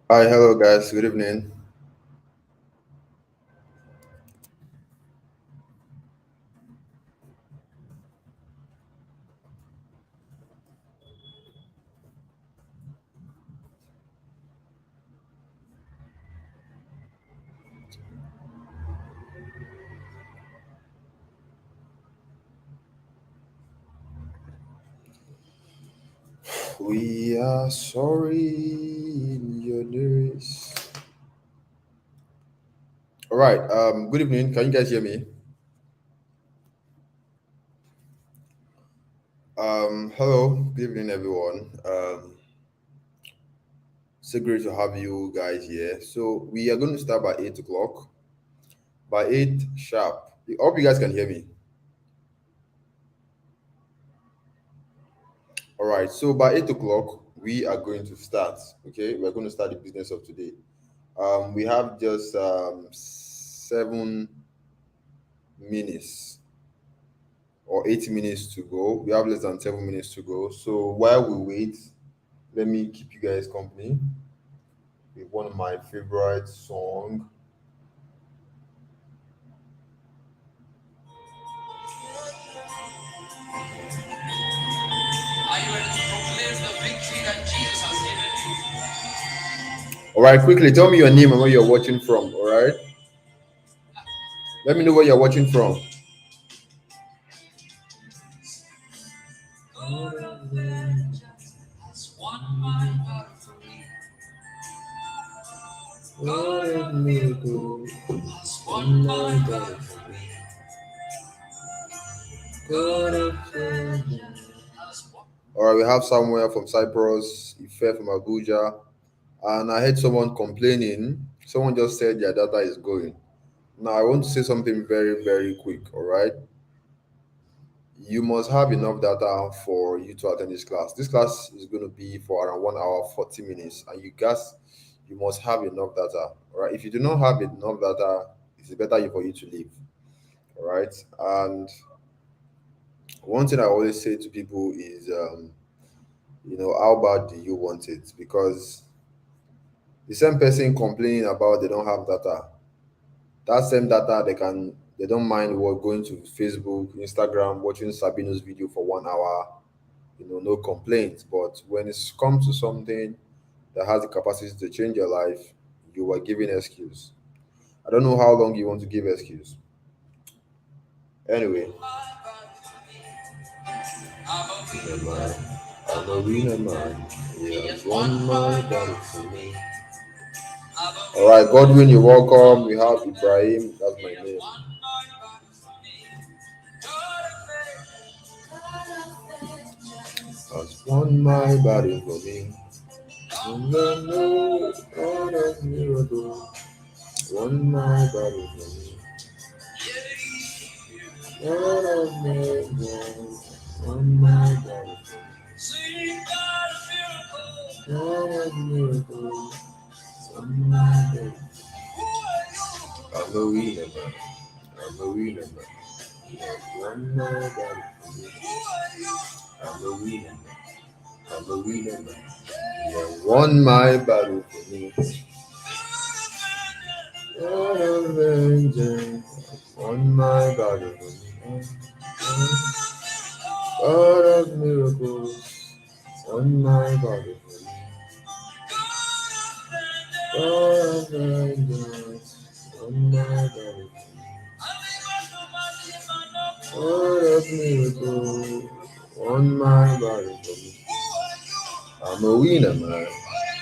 Hi, hello guys. Good evening. We are sorry in your lyrics. All right. Good evening. Can you guys hear me? Hello. Good evening, everyone. So great to have you guys here. So we are going to start by 8 o'clock. By 8 sharp. I hope you guys can hear me. All right. So by 8 o'clock, we are going to start. Okay. We're going to start the business of today. We have just 7 minutes or 8 minutes to go. We have less than 7 minutes to go. So while we wait, let me keep you guys company with one of my favorite song. Are you ready to proclaim the victory that Jesus has given you? All right, quickly tell me your name and where you're watching from. All right, let me know where you're watching from. God of vengeance has won my battle for me. God of miracle has won my battle for me. God of vengeance has won. All right, we have Samuel from Cyprus, Ife from Abuja, and I heard someone complaining. Someone just said their data is going. Now, I want to say something very, very quick. All right, you must have enough data for you to attend this class. This class is going to be for around 1 hour, 40 minutes, and you must have enough data. All right, if you do not have enough data, it's better for you to leave. All right, and one thing I always say to people is, how bad do you want it? Because the same person complaining about they don't have data, that same data they don't mind what going to Facebook, Instagram, watching Sabino's video for 1 hour, no complaints. But when it comes to something that has the capacity to change your life, you are giving excuse. I don't know how long you want to give excuse. Anyway, I'm a winner man. He has won my battle for me. All right, Godwin, you're welcome. We have Ibrahim. That's my name. Has won my battle for me. And I know God has miracle. Won my battle for me. God has miracle. Won my battle for me. God has miracle. Won my battle. I'm a winner man. I'm a winner man. He has won my battle for me. I'm a winner man. I'm a winner man. He has won my battle for me. God of vengeance has won my battle for me. God of miracles won my battle for me. God of vengeance won my battle for me. God of miracles won my battle for me. I'm a winner, man.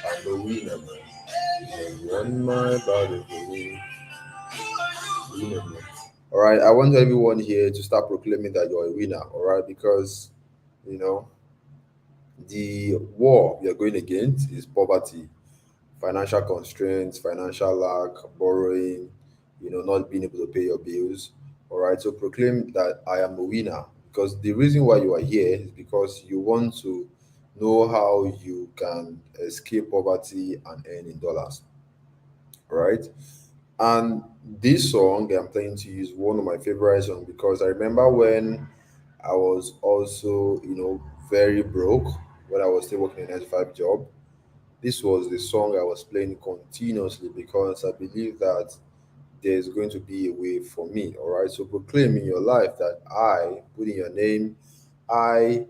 I'm a winner, man. You won my battle for me. Winner, man. All right, I want everyone here to start proclaiming that you're a winner. All right, because you know the war we are going against is poverty, financial constraints, financial lack, borrowing, not being able to pay your bills. All right, so proclaim that I am a winner, because the reason why you are here is because you want to know how you can escape poverty and earn in dollars. All right, and this song I'm playing to you is one of my favorite songs, because I remember when I was also, very broke, when I was still working a 9 to 5 job. This was the song I was playing continuously because I believe that there's going to be a way for me. All right. So proclaim in your life that I, put in your name, I,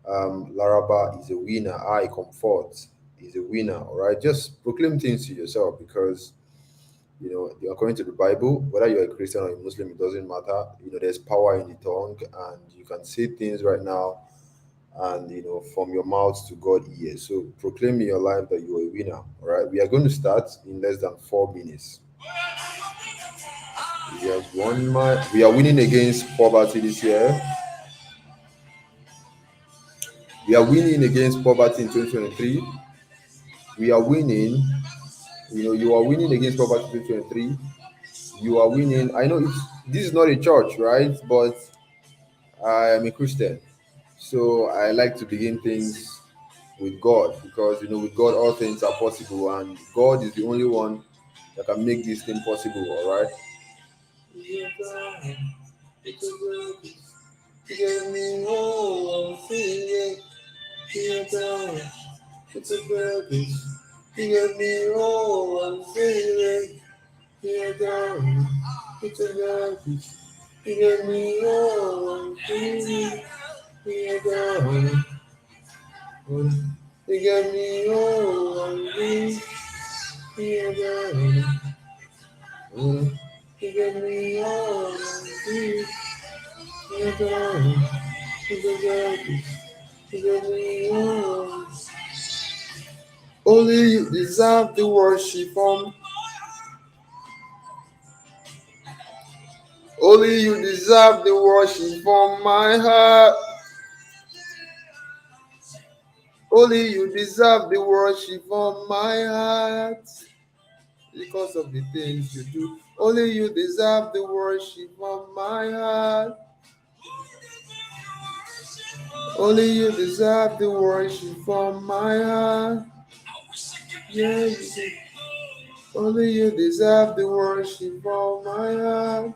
Laraba is a winner. I, Comfort is a winner. All right. Just proclaim things to yourself because, according to the Bible, whether you're a Christian or a Muslim, it doesn't matter. There's power in the tongue, and you can say things right now, and from your mouth to God ears. So proclaim in your life that you're a winner. All right. We are going to start in less than 4 minutes. We are winning against poverty this year. We are winning against poverty in 2023. We are winning. You are winning against poverty in 2023. You are winning. I know this is not a church, right? But I am a Christian. So I like to begin things with God because with God all things are possible, and God is the only one that can make this thing possible. All right. Give me more feeling. It's a purpose. Give me all I'm feeling. Here down. It's a purpose. Give me all I'm feeling. Here down. You got me all I'm feeling. Here down. You got me all I'm feeling. Here down. It's a purpose. You got me all. Only you deserve the worship from. Only you deserve the worship from my heart. Only you deserve the worship from my heart. Because of the things you do. Only you deserve the worship from my heart. Only you deserve the worship from my heart. Yeah, you do. Only you deserve the worship from my heart.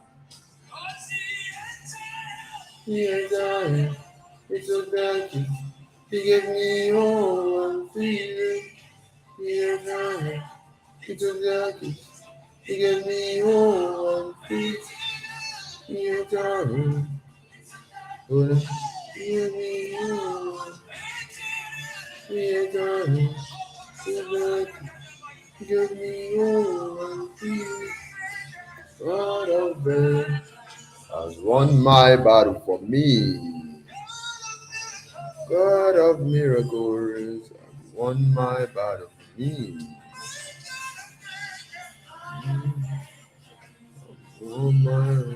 Yeah, darling. It's so dark. You give me all I'm feeling. Yeah, darling. It's so dark. You give me all I'm feeling. Yeah, darling. You give me all. Yeah, darling. You give me all I'm feeling. God of man has won my battle for me. God of miracles has won my battle for me. Oh my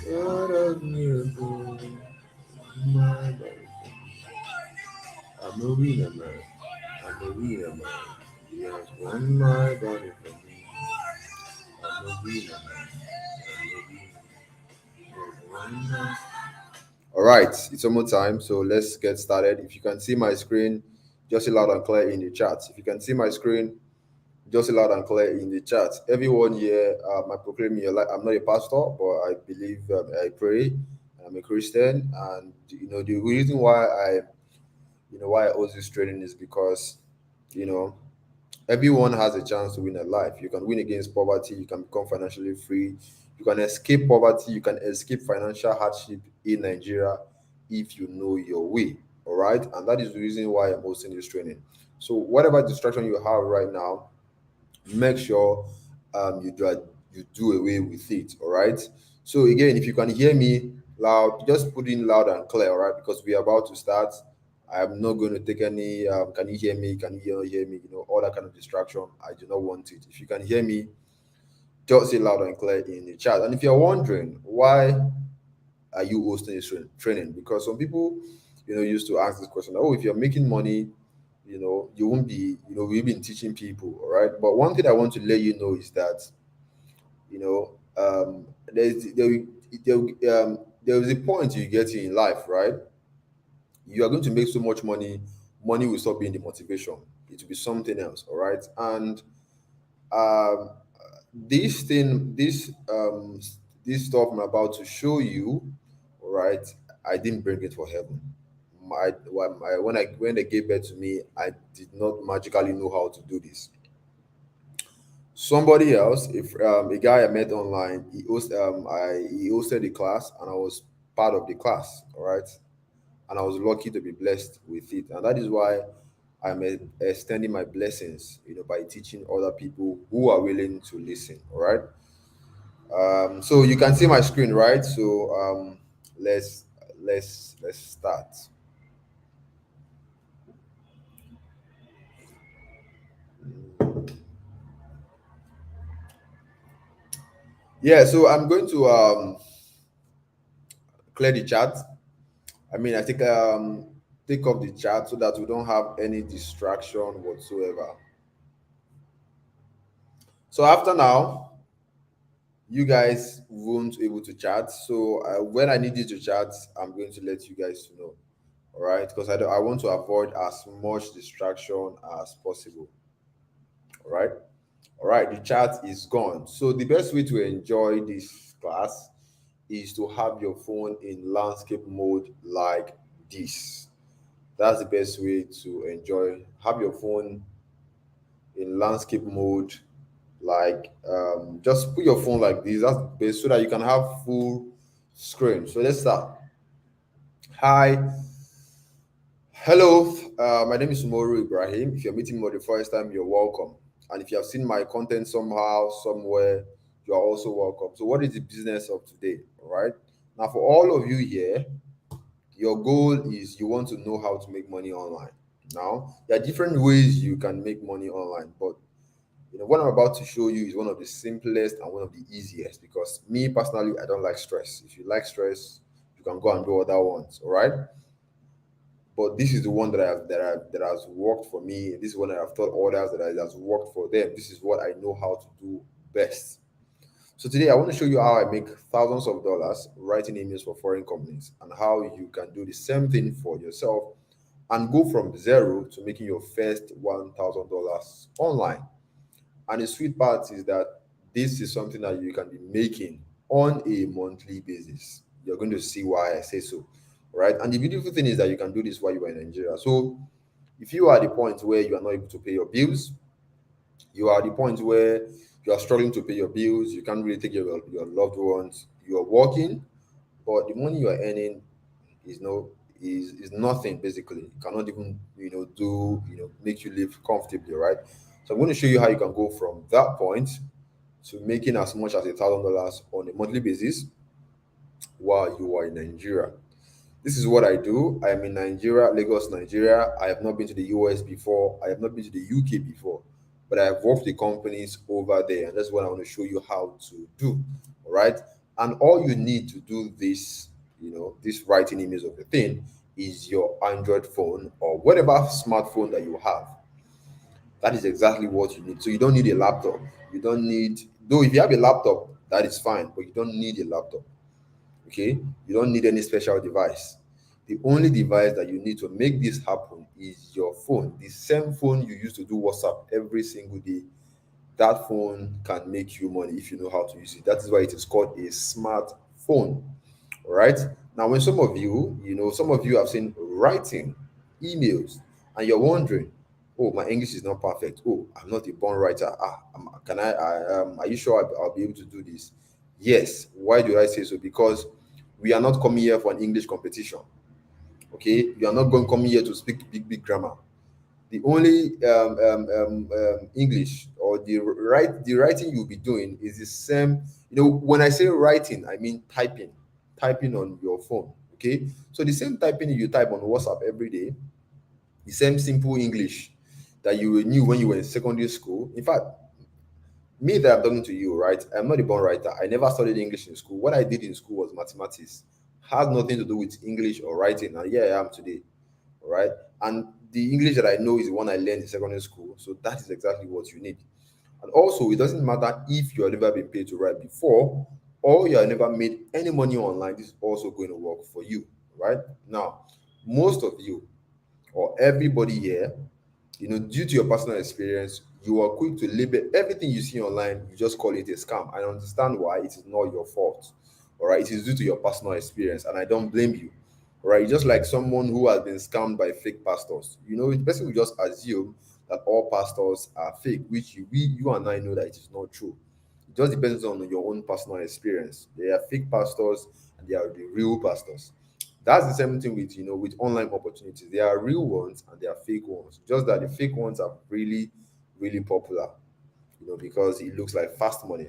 God of miracles, my battle. I'm a winner man. I'm a winner man. He has won my battle for me. I'm a winner man. I'm a winner. He has won my. All right, it's almost time, so let's get started. If you can see my screen, just say loud and clear in the chat. If you can see my screen, just say loud and clear in the chat. Everyone here, I proclaim your life. I'm not a pastor, but I believe, I pray. I'm a Christian, and the reason why I host this training is because you know everyone has a chance to win a life. You can win against poverty. You can become financially free. You can escape poverty. You can escape financial hardship in Nigeria if you know your way. All right, and that is the reason why I'm hosting this training. So whatever distraction you have right now, make sure you do away with it. All right. So again, if you can hear me loud, just put in loud and clear. All right, because we are about to start. I'm not going to take any. Can you hear me? Can you hear me? All that kind of distraction. I do not want it. If you can hear me, just say loud and clear in the chat. And if you're wondering why are you hosting this training, because some people, used to ask this question. Oh, if you're making money, you won't be, we've been teaching people, all right? But one thing I want to let you know is that, there is a point you get in life, right? You are going to make so much money, money will stop being the motivation. It will be something else, all right? And um, this stuff I'm about to show you, all right? I didn't bring it for heaven. when they gave birth to me, I did not magically know how to do this. Somebody else, if a guy I met online, he hosted the class, and I was part of the class. All right, and I was lucky to be blessed with it, and that is why I'm extending my blessings, by teaching other people who are willing to listen. All right. So you can see my screen, right? So let's let's start. Yeah. So I'm going to clear the chat. I mean, I think take off the chat so that we don't have any distraction whatsoever. So after now, you guys won't able to chat. So when I need you to chat, I'm going to let you guys to know. All right, because I want to avoid as much distraction as possible. All right. All right, the chat is gone. So the best way to enjoy this class is to have your phone in landscape mode like this. That's the best way to enjoy. Have your phone in landscape mode, like just put your phone like this. That's the best so that you can have full screen. So let's start. Hi, hello. My name is Umoru Ibrahim. If you're meeting me for the first time, you're welcome. And if you have seen my content somehow, somewhere, you are also welcome. So, what is the business of today? All right. Now, for all of you here, your goal is you want to know how to make money online. Now, there are different ways you can make money online, but what I'm about to show you is one of the simplest and one of the easiest because me personally, I don't like stress. If you like stress, you can go and do other ones. All right. But this is the one that has worked for me. This is one that I've taught others that has worked for them. This is what I know how to do best. So today I want to show you how I make thousands of dollars writing emails for foreign companies and how you can do the same thing for yourself and go from zero to making your first $1,000 online. And the sweet part is that this is something that you can be making on a monthly basis. You're going to see why I say so. Right. And the beautiful thing is that you can do this while you are in Nigeria. So if you are at the point where you are not able to pay your bills, you are at the point where you are struggling to pay your bills, you can't really take your loved ones, you are working, but the money you are earning is no is nothing basically. You cannot even do make you live comfortably, right? So I'm going to show you how you can go from that point to making as much as $1,000 on a monthly basis while you are in Nigeria. This is what I do. I am in Nigeria, Lagos, Nigeria. I have not been to the US before. I have not been to the UK before, but I have worked with companies over there, and that's what I want to show you how to do. All right. And all you need to do this, this writing image of the thing is your Android phone or whatever smartphone that you have. That is exactly what you need. So you don't need a laptop. You don't need, though, if you have a laptop, that is fine, but you don't need a laptop. Okay, you don't need any special device. The only device that you need to make this happen is your phone. The same phone you use to do WhatsApp every single day, that phone can make you money if you know how to use it. That is why it is called a smartphone. All right. Now, when some of you have seen writing emails and you're wondering, oh, my English is not perfect. Oh, I'm not a born writer. Are you sure I'll be able to do this? Yes. Why do I say so? Because we are not coming here for an English competition. Okay. You are not going coming here to speak big grammar. The only English or the writing you'll be doing is the same. When I say writing, I mean typing on your phone. Okay, so the same typing you type on WhatsApp every day, the same simple English that you knew when you were in secondary school. In fact, me that I'm talking to you, right? I'm not a born writer. I never studied English in school. What I did in school was mathematics. Had nothing to do with English or writing, and here I am today. All right. And the English that I know is the one I learned in secondary school. So that is exactly what you need. And also, it doesn't matter if you have never been paid to write before or you have never made any money online, this is also going to work for you. Right. Now, most of you or everybody here, due to your personal experience, you are quick to label everything you see online, you just call it a scam. I understand why it is not your fault. All right. It is due to your personal experience, and I don't blame you. right? Just like someone who has been scammed by fake pastors. The person will just assume that all pastors are fake, which you and I know that it is not true. It just depends on your own personal experience. There are fake pastors and there are the real pastors. That's the same thing with with online opportunities. There are real ones and there are fake ones. Just that the fake ones are really, really popular, because it looks like fast money,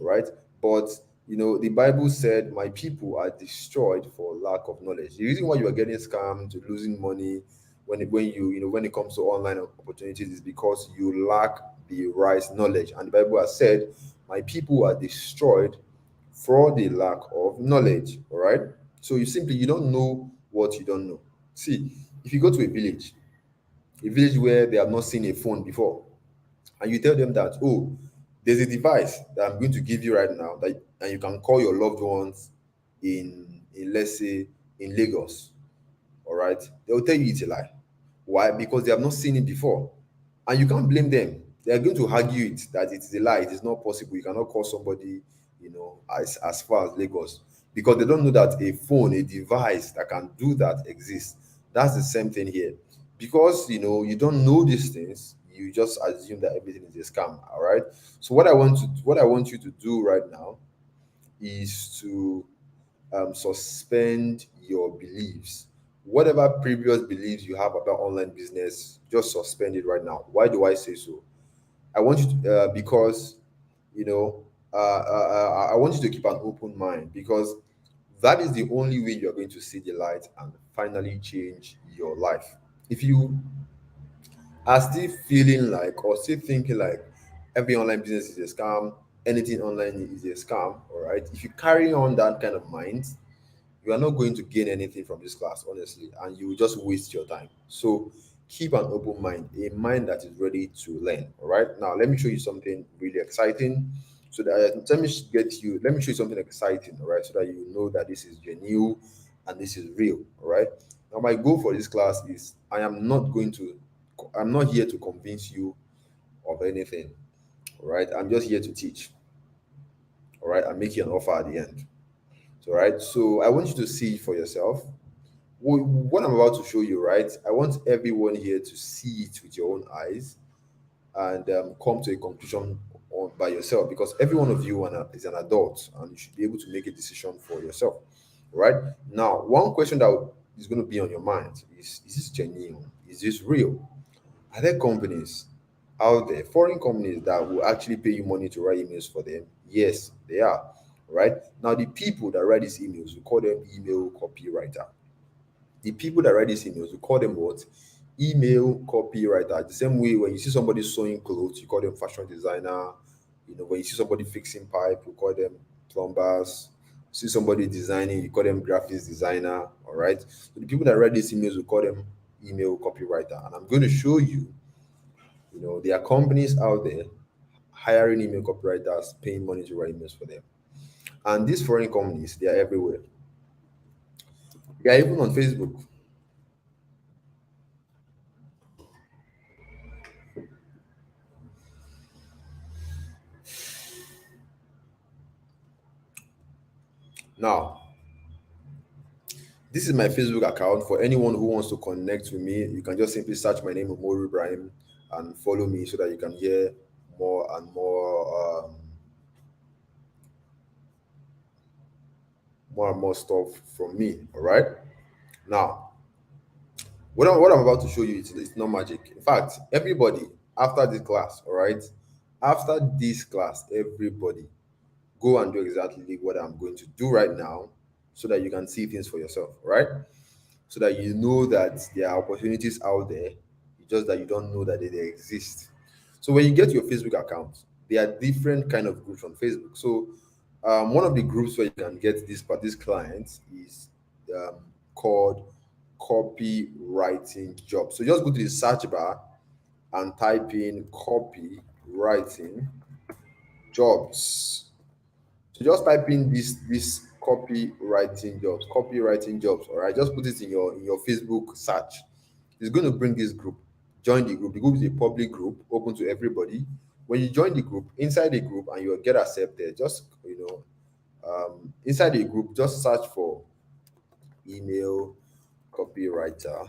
right? But the Bible said, "My people are destroyed for lack of knowledge." The reason why you are getting scammed, losing money when it comes to online opportunities is because you lack the right knowledge. And the Bible has said, "My people are destroyed for the lack of knowledge." All right. So you don't know what you don't know. See, if you go to a village where they have not seen a phone before, and you tell them that, oh, there's a device that I'm going to give you right now, and you can call your loved ones in let's say in Lagos, all right, they'll tell you it's a lie. Why? Because they have not seen it before, and you can't blame them. They are going to argue it that it is a lie. It is not possible. You cannot call somebody, as far as Lagos, because they don't know that a phone, a device that can do that exists. That's the same thing here. Because you don't know these things, you just assume that everything is a scam. All right. So what I want you to do right now is to suspend your beliefs. Whatever previous beliefs you have about online business, just suspend it right now. Why do I say so? I want you to, because, I want you to keep an open mind, because that is the only way you're going to see the light and finally change your life. If you are still feeling like, or still thinking like, every online business is a scam, anything online is a scam, all right, if you carry on that kind of mind, you are not going to gain anything from this class, honestly, and you will just waste your time. So keep an open mind, a mind that is ready to learn. All right. Now let me show you something really exciting. So that let me show you something exciting. All right, so that you know that this is genuine and this is real. All right. Now my goal for this class is, I'm not here to convince you of anything. All right. I'm just here to teach. All right. And make you an offer at the end. So, all right. So I want you to see for yourself what I'm about to show you, right? I want everyone here to see it with your own eyes and come to a conclusion by yourself, because every one of you is an adult and you should be able to make a decision for yourself. Right now, one question that is going to be on your mind is this genuine? Is this real? Are there companies out there, foreign companies, that will actually pay you money to write emails for them? Yes, they are. Right now, the people that write these emails, we call them email copywriter. The people that write these emails, we call them what? Email copywriter. The same way when you see somebody sewing clothes, you call them fashion designer. When you see somebody fixing pipe, you call them plumbers. See somebody designing, you call them graphics designer. All right. So the people that write these emails, we call them email copywriter. And I'm going to show you, there are companies out there hiring email copywriters, paying money to write emails for them. And these foreign companies, they are everywhere. They are even on Facebook. Now, this is my Facebook account. For anyone who wants to connect with me, you can just simply search my name, Umoru Ibrahim, and follow me so that you can hear more and more stuff from me. All right. Now, what I'm about to show you, it's not magic. In fact, everybody after this class, all right, after this class, everybody go and do exactly what I'm going to do right now, so that you can see things for yourself. All right. So that you know that there are opportunities out there. It's just that you don't know that they exist. So when you get your Facebook account, there are different kind of groups on Facebook. So one of the groups where you can get this clients is called copywriting jobs. So just go to the search bar and type in copywriting jobs. So just type in this copywriting jobs. All right, just put it in your Facebook search. It's going to bring this group. Join the group. The group is a public group, open to everybody. When you join the group, inside the group, and you'll get accepted, just inside the group, just search for email copywriter.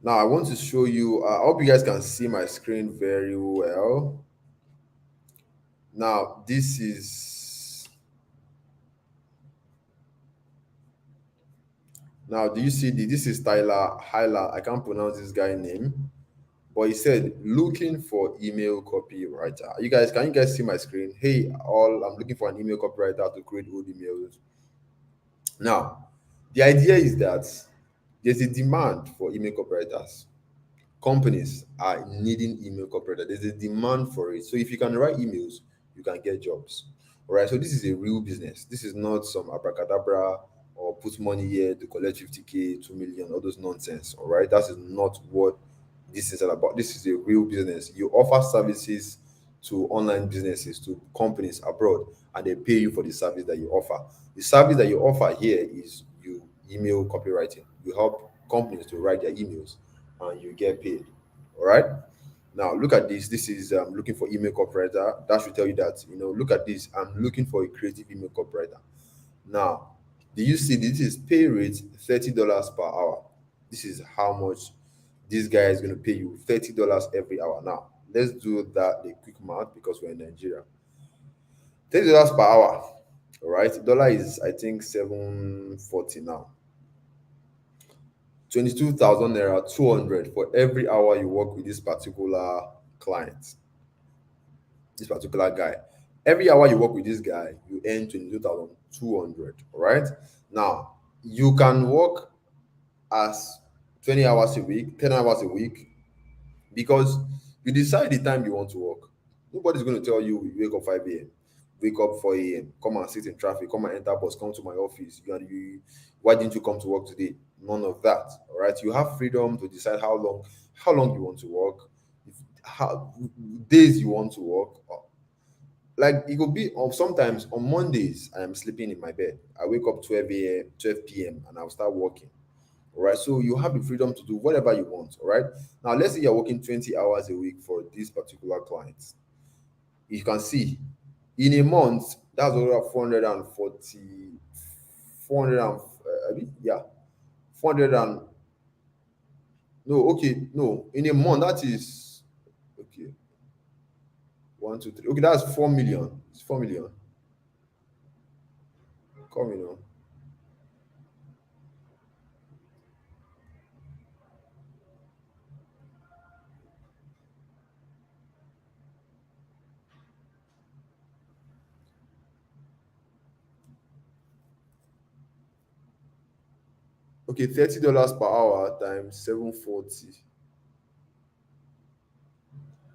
Now I want to show you. I hope you guys can see my screen very well. Now this is. Now do you see this is Tyler Hyla? I can't pronounce this guy name, but he said looking for email copywriter. You guys, can you guys see my screen? Hey, all, I'm looking for an email copywriter to create old emails. Now, the idea is that there's a demand for email copywriters. Companies are needing email copywriter. There's a demand for it. So if you can write emails, you can get jobs. All right. So this is a real business. This is not some abracadabra or put money here to collect 50K, 2 million, all those nonsense. All right. That is not what this is all about. This is a real business. You offer services to online businesses, to companies abroad, and they pay you for the service that you offer. The service that you offer here is you email copywriting. You help companies to write their emails and you get paid. All right. Now look at this. This is looking for email copywriter. That should tell you that, look at this. I'm looking for a creative email copywriter. Now, do you see this is pay rate $30 per hour? This is how much this guy is going to pay you, $30 every hour. Now, let's do that the quick math because we're in Nigeria. $30 per hour. All right. Dollar is I think 740 now. 22,000 naira, 200 for every hour you work with this particular client, this particular guy. Every hour you work with this guy, you earn 22,200. All right. Now, you can work as 20 hours a week, 10 hours a week, because you decide the time you want to work. Nobody's going to tell you you wake up 5 a.m., wake up 4 a.m., come and sit in traffic, come and enter bus, come to my office. Why didn't you come to work today? None of that. All right. You have freedom to decide how long you want to work, how days you want to work. Like it could be sometimes on Mondays, I am sleeping in my bed. I wake up 12 a.m., 12 p.m., and I'll start working. All right. So you have the freedom to do whatever you want. All right. Now, let's say you're working 20 hours a week for this particular client. You can see in a month, that's over 440, 400 and, yeah, 400 and, no, okay, no, in a month, that is, okay, 1, 2, 3, okay, that's 4 million. It's 4 million. Coming on. Okay, $30 per hour times 740.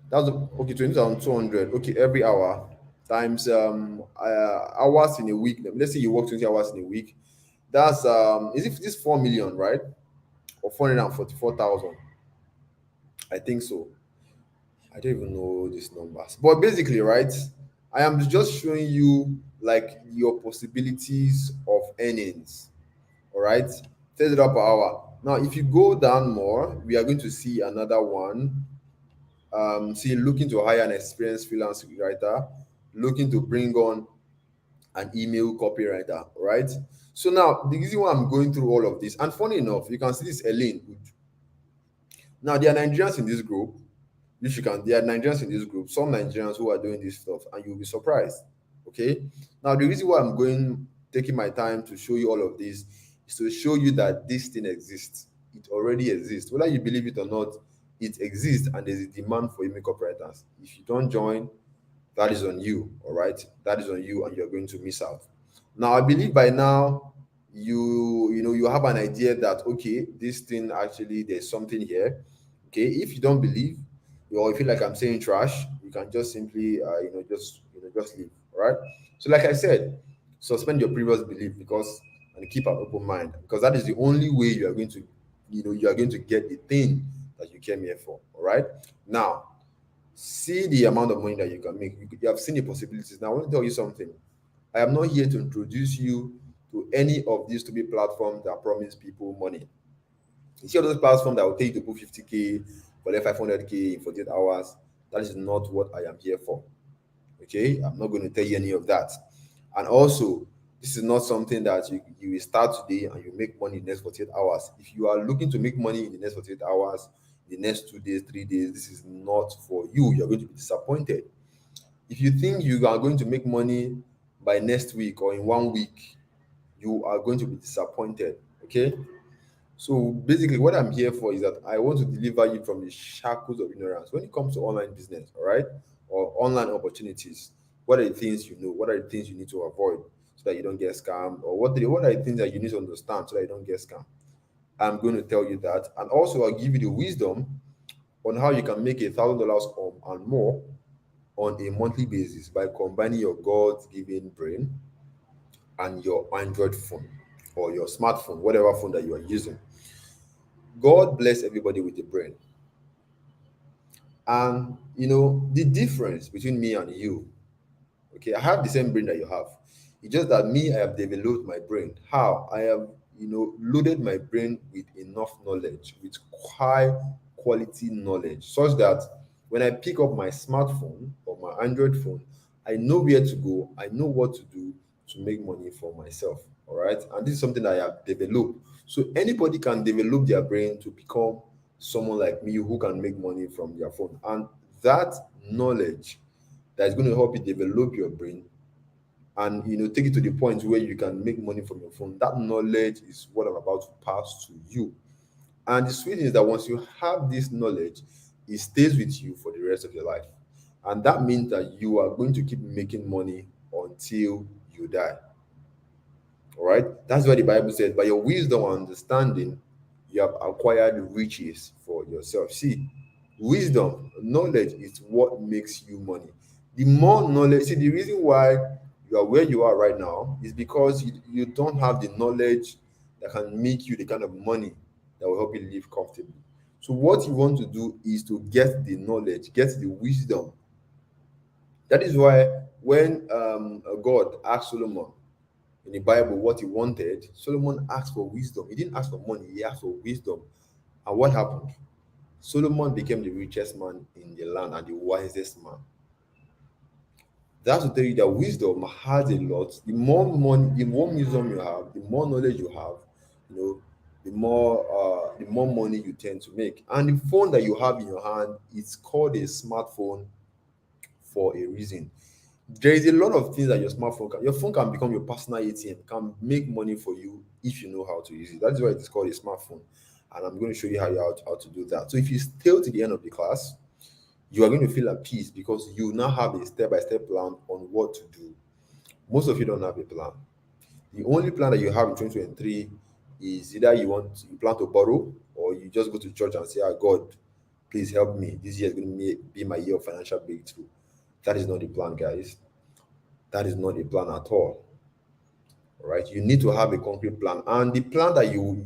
That's okay, 20,200. Okay, every hour times hours in a week. Let's say you work 20 hours in a week. That's is it this 4 million, right? Or 444,000? I think so. I don't even know these numbers. But basically, right, I am just showing you like your possibilities of earnings. All right. $30 per hour. Now, if you go down more, we are going to see another one. See, looking to hire an experienced freelance writer, looking to bring on an email copywriter, right? So now the reason why I'm going through all of this, and funny enough, you can see this Elaine. Now there are Nigerians in this group. There are Nigerians in this group, some Nigerians who are doing this stuff, and you'll be surprised. Okay. Now the reason why taking my time to show you all of this is to show you that this thing exists. It already exists. Whether you believe it or not, it exists, and there's a demand for email copywriters. If you don't join, that is on you. All right. That is on you, and you're going to miss out. Now, I believe by now you have an idea that okay, this thing actually there's something here. Okay, if you don't believe, or you feel like I'm saying trash, you can just simply just leave. All right. So, like I said, suspend your previous belief because and keep an open mind because that is the only way you are going to get the thing that you came here for. All right. Now, see the amount of money that you can make. You have seen the possibilities. Now, I want to tell you something. I am not here to introduce you to any of these stupid platforms that promise people money. You see all those platforms that will take you to put 50K, collect 500K in 48 hours. That is not what I am here for. Okay, I'm not going to tell you any of that. And also, this is not something that you will start today and you make money in the next 48 hours. If you are looking to make money in the next 48 hours, the next 2 days, 3 days, this is not for you. You're going to be disappointed. If you think you are going to make money by next week or in 1 week, you are going to be disappointed. Okay, so basically, what I'm here for is that I want to deliver you from the shackles of ignorance when it comes to online business, all right, or online opportunities. What are the things you know? What are the things you need to avoid so that you don't get scammed? Or what are the things that you need to understand so that you don't get scammed? I'm going to tell you that, and also I'll give you the wisdom on how you can make $1,000 and more on a monthly basis by combining your God-given brain and your Android phone or your smartphone, whatever phone that you are using. God bless everybody with a brain. And the difference between me and you, okay, I have the same brain that you have. It's just that me, I have developed my brain. How? I have, loaded my brain with enough knowledge, with high quality knowledge, such that when I pick up my smartphone or my Android phone, I know where to go, I know what to do to make money for myself. All right. And this is something I have developed. So anybody can develop their brain to become someone like me who can make money from their phone. And that knowledge that is going to help you develop your brain and take it to the point where you can make money from your phone. That knowledge is what I'm about to pass to you. And the sweet thing is that once you have this knowledge, it stays with you for the rest of your life. And that means that you are going to keep making money until you die. All right. That's why the Bible says, by your wisdom and understanding, you have acquired riches for yourself. See, wisdom, knowledge is what makes you money. The more knowledge, see, the reason why you are where you are right now is because you don't have the knowledge that can make you the kind of money that will help you live comfortably. So, what you want to do is to get the knowledge, get the wisdom. That is why when God asked Solomon in the Bible what he wanted, Solomon asked for wisdom. He didn't ask for money, he asked for wisdom. And what happened? Solomon became the richest man in the land and the wisest man. That's to tell you that wisdom has a lot. The more money, the more wisdom you have, the more knowledge you have, you know, the more money you tend to make. And the phone that you have in your hand, it's called a smartphone for a reason. There is a lot of things that your phone can become your personal ATM, can make money for you if you know how to use it. That's why it's called a smartphone. And I'm going to show you how to do that. So if you stay to the end of the class, you are going to feel at peace because you now have a step-by-step plan on what to do. Most of you don't have a plan. The only plan that you have in 2023 is either you plan to borrow or you just go to church and say, God, please help me. This year is going to be my year of financial breakthrough. That is not the plan, guys. That is not a plan at all. All right, you need to have a concrete plan, and the plan that you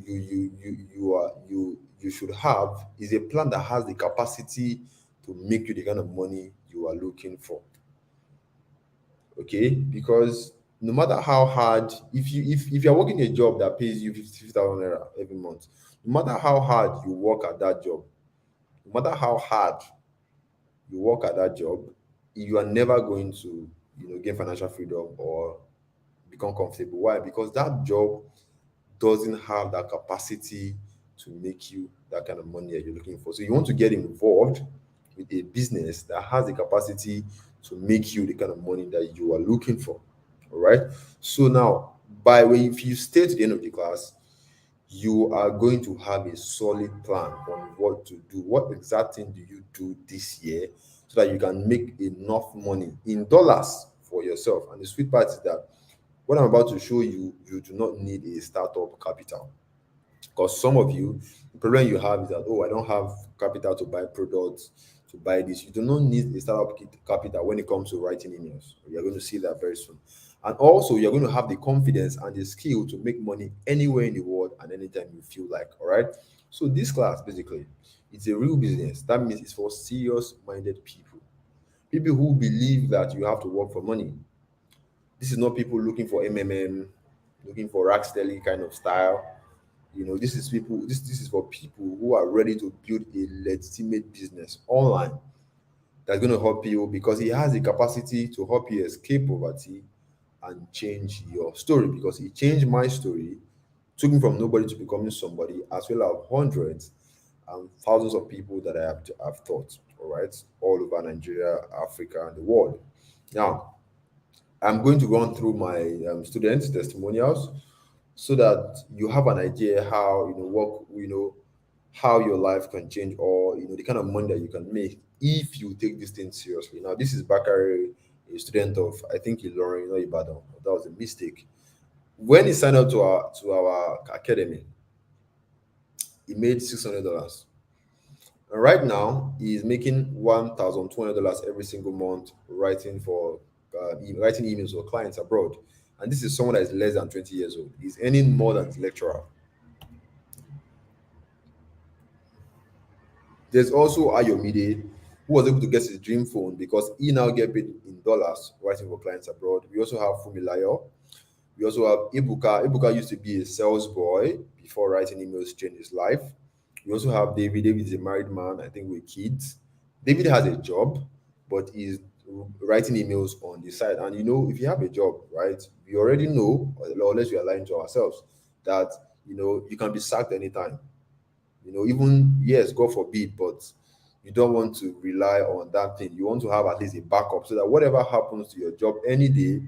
should have is a plan that has the capacity to make you the kind of money you are looking for. Okay, because no matter how hard, if you're working a job that pays you 50,000 naira every month, no matter how hard you work at that job, no matter how hard you work at that job, you are never going to gain financial freedom or become comfortable. Why? Because that job doesn't have that capacity to make you that kind of money that you're looking for. So you want to get involved with a business that has the capacity to make you the kind of money that you are looking for. All right. So now, if you stay to the end of the class, you are going to have a solid plan on what to do. What exact thing do you do this year so that you can make enough money in dollars for yourself? And the sweet part is that what I'm about to show you, you do not need a startup capital. Because some of you, the problem you have is that, oh, I don't have capital to buy products, to buy this. You do not need a startup capital when it comes to writing emails. You're going to see that very soon. And also, you're going to have the confidence and the skill to make money anywhere in the world and anytime you feel like. All right. So, this class basically, it's a real business. That means it's for serious minded people, people who believe that you have to work for money. This is not people looking for MMM, looking for rack steady kind of style. This is people. This is for people who are ready to build a legitimate business online that's going to help you because he has the capacity to help you escape poverty and change your story because he changed my story, took me from nobody to becoming somebody, as well as hundreds and thousands of people that have taught, all right, all over Nigeria, Africa, and the world. Now, I'm going to run through my students' testimonials so that you have an idea how how your life can change or the kind of money that you can make if you take this thing seriously. Now, this is Bakari, a student of I think Ilorin, Ibadan. That was a mistake. When he signed up to our academy, he made $600. And right now, he is making $1,200 every single month writing emails for clients abroad. And this is someone that is less than 20 years old. He's earning more than his lecturer. There's also Ayomide, who was able to get his dream phone because he now get paid in dollars writing for clients abroad. We also have Fumilayo. We also have Ibuka. Ibuka used to be a sales boy before writing emails changed his life. We also have David. David is a married man, I think, with kids. David has a job, but he's writing emails on the side. And if you have a job, right, we already know, or unless we are lying to ourselves, that you can be sacked anytime. Even yes, God forbid, but you don't want to rely on that thing. You want to have at least a backup so that whatever happens to your job any day,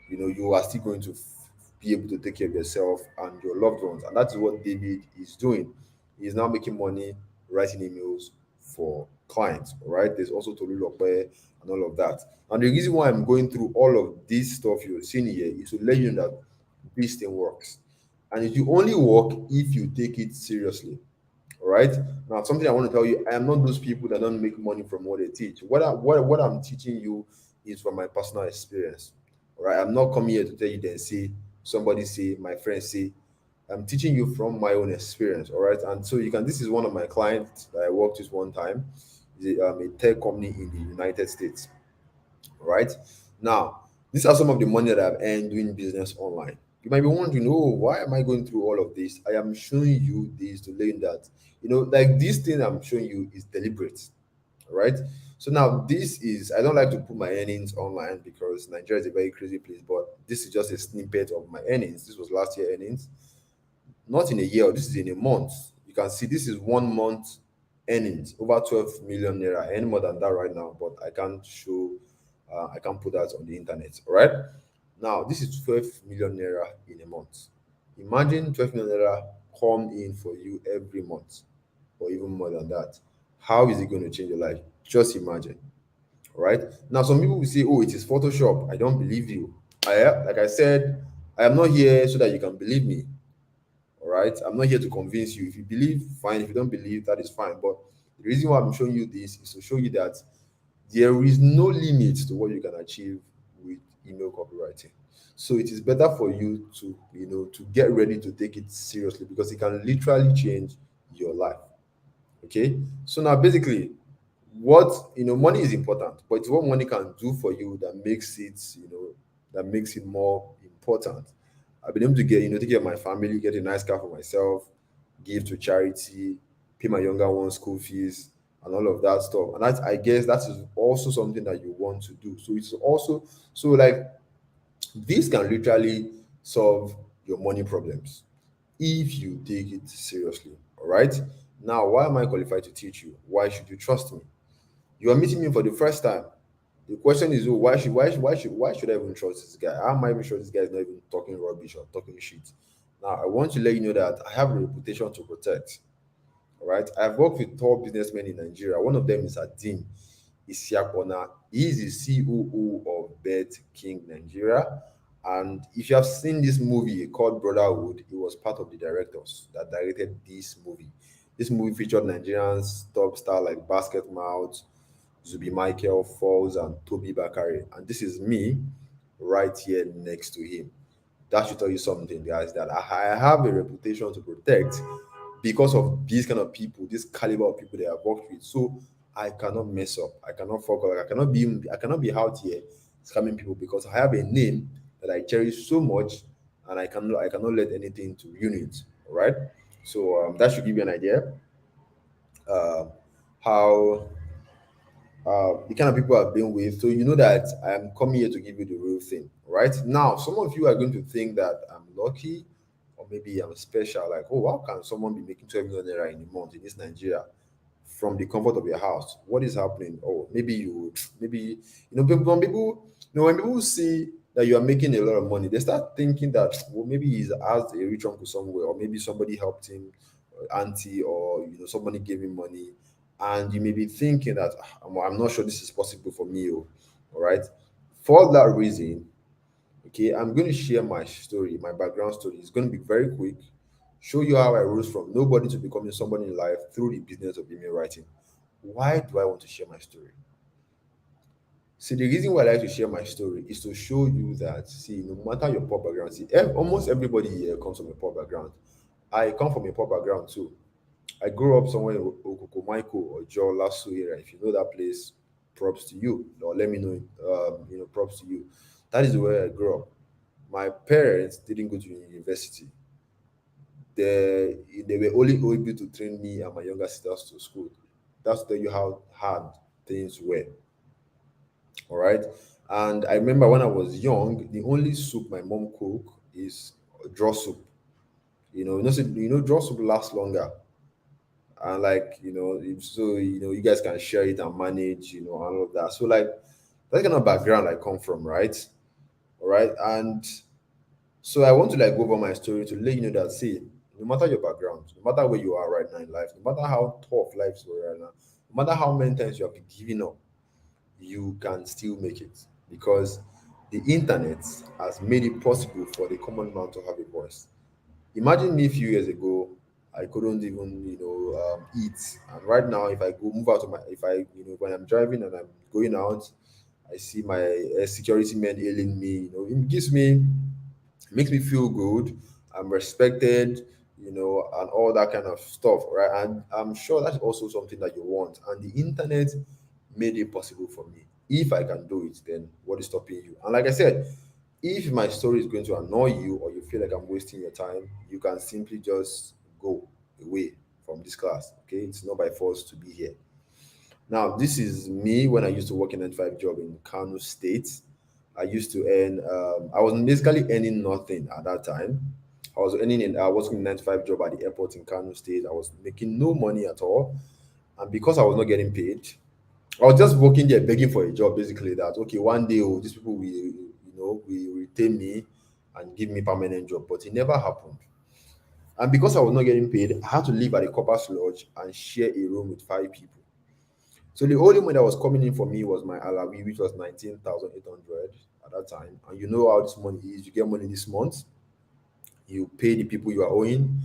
you are still going to be able to take care of yourself and your loved ones. And that's what David is doing. He's now making money writing emails for clients. All right. There's also Tolu Lope and all of that. And the reason why I'm going through all of this stuff you're seeing here is to let you know that this thing works. And it will only work if you take it seriously. All right. Now, something I want to tell you, I am not those people that don't make money from what they teach. What I'm teaching you is from my personal experience. All right. I'm not coming here to tell you then say, somebody say, my friend say. I'm teaching you from my own experience. All right. And so this is one of my clients that I worked with one time. Is a tech company in the United States. All right. Now, these are some of the money that I've earned doing business online. You might be wondering, oh, why am I going through all of this? I am showing you this to learn that, like this thing I'm showing you is deliberate. All right. So now I don't like to put my earnings online because Nigeria is a very crazy place, but this is just a snippet of my earnings. This was last year earnings, not in a year, this is in a month. You can see this is 1 month earnings, over 12 million naira. I earn more than that right now, but I can't put that on the internet. All right. Now, this is 12 million naira in a month. Imagine 12 million naira come in for you every month, or even more than that. How is it going to change your life? Just imagine. All right. Now, some people will say, oh, it is Photoshop. I don't believe you. Like I said, I am not here so that you can believe me. All right. I'm not here to convince you. If you believe, fine. If you don't believe, that is fine. But the reason why I'm showing you this is to show you that there is no limit to what you can achieve with email copywriting. So it is better for you to get ready to take it seriously because it can literally change your life. Okay. So now basically, money is important, but it's what money can do for you that makes it more important. I've been able to take care of my family, get a nice car for myself, give to charity, pay my younger one's school fees, and all of that stuff. And I guess that is also something that you want to do. So it's also like this can literally solve your money problems if you take it seriously. All right. Now, why am I qualified to teach you? Why should you trust me? You are meeting me for the first time. The question is, oh, why should I even trust this guy? How am I even sure this guy is not even talking rubbish or talking shit? Now, I want to let you know that I have a reputation to protect. All right. I've worked with top businessmen in Nigeria. One of them is Adin Isiakona. He is the COO of Bet King Nigeria. And if you have seen this movie called Brotherhood, he was part of the directors that directed this movie. This movie featured Nigerians top star like Basket Mouth, Zubi Michael Falls, and Toby Bakari. And this is me right here next to him. That should tell you something, guys, that I have a reputation to protect because of these kind of people, this caliber of people that I've worked with. So I cannot mess up. I cannot fuck up. I cannot be out here scamming people because I have a name that I cherish so much, and I cannot let anything to ruin it. All right. So that should give you an idea how the kind of people I've been with. So you know that I'm coming here to give you the real thing, right? Now, some of you are going to think that I'm lucky or maybe I'm special. Like, oh, how can someone be making 12 million naira in a month in this Nigeria from the comfort of your house? What is happening? Oh, maybe maybe when people see that you are making a lot of money, they start thinking that, well, maybe he's asked a rich uncle somewhere, or maybe somebody helped him, auntie, or somebody gave him money, and you may be thinking that, I'm not sure this is possible for me. Oh, all right. For that reason, okay, I'm going to share my story, my background story. It's going to be very quick. Show you how I rose from nobody to becoming somebody in life through the business of email writing. Why do I want to share my story? See, the reason why I like to share my story is to show you that, see, no matter your poor background, see, almost everybody here comes from a poor background. I come from a poor background too. I grew up somewhere in Okokomaiko or Joe Lasso area. If you know that place, props to you. Or let me know, props to you. That is where I grew up. My parents didn't go to university. They were only able to train me and my younger sisters to school. That's to tell you how hard things were. All right. And I remember when I was young, the only soup my mom cook is draw soup. Draw soup lasts longer. And like, so you guys can share it and manage, all of that. So like that kind of background I come from, right? All right. And so I want to like go over my story to let you know that, see, no matter your background, no matter where you are right now in life, no matter how tough life is right now, no matter how many times you have been giving up, you can still make it, because the internet has made it possible for the common man to have a voice. Imagine me a few years ago, I couldn't even, eat. And right now, if I go move out of my, if I, when I'm driving and I'm going out, I see my security men hailing me. It makes me feel good. I'm respected, and all that kind of stuff, right? And I'm sure that's also something that you want. And the internet made it possible for me. If I can do it, then what is stopping you? And like I said, if my story is going to annoy you or you feel like I'm wasting your time, you can simply just go away from this class. Okay, it's not by force to be here. Now, this is me when I used to work in a 9 to 5 job in Kano State. I used to earn, I was basically earning nothing at that time. I was working in 9 to 5 job at the airport in Kano State. I was making no money at all. And because I was not getting paid, I was just working there begging for a job, basically, that, okay, one day, oh, these people will retain me and give me permanent job. But it never happened. And because I was not getting paid, I had to live at a corpus lodge and share a room with 5 people. So the only money that was coming in for me was my alawi, which was 19,800 at that time. And you know how this money is. You get money this month, you pay the people you are owing,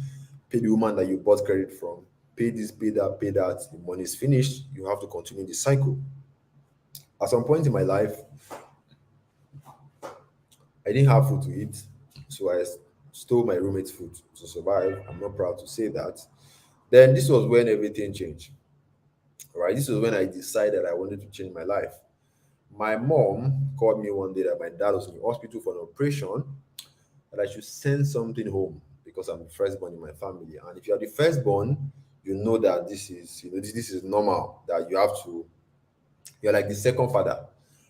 pay the woman that you bought credit from, pay this, pay that, pay that. The money is finished. You have to continue the cycle. At some point in my life, I didn't have food to eat, so I stole my roommate's food to survive. I'm not proud to say that. Then this was when everything changed. Right? This was when I decided I wanted to change my life. My mom called me one day that my dad was in the hospital for an operation, that I should send something home because I'm the firstborn in my family. And if you are the firstborn, you know that this is normal, that you're like the second father.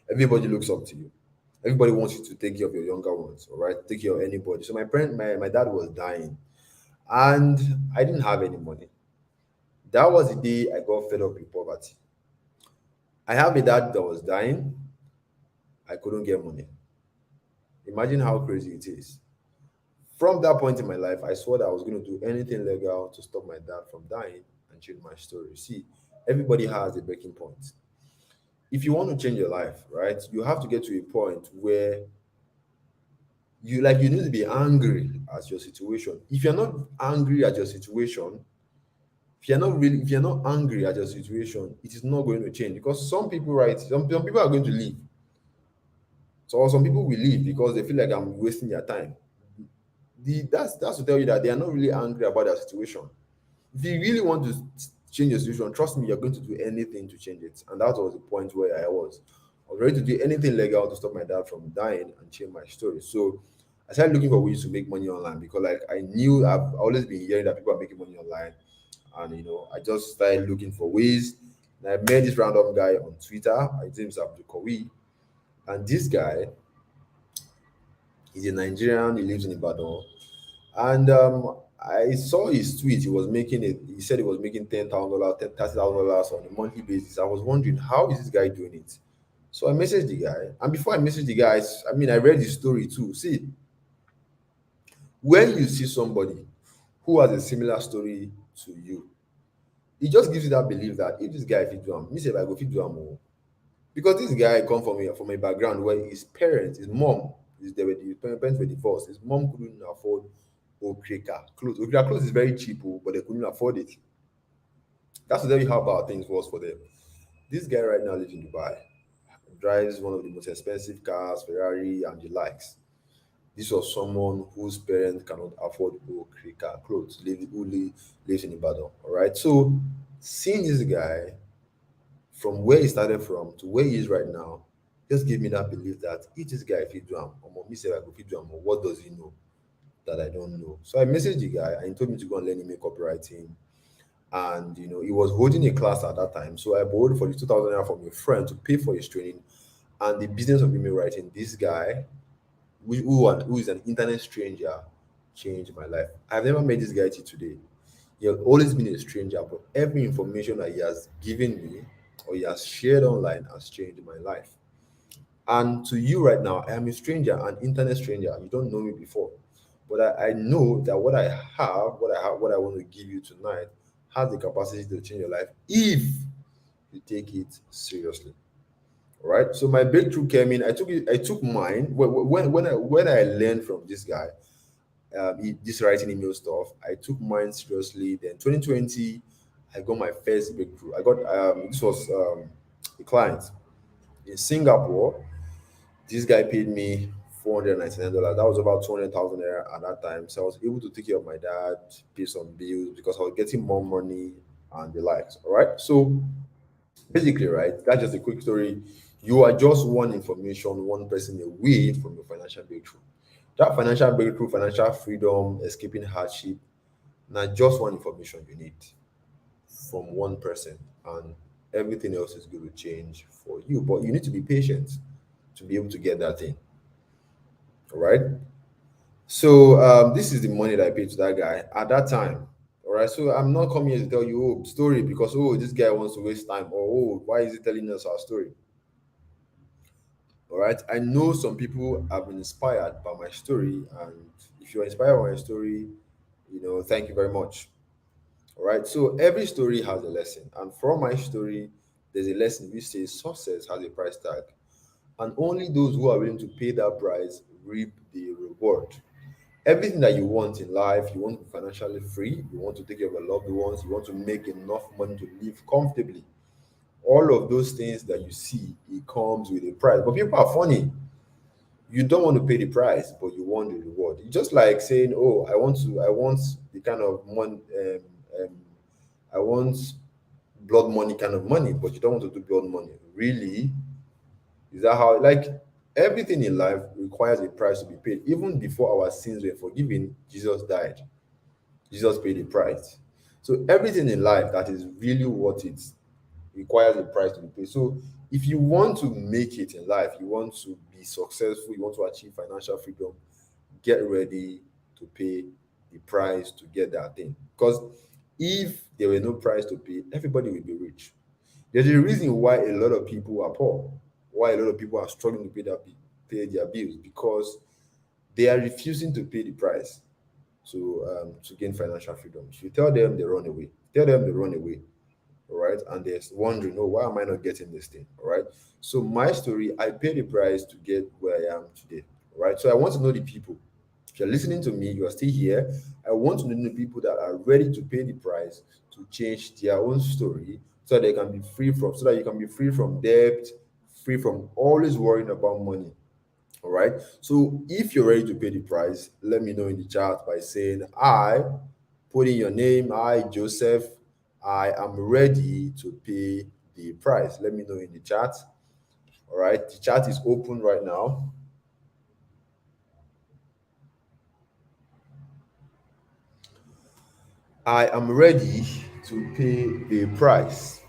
Everybody looks up to you. Everybody wants you to take care of your younger ones, all right? Take care of anybody. So my dad was dying, and I didn't have any money. That was the day I got fed up with poverty. I have a dad that was dying. I couldn't get money. Imagine how crazy it is. From that point in my life, I swore that I was going to do anything legal to stop my dad from dying and change my story. See, everybody has a breaking point. If you want to change your life, right, you have to get to a point where you need to be angry at your situation. If you're not angry at your situation, if you're not angry at your situation, it is not going to change, because some people, right, some people are going to leave. So some people will leave because they feel like I'm wasting their time. That's to tell you that they are not really angry about their situation. If you really want to change your situation, trust me, you're going to do anything to change it. And that was the point where I was. I was ready to do anything legal to stop my dad from dying and change my story. So I started looking for ways to make money online, because like I knew I've always been hearing that people are making money online. And I just started looking for ways. And I met this random guy on Twitter. His name is Abdul Kawi. And this guy, he's a Nigerian, he lives in Ibadan. And I saw his tweet. He was making it, he said he was making $10,000, $30,000 on a monthly basis. I was wondering, how is this guy doing it? So I messaged the guy. And before I messaged the guy, I read his story too. See, when you see somebody who has a similar story to you, it just gives you that belief that if this guy fit do am, me sef I go fit do am o. Because this guy come from a background where his parents, his mom, his parents were divorced. His mom couldn't afford Okrika clothes. Okrika clothes is very cheap, but they couldn't afford it. That's to tell you how bad things was for them. This guy right now lives in Dubai, drives one of the most expensive cars, Ferrari, and the likes. This was someone whose parents cannot afford Okrika clothes, lives in Ibadan. All right. So seeing this guy from where he started from to where he is right now just gave me that belief that if this guy fit do am, omo, me sef I go fit do am. What does he know that I don't know? So I messaged the guy and he told me to go and learn email copywriting. And he was holding a class at that time. So I borrowed for the 2,000 naira from a friend to pay for his training. And the business of email writing, this guy, who is an internet stranger, changed my life. I've never met this guy till today. He has always been a stranger, but every information that he has given me or he has shared online has changed my life. And to you right now, I am a stranger, an internet stranger. You don't know me before. But I know that what I want to give you tonight has the capacity to change your life if you take it seriously. All right. So my breakthrough came in. I took mine when I learned from this guy, this writing email stuff. I took mine seriously. Then 2020, I got my first breakthrough. I got this was a client in Singapore. This guy paid me $499. That was about 200,000 naira at that time. So I was able to take care of my dad, pay some bills because I was getting more money and the likes. All right. So basically, right, that's just a quick story. You are just one information, one person away from your financial breakthrough. That financial breakthrough, financial freedom, escaping hardship, not just one information you need from one person, and everything else is going to change for you. But you need to be patient to be able to get that thing. All right. So this is the money that I paid to that guy at that time. All right. So I'm not coming here to tell you story because this guy wants to waste time or why is he telling us our story? All right. I know some people have been inspired by my story, and if you're inspired by my story, thank you very much. All right. So every story has a lesson, and from my story, there's a lesson which says success has a price tag, and only those who are willing to pay that price reap the reward. Everything that you want in life, you want to be financially free, you want to take care of your loved ones, you want to make enough money to live comfortably. All of those things that you see, it comes with a price. But people are funny. You don't want to pay the price, but you want the reward. It's just like saying, "Oh, I want the kind of money, I want blood money kind of money," but you don't want to do blood money. Really? Is that how? Like everything in life requires a price to be paid. Even before our sins were forgiven, Jesus died. Jesus paid the price. So everything in life that is really worth it requires a price to be paid. So if you want to make it in life, you want to be successful, you want to achieve financial freedom, get ready to pay the price to get that thing. Because if there were no price to pay, everybody will be rich. There's a reason why a lot of people are poor, why a lot of people are struggling to pay their bills because they are refusing to pay the price to gain financial freedom. If you tell them, they run away. Tell them they run away. All right. And they're wondering, why am I not getting this thing? All right. So my story, I paid the price to get where I am today. All right. So I want to know the people. If you're listening to me, you are still here. I want to know the people that are ready to pay the price to change their own story so they can be free from, so that you can be free from debt, free from always worrying about money. All right. So if you're ready to pay the price, let me know in the chat by saying I, put in your name, I, Joseph, I am ready to pay the price. Let me know in the chat. All right. The chat is open right now. I am ready to pay the price.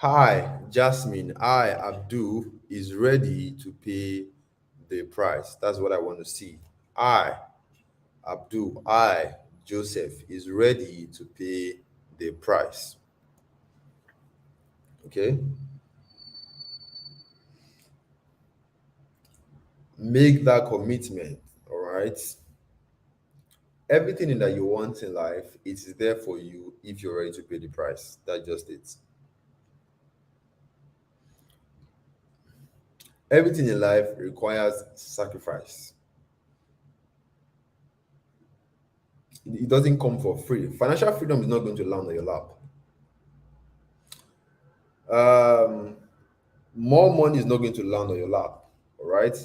Hi, Jasmine. I, Abdul, is ready to pay the price. That's what I want to see. I, Abdul, I, Joseph, is ready to pay the price. Okay? Make that commitment. All right? Everything that you want in life, it is there for you if you're ready to pay the price. That's just it. Everything in life requires sacrifice. It doesn't come for free. Financial freedom is not going to land on your lap. Um, more money is not going to land on your lap. All right.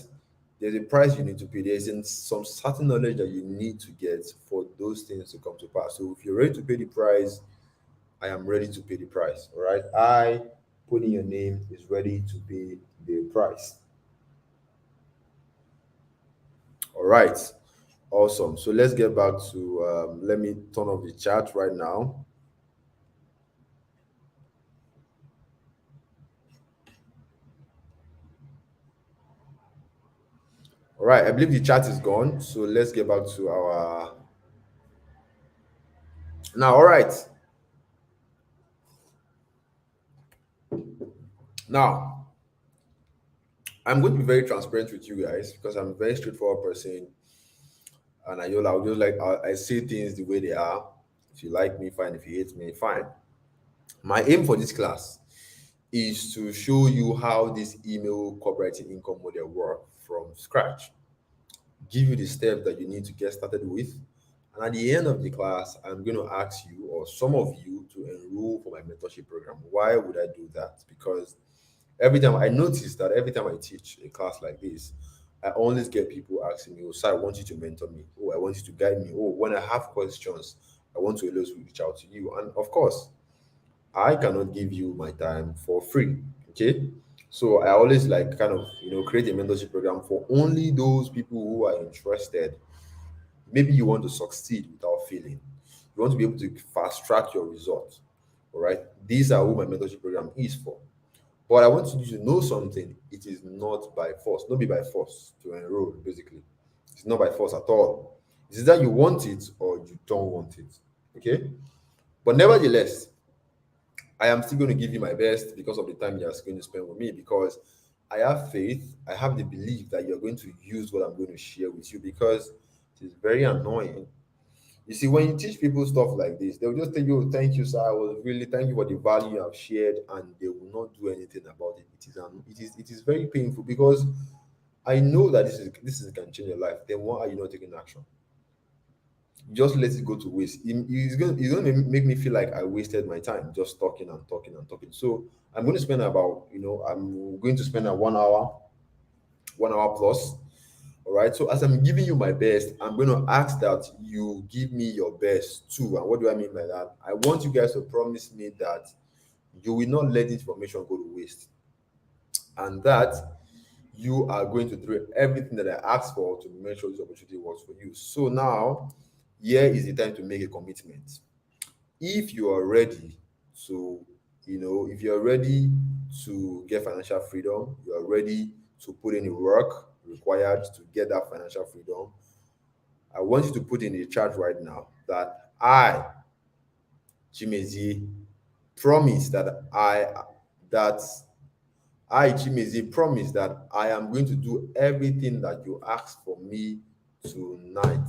There's a price you need to pay. There's some certain knowledge that you need to get for those things to come to pass. So if you're ready to pay the price, I am ready to pay the price. All right. I, put in your name, is ready to pay the price. All right. Awesome. So let's get back to, let me turn off the chat right now. All right. I believe the chat is gone. So let's get back to our. Now, all right. Now, I'm going to be very transparent with you guys because I'm a very straightforward person, and I'll just like I say things the way they are. If you like me, fine. If you hate me, fine. My aim for this class is to show you how this email copywriting income model work from scratch, give you the steps that you need to get started with, and at the end of the class, I'm going to ask you or some of you to enroll for my mentorship program. Why would I do that? Because every time I notice that every time I teach a class like this, I always get people asking me, "Oh, sir, I want you to mentor me. Oh, I want you to guide me. Oh, when I have questions, I want to always reach out to you." And of course, I cannot give you my time for free. Okay. So I always like kind of create a mentorship program for only those people who are interested. Maybe you want to succeed without failing. You want to be able to fast track your results. All right. These are who my mentorship program is for. But I want you to know something. It is not by force. Not be by force to enroll, basically. It's not by force at all. It's either you want it or you don't want it. Okay? But nevertheless, I am still going to give you my best because of the time you're going to spend with me, because I have faith, I have the belief that you're going to use what I'm going to share with you, because it is very annoying. You see, when you teach people stuff like this, they'll just tell you, "Thank you, sir. I was really thank you for the value you have shared," and they will not do anything about it. It is very painful because I know that this is can change your life. Then why are you not taking action? Just let it go to waste. It's going to make me feel like I wasted my time just talking and talking and talking. So I'm going to spend about, I'm going to spend a 1 hour, 1 hour plus. All right. So as I'm giving you my best, I'm going to ask that you give me your best too. And what do I mean by that? I want you guys to promise me that you will not let this information go to waste, and that you are going to do everything that I asked for to make sure this opportunity works for you. So now, here is the time to make a commitment. If you are ready to, if you're ready to get financial freedom, you are ready to put in the work required to get that financial freedom, I want you to put in the chat right now that I, Chimezi, promise that Chimezi, promise that I am going to do everything that you ask for me tonight.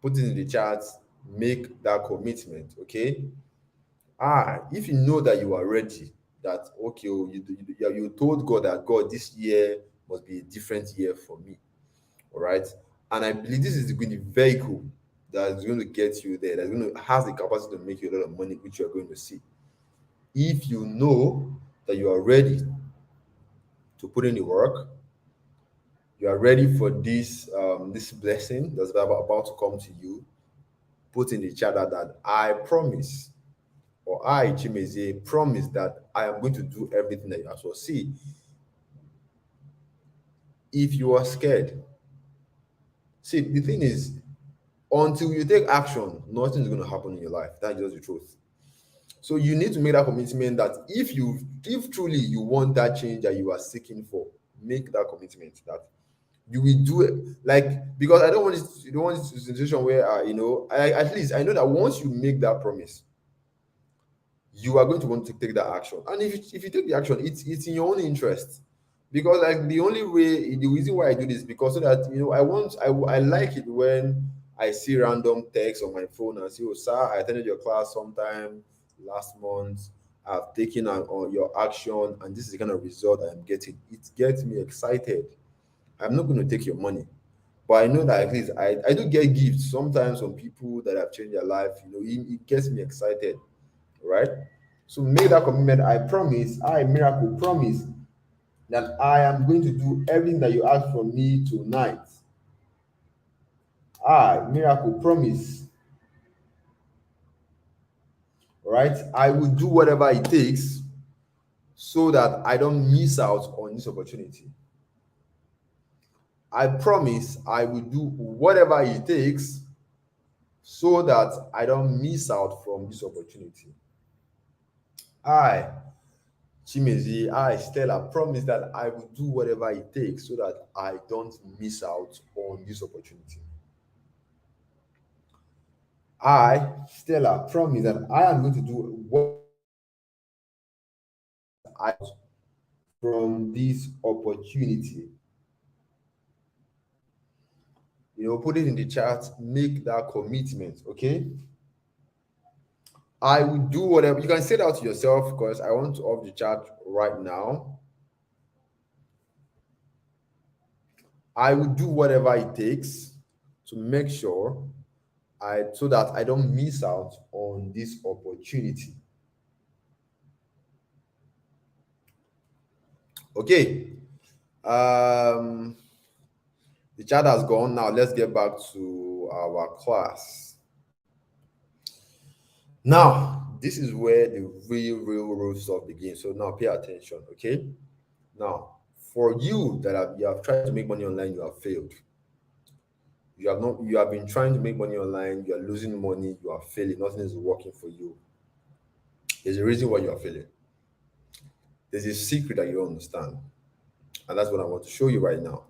Put it in the chat, make that commitment, okay? If you know that you are ready, that okay, oh, you told God that God, this year must be a different year for me, all right? And I believe this is going to be vehicle that is going to get you there, that's going to has the capacity to make you a lot of money, which you are going to see. If you know that you are ready to put in the work, you are ready for this blessing that's about to come to you, put in the chat that I promise, or I, Chimeze, promise that I am going to do everything that you ask for. See, if you are scared, see, the thing is, until you take action, nothing is going to happen in your life. That's just the truth. So you need to make that commitment that if truly you want that change that you are seeking for, make that commitment that you will do it. Like, because I don't want it, you don't want it to be a situation where at least I know that once you make that promise, you are going to want to take that action. And if you take the action, it's in your own interest. Because like the reason why I do this, because so that I like it when I see random text on my phone and say, oh sir, I attended your class sometime last month. I've taken on your action, and this is the kind of result I'm getting. It gets me excited. I'm not going to take your money, but I know that at least I do get gifts sometimes from people that have changed their life. It gets me excited, right? So make that commitment. I promise, I miracle promise that I am going to do everything that you ask from me tonight. I miracle promise, right? I will do whatever it takes so that I don't miss out on this opportunity. I promise I will do whatever it takes so that I don't miss out from this opportunity. I, Chimezi, I, Stella, promise that I will do whatever it takes so that I don't miss out on this opportunity. I, Stella, promise that I am going to do what I from this opportunity. Put it in the chat, make that commitment, okay? I will do whatever. You can say that to yourself because I want to off the chat right now. I will do whatever it takes to make sure so that I don't miss out on this opportunity. Okay. The chat has gone. Now let's get back to our class. Now, this is where the real stuff begins. So now pay attention, okay? Now, for you you have tried to make money online, you have failed. You have been trying to make money online, you are losing money, you are failing, nothing is working for you. There's a reason why you are failing. There's a secret that you don't understand. And that's what I want to show you right now.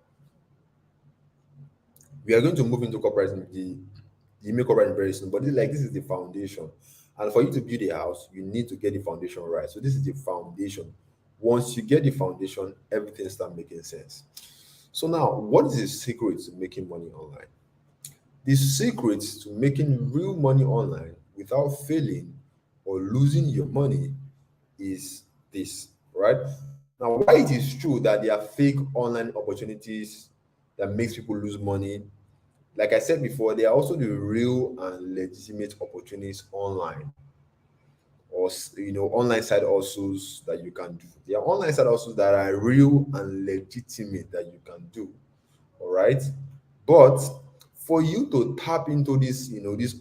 We are going to move into corporate, the email corporate very soon, but this is the foundation. And for you to build a house, you need to get the foundation right. So this is the foundation. Once you get the foundation, everything starts making sense. So now, what is the secret to making money online? The secret to making real money online without failing or losing your money is this, right? Now, why it is true that there are fake online opportunities that makes people lose money, like I said before, there are also the real and legitimate opportunities online, or online side hustles that you can do. There are online side hustles that are real and legitimate that you can do. All right, but for you to tap into these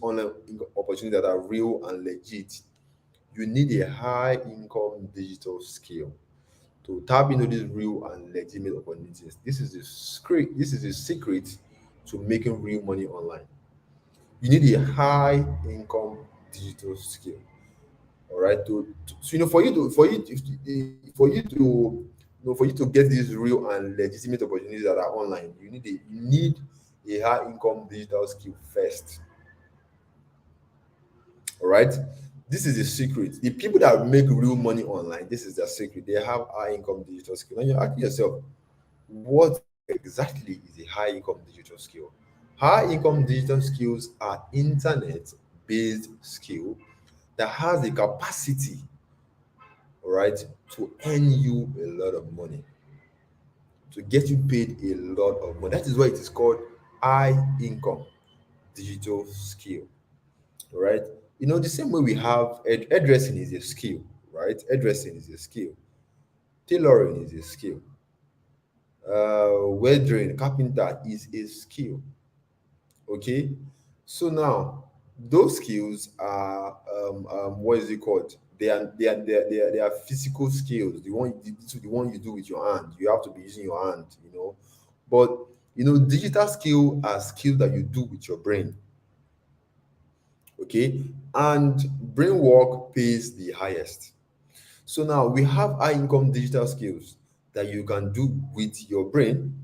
online opportunities that are real and legit, you need a high income digital skill to tap into these real and legitimate opportunities. This is the secret. This is the secret to making real money online. You need a high income digital skill. All right. So for you to get these real and legitimate opportunities that are online, you need a high income digital skill first. All right. This is the secret. The people that make real money online, this is their secret. They have high income digital skill. And you're asking yourself, what exactly is a high income digital skill? High income digital skills are internet based skill that has the capacity, all right, to earn you a lot of money, to get you paid a lot of money. That is why it is called high income digital skill. All right. The same way we have hairdressing is a skill, right? Hairdressing is a skill. Tailoring is a skill. Welding, carpenter is a skill. Okay. So now those skills are what is it called? They are physical skills. The one you do with your hand. You have to be using your hand. But digital skill are skills that you do with your brain. Okay, and brain work pays the highest. So now we have high income digital skills that you can do with your brain,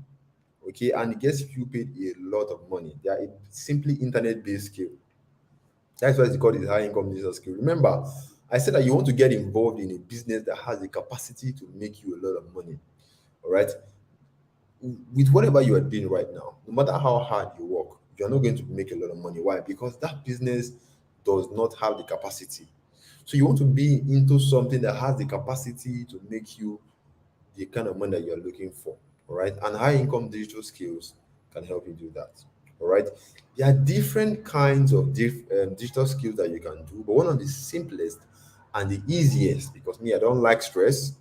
okay, and it gets you paid a lot of money. They are simply internet based skill. That's why it's called a high income digital skill. Remember, I said that you want to get involved in a business that has the capacity to make you a lot of money. All right. With whatever you are doing right now, no matter how hard you work, you're not going to make a lot of money. Why? Because that business does not have the capacity. So you want to be into something that has the capacity to make you the kind of money that you're looking for. All right. And high income digital skills can help you do that. All right. There are different kinds of digital skills that you can do, but one of the simplest and the easiest, because me, I don't like stress,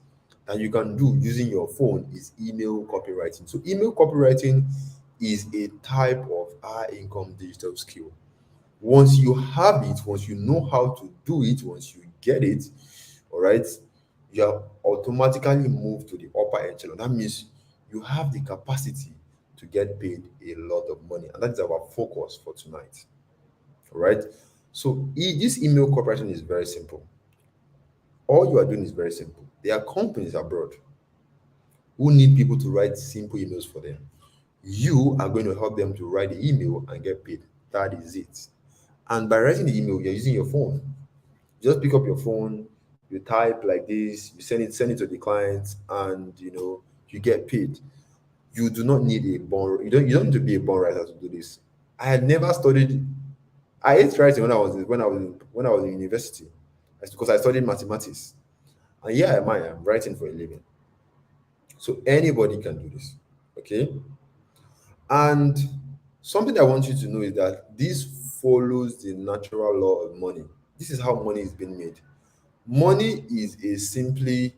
that you can do using your phone is email copywriting. So, email copywriting is a type of high income digital skill. Once you have it, once you know how to do it, once you get it, all right, you are automatically moved to the upper echelon. That means you have the capacity to get paid a lot of money, and that is our focus for tonight. All right. So this email cooperation is very simple. All you are doing is very simple. There are companies abroad who need people to write simple emails for them. You are going to help them to write the email and get paid. That is it. And by writing the email, you're using your phone. Just pick up your phone, you type like this, you send it to the client, and you get paid. You do not need a born you don't need to be a born writer to do this. I had never studied. I hate writing when I was in university. That's because I studied mathematics. And here am I, I'm writing for a living. So anybody can do this. Okay. And something I want you to know is that this follows the natural law of money. This is how money is being made. Money is a simply,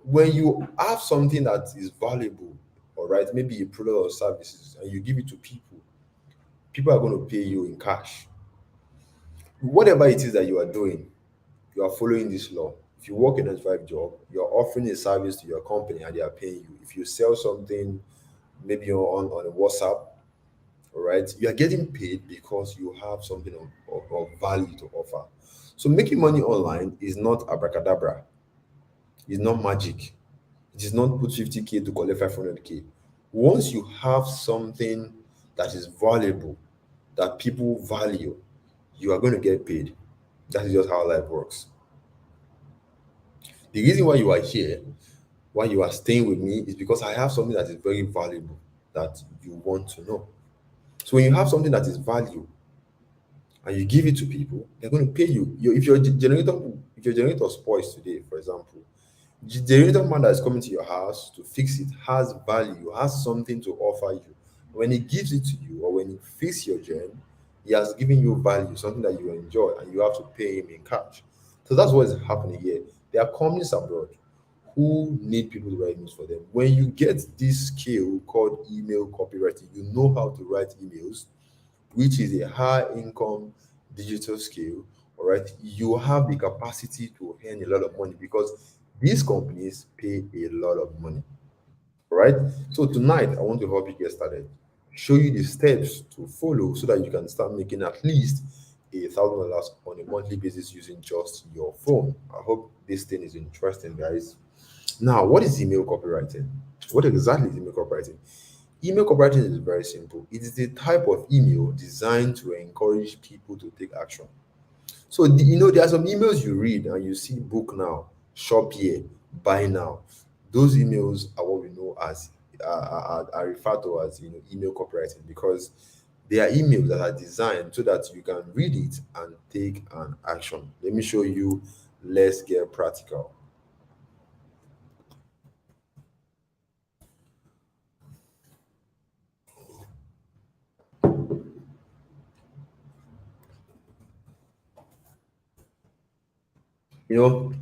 when you have something that is valuable, all right, maybe a product or services, and you give it to people, people are going to pay you in cash. Whatever it is that you are doing, you are following this law. If you work in a 5 job, you're offering a service to your company and they are paying you. If you sell something, maybe you're on a WhatsApp, all right, you are getting paid because you have something of value to offer. So making money online is not abracadabra. It's not magic. It is not put 50K to collect 500K. Once you have something that is valuable, that people value, you are going to get paid. That is just how life works. The reason why you are here, why you are staying with me, is because I have something that is very valuable that you want to know. So when you have something that is value and you give it to people, they're going to pay you. If your generator spoils today, for example, the generator man that is coming to your house to fix it has value, has something to offer you. When he gives it to you or when he fixes your gen, he has given you value, something that you enjoy, and you have to pay him in cash. So that's what is happening here. There are companies abroad who need people to write emails for them. When you get this skill called email copywriting, you know how to write emails, which is a high income digital skill, all right, you have the capacity to earn a lot of money because these companies pay a lot of money. All right. So tonight I want to help you get started, show you the steps to follow so that you can start making at least $1,000 on a monthly basis using just your phone. I hope this thing is interesting, guys. Now, what is email copywriting? What exactly is email copywriting? Email copywriting is very simple. It is a type of email designed to encourage people to take action. So, there are some emails you read and you see book now, shop here, buy now. Those emails are what we know as, are referred to as, email copywriting because they are emails that are designed so that you can read it and take an action. Let me show you. Let's get practical. You know,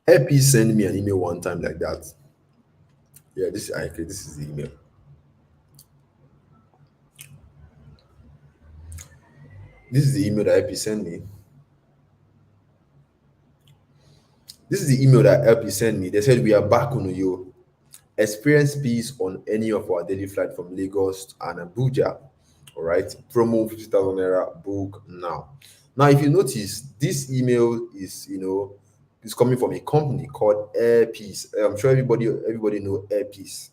help you send me an email one time like that. Yeah, this is the email. This is the email that help you send me. This is the email that help you send me. They said we are back on you. Experience peace on any of our daily flight from Lagos and Abuja. All right, promo 50,000 naira, book now. Now, if you notice, this email is, is coming from a company called Airpeace. I'm sure everybody know Airpeace.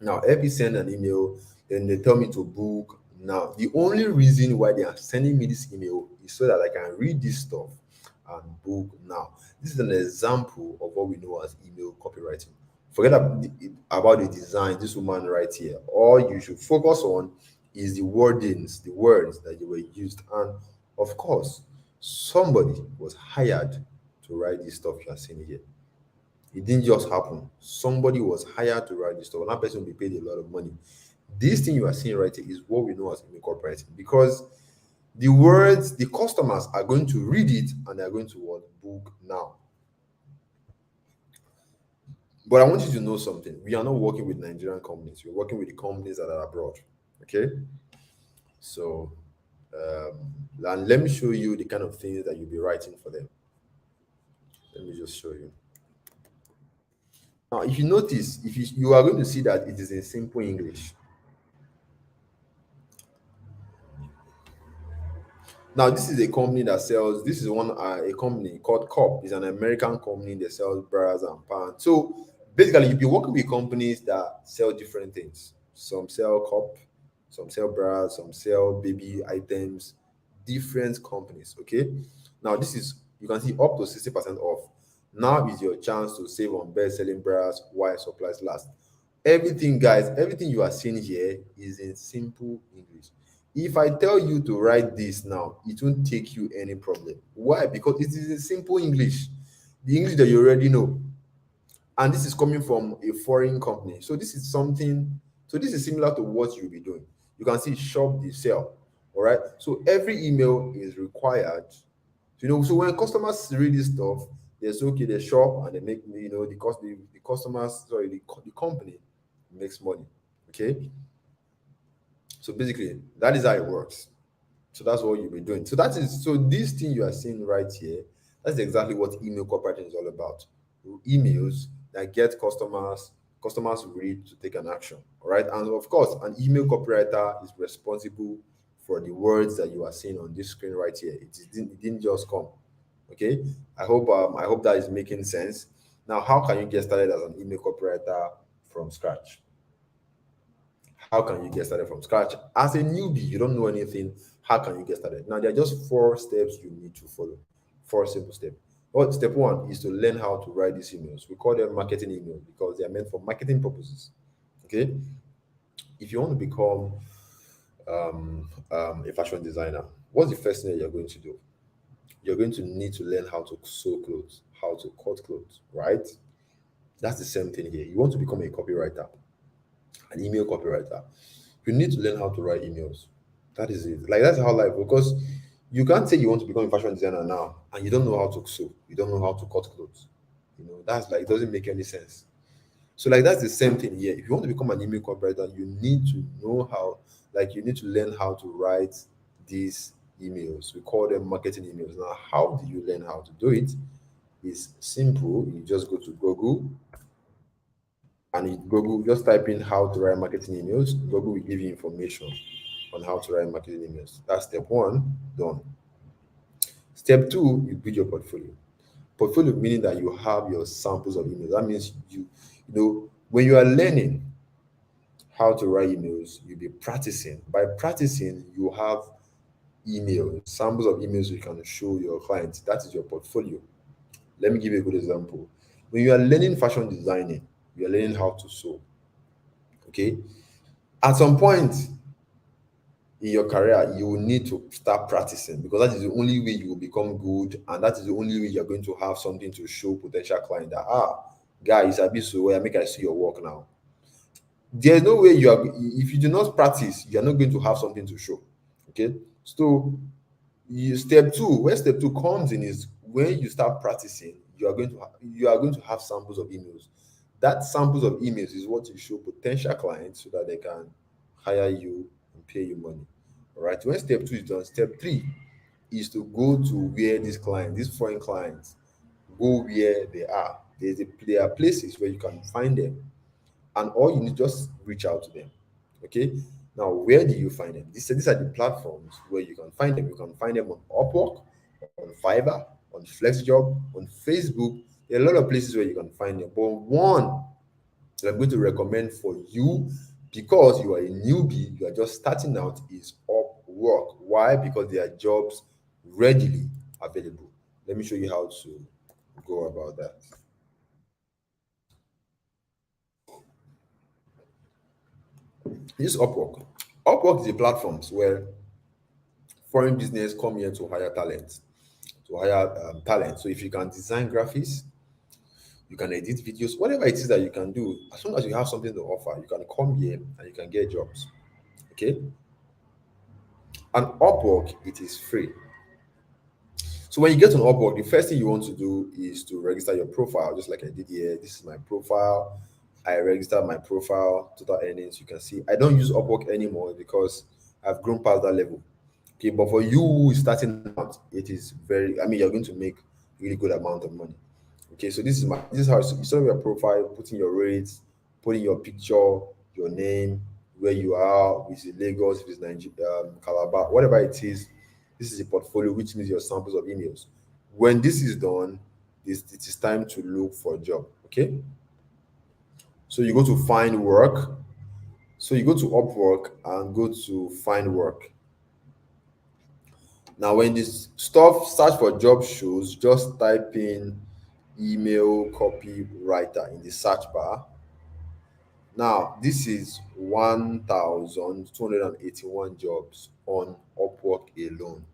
Now, Airpeace send an email, then they tell me to book now. The only reason why they are sending me this email is so that I can read this stuff and book now. This is an example of what we know as email copywriting. Forget about the design this woman right here. All you should focus on is the wordings, the words that you were used. And of course, somebody was hired to write this stuff you are seeing here. It didn't just happen. Somebody was hired to write this stuff. And that person will be paid a lot of money. This thing you are seeing right here is what we know as email copywriting, because the words, the customers are going to read it and they're going to what? Book now. But I want you to know something. We are not working with Nigerian companies. We're working with the companies that are abroad. Okay. So, and let me show you the kind of things that you'll be writing for them. Let me just show you. Now, if you notice, if you are going to see that it is in simple English. Now, this is a company that sells. This is a company called COP. It's an American company that sells bras and pants. So basically, you'll be working with companies that sell different things. Some sell COP, some sell bras, some sell baby items. Different companies. Okay. Now, this is, you can see up to 60% off. Now is your chance to save on best-selling bras while supplies last. Everything, guys, everything you are seeing here is in simple English. If I tell you to write this now, it won't take you any problem. Why? Because it is in simple English, the English that you already know. And this is coming from a foreign company. So this is something, so this is similar to what you'll be doing. You can see shop the sell. All right. So every email is required. So when customers read this stuff, they say, okay, they shop and they make, the customers, sorry, the company makes money. Okay. So basically, that is how it works. So that's what you'll be doing. So this thing you are seeing right here, that's exactly what email copywriting is all about. Emails that get customers read to take an action. All right. And of course, an email copywriter is responsible for the words that you are seeing on this screen right here. It didn't just come. Okay. I hope that is making sense. Now, how can you get started as an email copywriter from scratch? How can you get started from scratch? As a newbie, you don't know anything. How can you get started? Now, there are just 4 steps you need to follow. 4 simple steps. Well, step one is to learn how to write these emails. We call them marketing emails because they are meant for marketing purposes. Okay. If you want to become a fashion designer, what's the first thing that you're going to do? You're going to need to learn how to sew clothes, how to cut clothes, right? That's the same thing here. You want to become a copywriter, an email copywriter, you need to learn how to write emails. That is it. Like that's how life, because you can't say you want to become a fashion designer now and you don't know how to sew, you don't know how to cut clothes. That's like, it doesn't make any sense. So like that's the same thing here. If you want to become an email copywriter, you need to know how, like you need to learn how to write these emails. We call them marketing emails. Now, how do you learn how to do it? It's simple. You just go to Google and Google, just type in how to write marketing emails. Google will give you information on how to write marketing emails. That's step one, done. Step two, you build your portfolio. Portfolio meaning that you have your samples of emails. That means when you are learning how to write emails, you'll be practicing. By practicing, you have emails, samples of emails you can show your clients. That is your portfolio. Let me give you a good example. When you are learning fashion designing, you are learning how to sew. Okay. At some point in your career, you will need to start practicing because that is the only way you will become good, and that is the only way you're going to have something to show potential client that guys, I be so well, make I see your work now. There's no way if you do not practice, you're not going to have something to show. Okay. So step two, where step two comes in is when you start practicing, you are going to have samples of emails. That samples of emails is what you show potential clients so that they can hire you and pay you money. All right. When step two is done, step three is to go to where these foreign clients, go where they are. There are places where you can find them, and all you need, just reach out to them. Okay. Now, where do you find them? These are the platforms where you can find them. You can find them on Upwork, on Fiverr, on FlexJob, on Facebook. There are a lot of places where you can find them. But one that I'm going to recommend for you, because you are a newbie, you are just starting out, is Upwork. Why? Because there are jobs readily available. Let me show you how to go about that. This is Upwork. Upwork is a platform where foreign business come here to hire talent, talent. So if you can design graphics, you can edit videos, whatever it is that you can do, as long as you have something to offer, you can come here and you can get jobs. Okay. And Upwork, it is free. So when you get on Upwork, the first thing you want to do is to register your profile, just like I did here. This is my profile. I registered my profile, total earnings. You can see I don't use Upwork anymore because I've grown past that level. Okay, but for you who is starting out, it is very, I mean, you're going to make really good amount of money. Okay, so this is how you set up your profile, put in your rates, put in your picture, your name, where you are, is it Lagos, if it's Nigeria, Calabar, whatever it is. This is a portfolio, which means your samples of emails. When this is done, it is time to look for a job. Okay, so you go to find work. So you go to Upwork and go to find work. Now, when this stuff search for job shows, just type in email copywriter in the search bar. Now, this is 1,281 jobs on Upwork alone.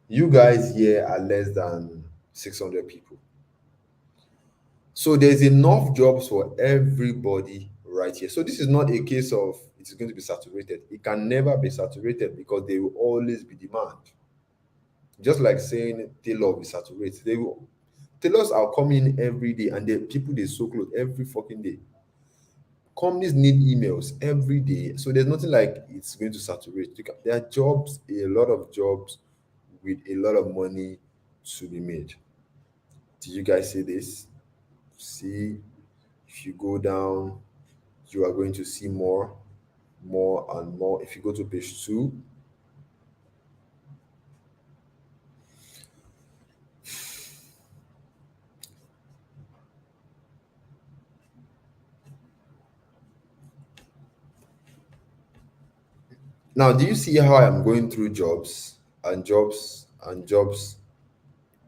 You guys here are less than 600 people. So there's enough jobs for everybody right here. So this is not a case of it's going to be saturated. It can never be saturated because there will always be demand. Just like saying tailor will be saturated. Tailors are coming in every day, and the people they sew clothes every fucking day. Companies need emails every day, so there's nothing like it's going to saturate. There are jobs, a lot of jobs with a lot of money to be made. Did you guys see this? See, if you go down, you are going to see more, more and more. If you go to page 2, now do you see how I'm going through jobs and jobs and jobs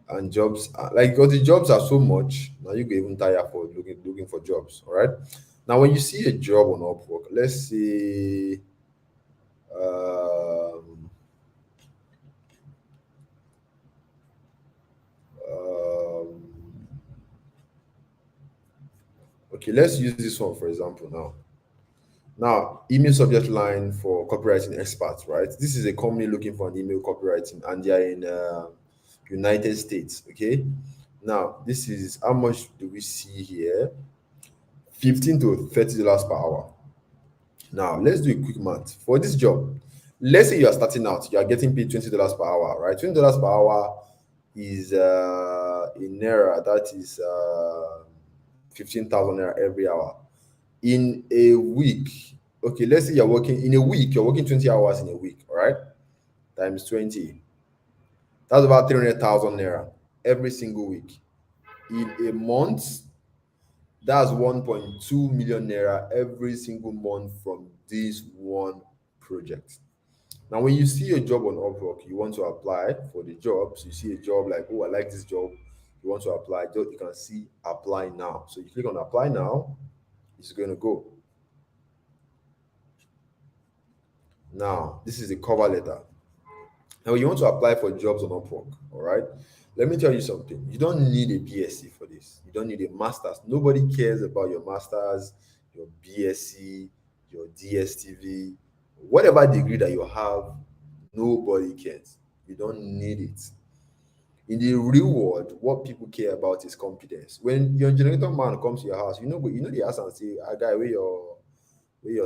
and jobs? Like, because the jobs are so much now, you get even tired for looking for jobs. All right. Now, when you see a job on Upwork, let's say, um, um, okay, let's use this one for example. Now, email subject line for copywriting experts, right? This is a company looking for an email copywriting, and they are in United States. Okay. Now, this is how much do we see here? $15 to $30 per hour. Now, let's do a quick math for this job. Let's say you are starting out, you are getting paid $20 per hour, right? $20 per hour is in naira, that is 15,000 naira every hour. In a week, okay, let's say you're working in a week, you're working 20 hours in a week, all right? Times 20. That's about 300,000 naira every single week. In a month, that's 1.2 million naira every single month from this one project. Now, when you see a job on Upwork, you want to apply for the job. So you see a job like, oh, I like this job. You want to apply, you can see apply now. So you click on apply now, it's going to go. Now, this is the cover letter. Now, you want to apply for jobs on Upwork, all right? Let me tell you something. You don't need a BSc for this. You don't need a master's. Nobody cares about your master's, your BSc, your DSTV, whatever degree that you have. Nobody cares. You don't need it. In the real world, what people care about is competence. When your generator man comes to your house, you know they ask and say, "Ah, guy, where your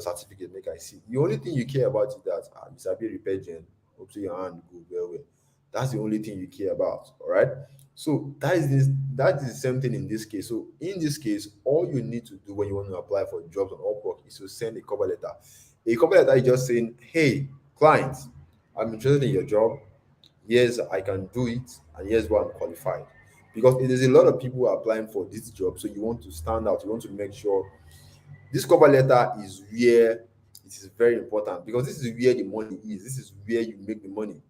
certificate make I see." The only thing you care about is that you sabi repair gen, hope say your hand go well well. That's the only thing you care about. All right. So that is the same thing in this case. So in this case, all you need to do when you want to apply for jobs on Upwork is to send a cover letter. A cover letter is just saying, hey, client, I'm interested in your job. Yes, I can do it, and here's why I'm qualified. Because it is a lot of people who are applying for this job, so you want to stand out. You want to make sure this cover letter is where it is very important, because this is where the money is. This is where you make the money.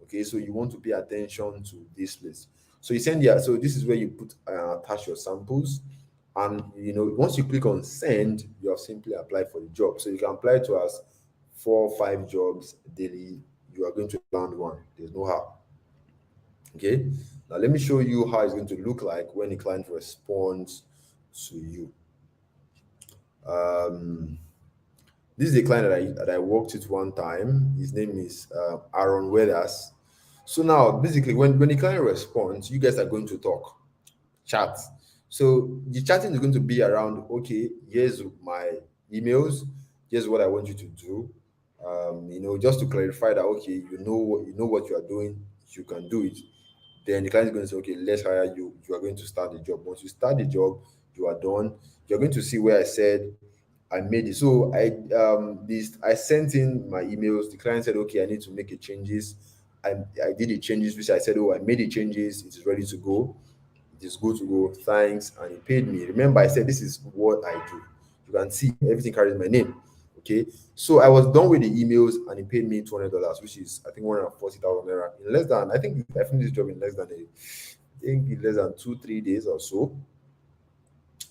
Okay, so you want to pay attention to this place. So you send there. So this is where you put attach your samples, and once you click on send, you have simply applied for the job. So you can apply to us 4 or 5 jobs daily. You are going to land one. There's no how. Okay, now let me show you how it's going to look like when the client responds to you. um this is a client that I worked with one time. His name is Aaron Weathers. So now basically when the client responds, you guys are going to talk, chat. So the chatting is going to be around, okay, here's my emails, here's what I want you to do. Just to clarify that, okay, you know what you are doing, you can do it. Then the client is going to say, okay, let's hire you. You are going to start the job. Once you start the job, you are done. You're going to see where I said I made it. So I sent in my emails. The client said, okay, I need to make a changes. I did the changes, which I said, oh, I made the changes. It is ready to go. It is good to go. Thanks. And he paid me. Remember, I said this is what I do. You can see everything carries my name. Okay. So I was done with the emails, and he paid me $200, which is I think 140,000 naira. In less than, I think I finished this job in less than 2 3 days or so.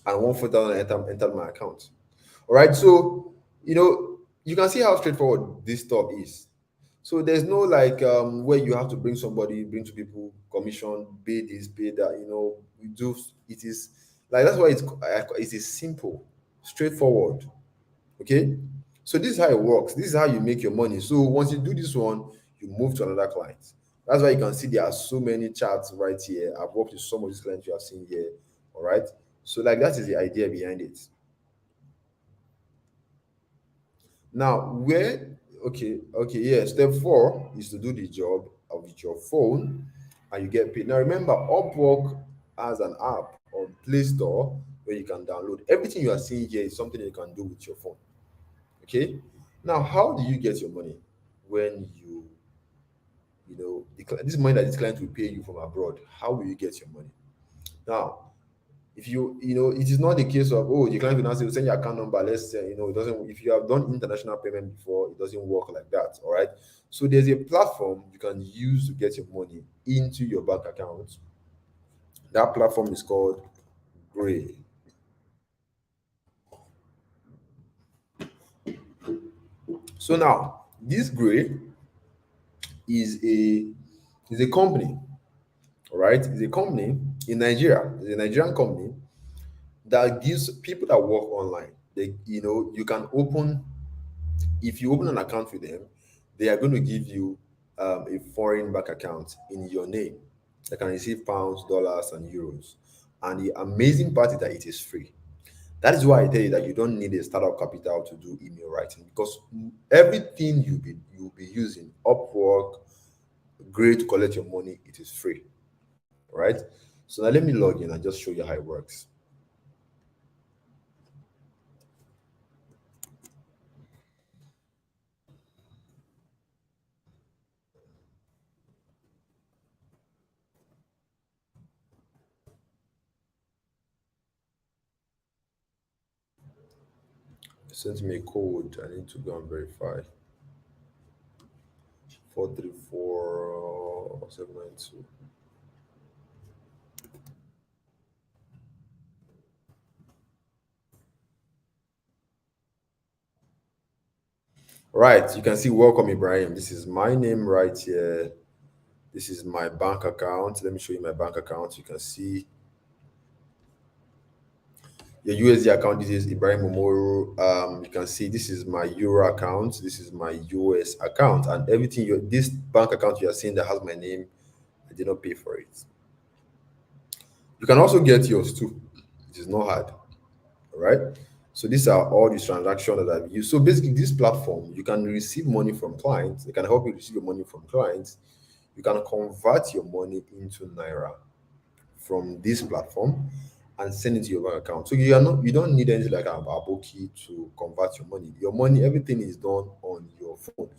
And 140,000 entered my account. All right. So you can see how straightforward this stuff is. So there's no like where you have to bring two people, commission, pay this, pay that. We do it is like that's why it is simple, straightforward. Okay. So this is how it works. This is how you make your money. So once you do this one, you move to another client. That's why you can see there are so many charts right here. I've worked with some of these clients you have seen here. All right. So like that is the idea behind it. Now, yeah, step four is to do the job with your phone and you get paid. Now, remember, Upwork has an app on Play Store where you can download. Everything you are seeing here is something you can do with your phone. Okay. Now, how do you get your money when this money that this client will pay you from abroad? How will you get your money? Now, if it is not the case of, oh, the client will now say, send your account number, let's say, it doesn't. If you have done international payment before, it doesn't work like that. All right. So there's a platform you can use to get your money into your bank account. That platform is called Gray. So now this Gray is a company. All right. It's a company in Nigeria. It's a Nigerian company that gives people that work online, you can open. If you open an account with them, they are going to give you a foreign bank account in your name that can receive pounds, dollars, and euros. And the amazing part is that it is free. That is why I tell you that you don't need a startup capital to do email writing, because everything you'll be using, Upwork, great to collect your money, it is free. All right. So now let me log in and just show you how it works. Sent me a code. I need to go and verify. 434 792. Right, you can see welcome Ibrahim. This is my name right here. This is my bank account. Let me show you my bank account. You can see your USD account. This is Ibrahim Omoro. You can see this is my Euro account. This is my US account, and everything. This bank account you are seeing that has my name, I did not pay for it. You can also get yours too. It is not hard. All right. So these are all these transactions that I've used. So basically, this platform, you can receive money from clients. They can help you receive your money from clients. You can convert your money into Naira from this platform. and send it to your bank account. So you don't need anything like an Aboki to convert your money. Your money, everything is done on your phone.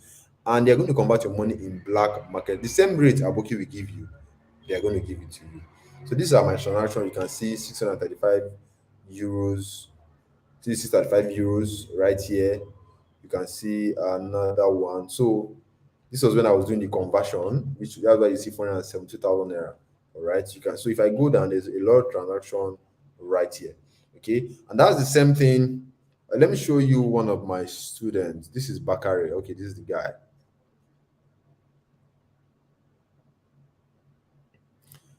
And they're going to convert your money in black market. The same rate Aboki will give you, they are going to give it to you. So these are my transaction. You can see 635 euros, 635 euros right here. You can see another one. So this was when I was doing the conversion, which that's why you see 472,000 naira. All right. You can, so if I go down, there's a lot of transaction right here. Okay. And that's the same thing. Let me show you one of my students. This is Bakari. Okay, this is the guy.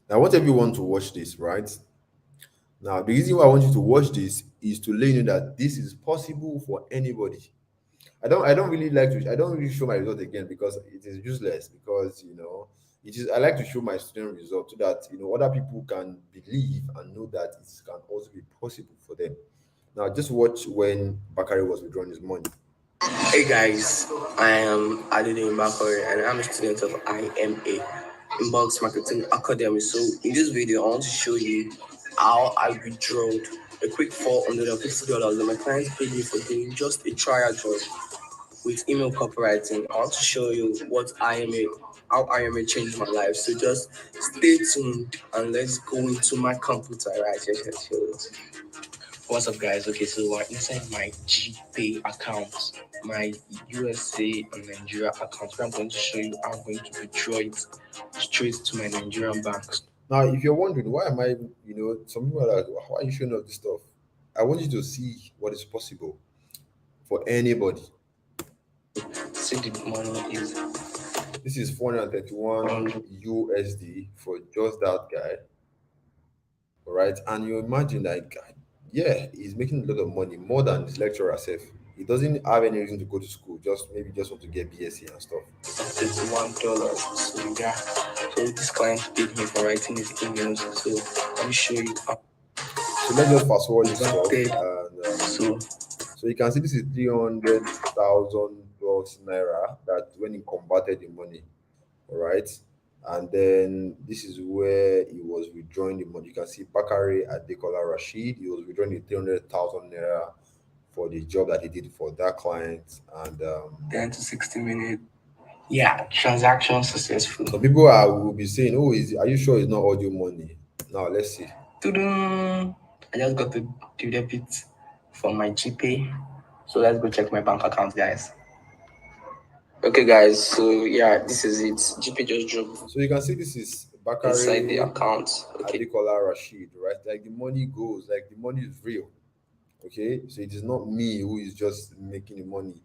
Now, I want everyone to watch this, right? Now, the reason why I want you to watch this is to let you know that this is possible for anybody. I don't really show my result again because it is useless, because it is I like to show my student result so that other people can believe and know that it can also be possible for them. Now just watch when Bakari was withdrawing his money. Hey guys, I am Adede Bakori and I'm a student of IMA Inbox Marketing Academy. So in this video, I want to show you how I withdrew a quick $450 that my clients paid me for doing just a trial job with email copywriting. I want to show you how IMA changed my life. So just stay tuned and let's go into my computer right here. Show you. What's up, guys? Okay, so we're inside my GPay account, my USA and Nigeria account, where I'm going to show you how I'm going to withdraw it straight to my Nigerian banks. Now, if you're wondering why am I, some people are like, why are you showing us this stuff? I want you to see what is possible for anybody. See, the money is This is 431 USD for just that guy. All right, and you imagine that guy, yeah, he's making a lot of money, more than his lecturer self. He doesn't have any reason to go to school, just want to get BSc and stuff. $31. So yeah, so this client paid me for writing his emails. So let me show you how. So let's just fast forward this stuff, Okay. and So you can see this is 300,000 plus naira that when he converted the money. All right, and then this is where he was withdrawing the money. You can see Bakari Adekola Rashid. He was withdrawing the 300,000 naira for the job that he did for that client, and 10 to 60 minutes. Yeah, transaction successful. some people will be saying, "Oh, are you sure it's not audio money?" Now let's see. I just got the debit from my GPay. So let's go check my bank account, guys. Okay, guys. So yeah, this is it. GPay just dropped. So you can see this is Bakari inside the account. Okay. Adekola Rashid, right? Like the money goes, like the money is real. Okay, so it is not me who is just making the money.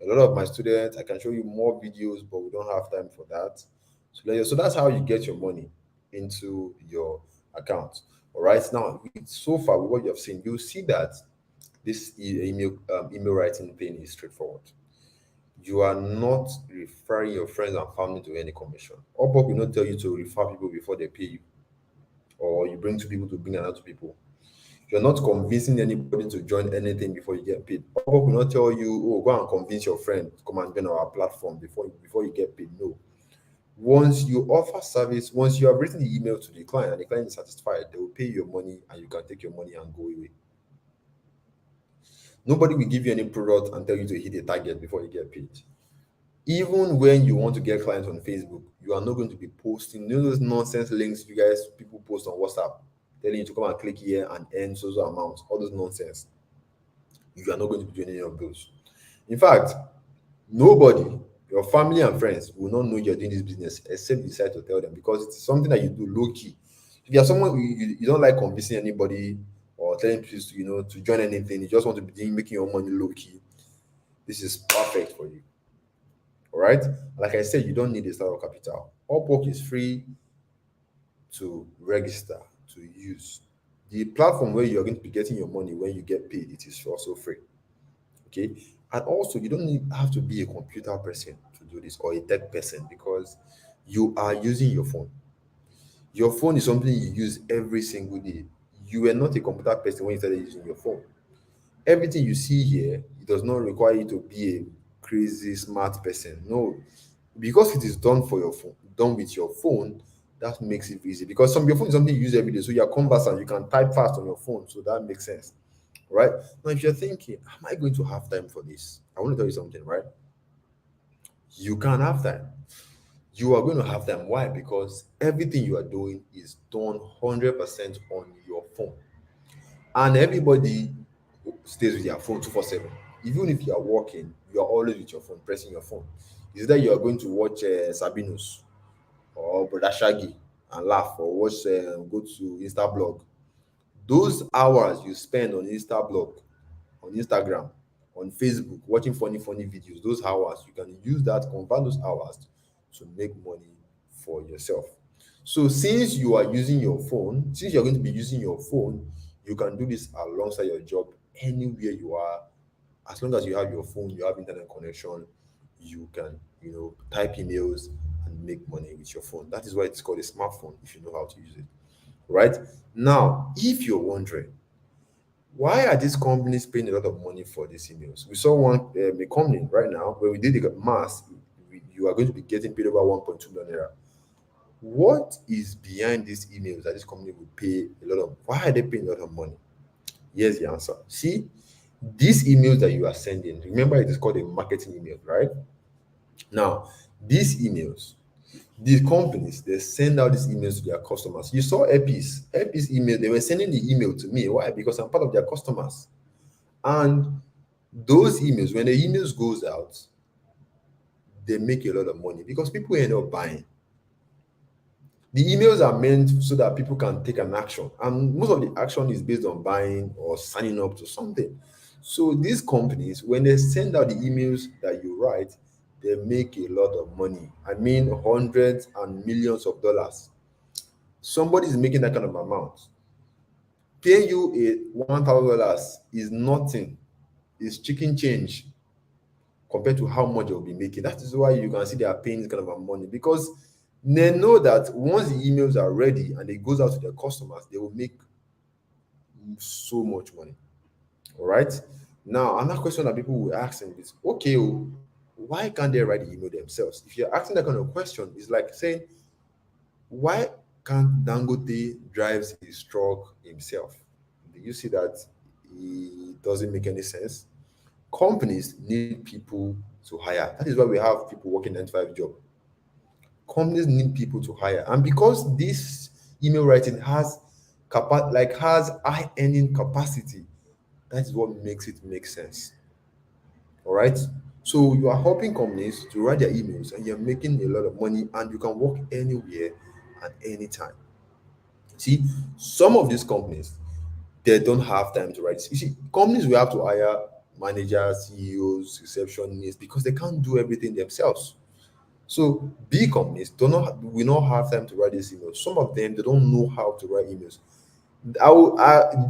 A lot of my students, I can show you more videos, but we don't have time for that. So that's how you get your money into your account. All right, now so far with what you have seen, you see that this email writing thing is straightforward. You are not referring your friends and family to any commission. Upwork will not tell you to refer people before they pay you, or you bring two people to bring another two people. You're not convincing anybody to join anything before you get paid. Upwork will not tell you, oh, go and convince your friend to come and join our platform before you get paid. No. Once you offer service, once you have written the email to the client and the client is satisfied, they will pay your money and you can take your money and go away. Nobody will give you any product and tell you to hit a target before you get paid. Even when you want to get clients on Facebook, you are not going to be posting those nonsense links you guys people post on WhatsApp, telling you to come and click here and earn so amounts, all those nonsense. You are not going to be doing any of those. In fact, nobody, your family and friends, will not know you're doing this business except you decide to tell them, because it's something that you do low key. If you're someone you don't like convincing anybody or telling people to join anything, you just want to be making your money low key, this is perfect for you. All right. Like I said, you don't need a startup capital. Upwork is free to register, to use. The platform where you're going to be getting your money when you get paid, it is also free. Okay. And also, you don't have to be a computer person to do this, or a tech person, because you are using your phone. Your phone is something you use every single day. You were not a computer person when you started using your phone. Everything you see here, it does not require you to be a crazy smart person. No, because it is done for your phone, done with your phone, That makes it easy because your phone is something you use every day. So you're conversant, you can type fast on your phone. So that makes sense. Right? Now, if you're thinking, am I going to have time for this? I want to tell you something, right? You can have time. You are going to have time. Why? Because everything you are doing is done 100% on your phone. And everybody stays with their phone 247. Even if you are working, you are always with your phone, pressing your phone. Is that you are going to watch Sabinos or Brother Shaggy and laugh, or watch, go to Instablog. Those hours you spend on Instablog, on Instagram, on Facebook, watching funny videos, those hours, you can use that, convert those hours to make money for yourself. So since you are using your phone, since you're going to be using your phone, you can do this alongside your job anywhere you are. As long as you have your phone, you have internet connection, you can, type emails and make money with your phone. That is why it's called a smartphone, if you know how to use it. Right? Now, if you're wondering, why are these companies paying a lot of money for these emails? We saw one a company right now where we did the mass. You are going to be getting paid over 1.2 million naira. What is behind these emails that this company will pay a lot of? Why are they paying a lot of money? Here's the answer. See, these emails that you are sending, remember it is called a marketing email, right? Now, these emails, these companies, they send out these emails to their customers. You saw Epis email, they were sending the email to me. Why? Because I'm part of their customers. And those emails, when the emails goes out, they make a lot of money because people end up buying. The emails are meant so that people can take an action, and most of the action is based on buying or signing up to something. So these companies, when they send out the emails that you write, they make a lot of money. I mean, hundreds and millions of dollars. Somebody is making that kind of amount. Paying you a $1,000 is nothing. It's chicken change compared to how much they'll be making. That is why you can see they are paying this kind of money, because they know that once the emails are ready and it goes out to their customers, they will make so much money. All right. Now, another question that people will ask them is, okay, why can't they write the email themselves? If you're asking that kind of question, it's like saying, why can't Dangote drives his truck himself? Do you see that it doesn't make any sense? Companies need people to hire. That is why we have people working 9 to 5 job. Companies need people to hire, and because this email writing has has high earning capacity, that is what makes it make sense. All right. So you are helping companies to write their emails, and you're making a lot of money, and you can work anywhere at any time. See, some of these companies, they don't have time to write. You see, companies will have to hire managers, CEOs, receptionists, because they can't do everything themselves. So big companies do not will not have time to write these emails. Some of them, they don't know how to write emails.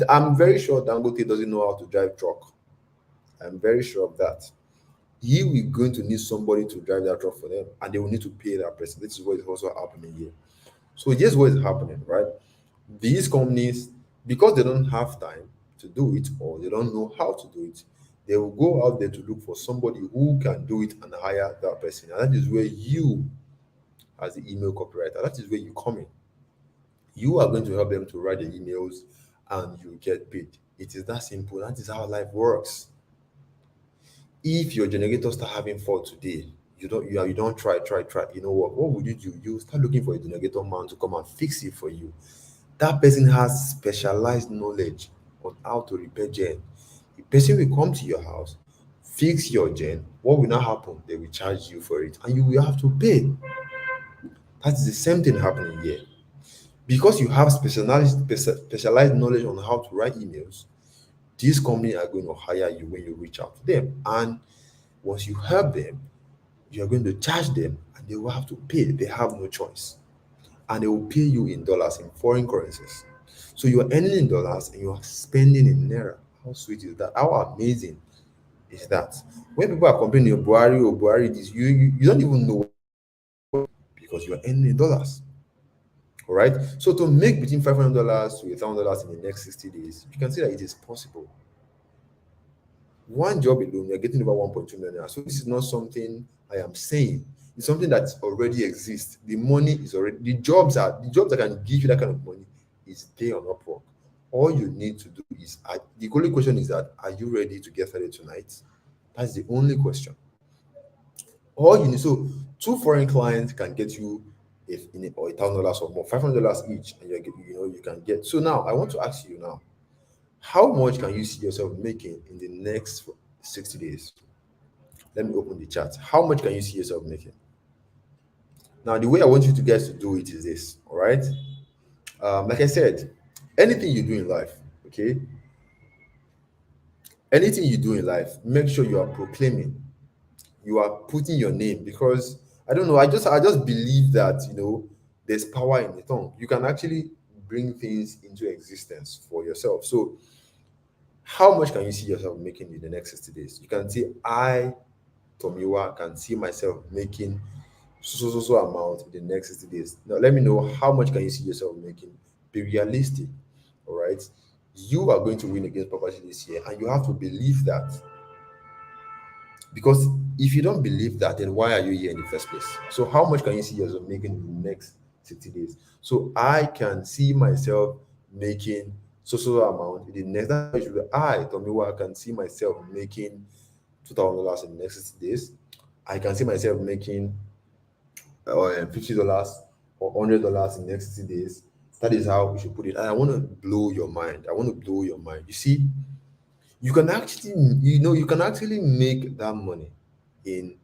I'm very sure Dangote doesn't know how to drive truck. I'm very sure of that. He will going to need somebody to drive that truck for them, and they will need to pay that person. This is what is also happening here. So here's what is happening, right? These companies, because they don't have time to do it, or they don't know how to do it, they will go out there to look for somebody who can do it and hire that person. And that is where you, as the email copywriter, that is where you come in. You are going to help them to write the emails, and you get paid. It is that simple. That is how life works. If your generator start having fault today, you don't try. You know what would you do? You start looking for a generator man to come and fix it for you. That person has specialized knowledge on how to repair gen. The person will come to your house, fix your gen. What will not happen? They will charge you for it, and you will have to pay. That is the same thing happening here. Because you have specialized knowledge on how to write emails, these companies are going to hire you when you reach out to them. And once you help them, you are going to charge them, and they will have to pay. They have no choice. And they will pay you in dollars, in foreign currencies. So you are earning in dollars and you are spending in naira. How sweet is that? How amazing is that? When people are complaining, Buhari or Buhari this, you don't even know, because you are earning in dollars. All right. So to make between $500 to $1,000 in the next 60 days, you can see that it is possible. One job alone, you're getting over 1.2 million. So this is not something I am saying. It's something that already exists. The money is already the jobs that can give you that kind of money is there on Upwork. All you need to do is the only question is that are you ready to get started tonight? That's the only question. All you need so two foreign clients can get you if in or $1,000 or more, $500 each, and you can get. So now I want to ask you now, how much can you see yourself making in the next 60 days? Let me open the chat. How much can you see yourself making? Now, the way I want you to guys to do it is this, all right? Like I said, anything you do in life, okay? Anything you do in life, make sure you are proclaiming, you are putting your name because I don't know, I just believe that there's power in the tongue. You can actually bring things into existence for yourself. So, how much can you see yourself making in the next 60 days? You can say, I, Tomiwa, can see myself making so amount in the next 60 days. Now, let me know how much can you see yourself making. Be realistic, all right? You are going to win against poverty this year, and you have to believe that. Because if you don't believe that, then why are you here in the first place? So, how much can you see yourself making in the next 60 days? So, I can see myself making so amount in the next. Tomiwa, can see myself making $2,000 in the next 60 days. I can see myself making $50 or $100 in the next 60 days. That is how we should put it. And I want to blow your mind. I want to blow your mind. You see, you can actually make that money in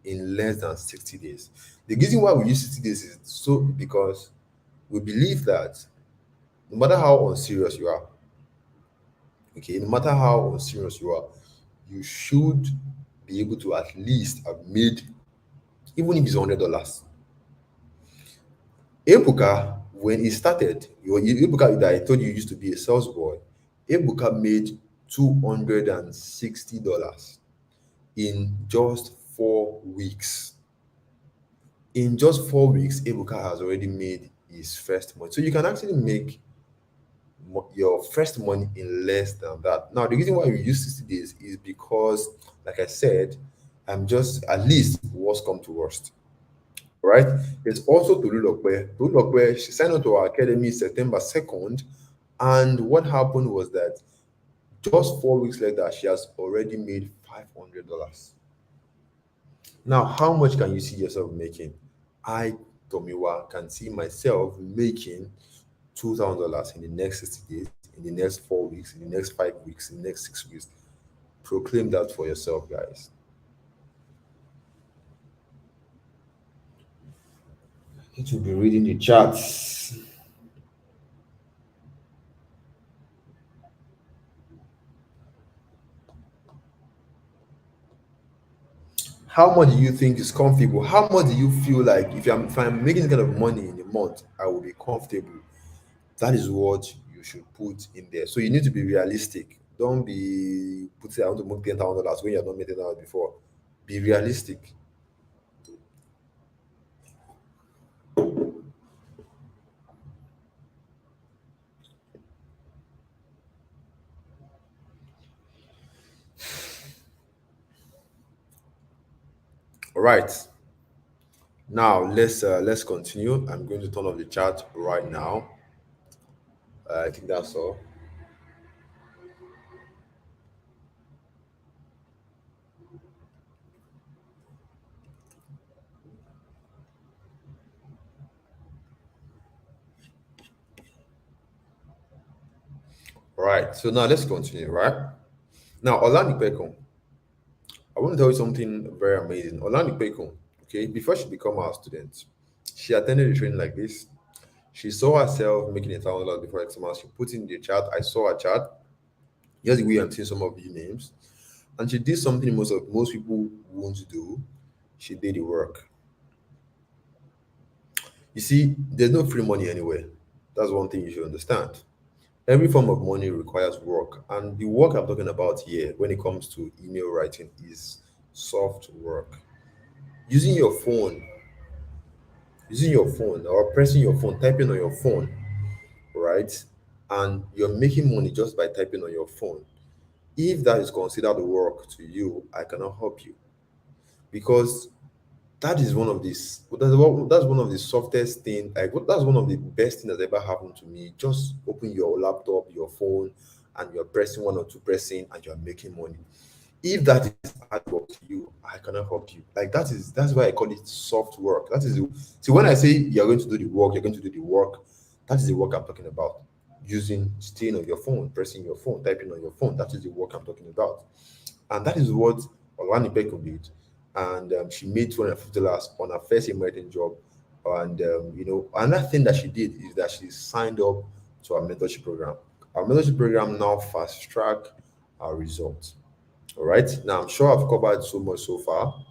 in less than 60 days. The reason why we use 60 days is so because we believe that no matter how unserious you are, okay, no matter how unserious you are, you should be able to at least have made, even if it's $100. Ebuka, when he started, Ebuka that I told you used to be a sales boy, Ebuka made $260 in just 4 weeks. In just 4 weeks, Ebuka has already made his first money. So you can actually make your first money in less than that. Now, the reason why we use 60 days is because, like I said, I'm just at least worst come to worst. Right? There's also Tolulokwe. Tolulokwe, she signed up to our academy September 2nd. And what happened was that just 4 weeks later, she has already made $500. Now, how much can you see yourself making? I, Tomiwa, can see myself making $2,000 in the next 60 days, in the next 4 weeks, in the next 5 weeks, in the next 6 weeks. Proclaim that for yourself, guys. It will be reading the charts. How much do you think is comfortable? How much do you feel like if I'm making this kind of money in a month, I will be comfortable? That is what you should put in there. So you need to be realistic. Don't be putting I want to make $10,000 when you're not making that before. Be realistic. All right. Now let's continue. I'm going to turn off the chat right now. I think that's all. All right. So now let's continue. Right now, Olani Pekon. I want to tell you something very amazing. Olani Pekon. Okay, before she become our student, she attended a training like this. She saw herself making $1,000 before Xmas. She put in the chat. I saw her chat. Just the way I'm seeing some of these names. And she did something most people won't do. She did the work. You see, there's no free money anywhere. That's one thing you should understand. Every form of money requires work. And the work I'm talking about here when it comes to email writing is soft work. Using your phone, or pressing your phone, typing on your phone, right? And you're making money just by typing on your phone. If that is considered work to you, I cannot help you because That is one of these. That's one of the softest thing. That's one of the best thing that ever happened to me. Just open your laptop, your phone, and you're pressing one or two pressing, and you're making money. If that is hard work to you, I cannot help you. Like that's why I call it soft work. That is see when I say you're going to do the work, you're going to do the work. That is the work I'm talking about. Using staying on your phone, pressing your phone, typing on your phone. That is the work I'm talking about. And that is what Olani Beko did. And she made $250 on her first emerging job. And another thing that she did is that she signed up to our mentorship program. Our mentorship program now fast track our results. All right. Now I'm sure I've covered so much so far.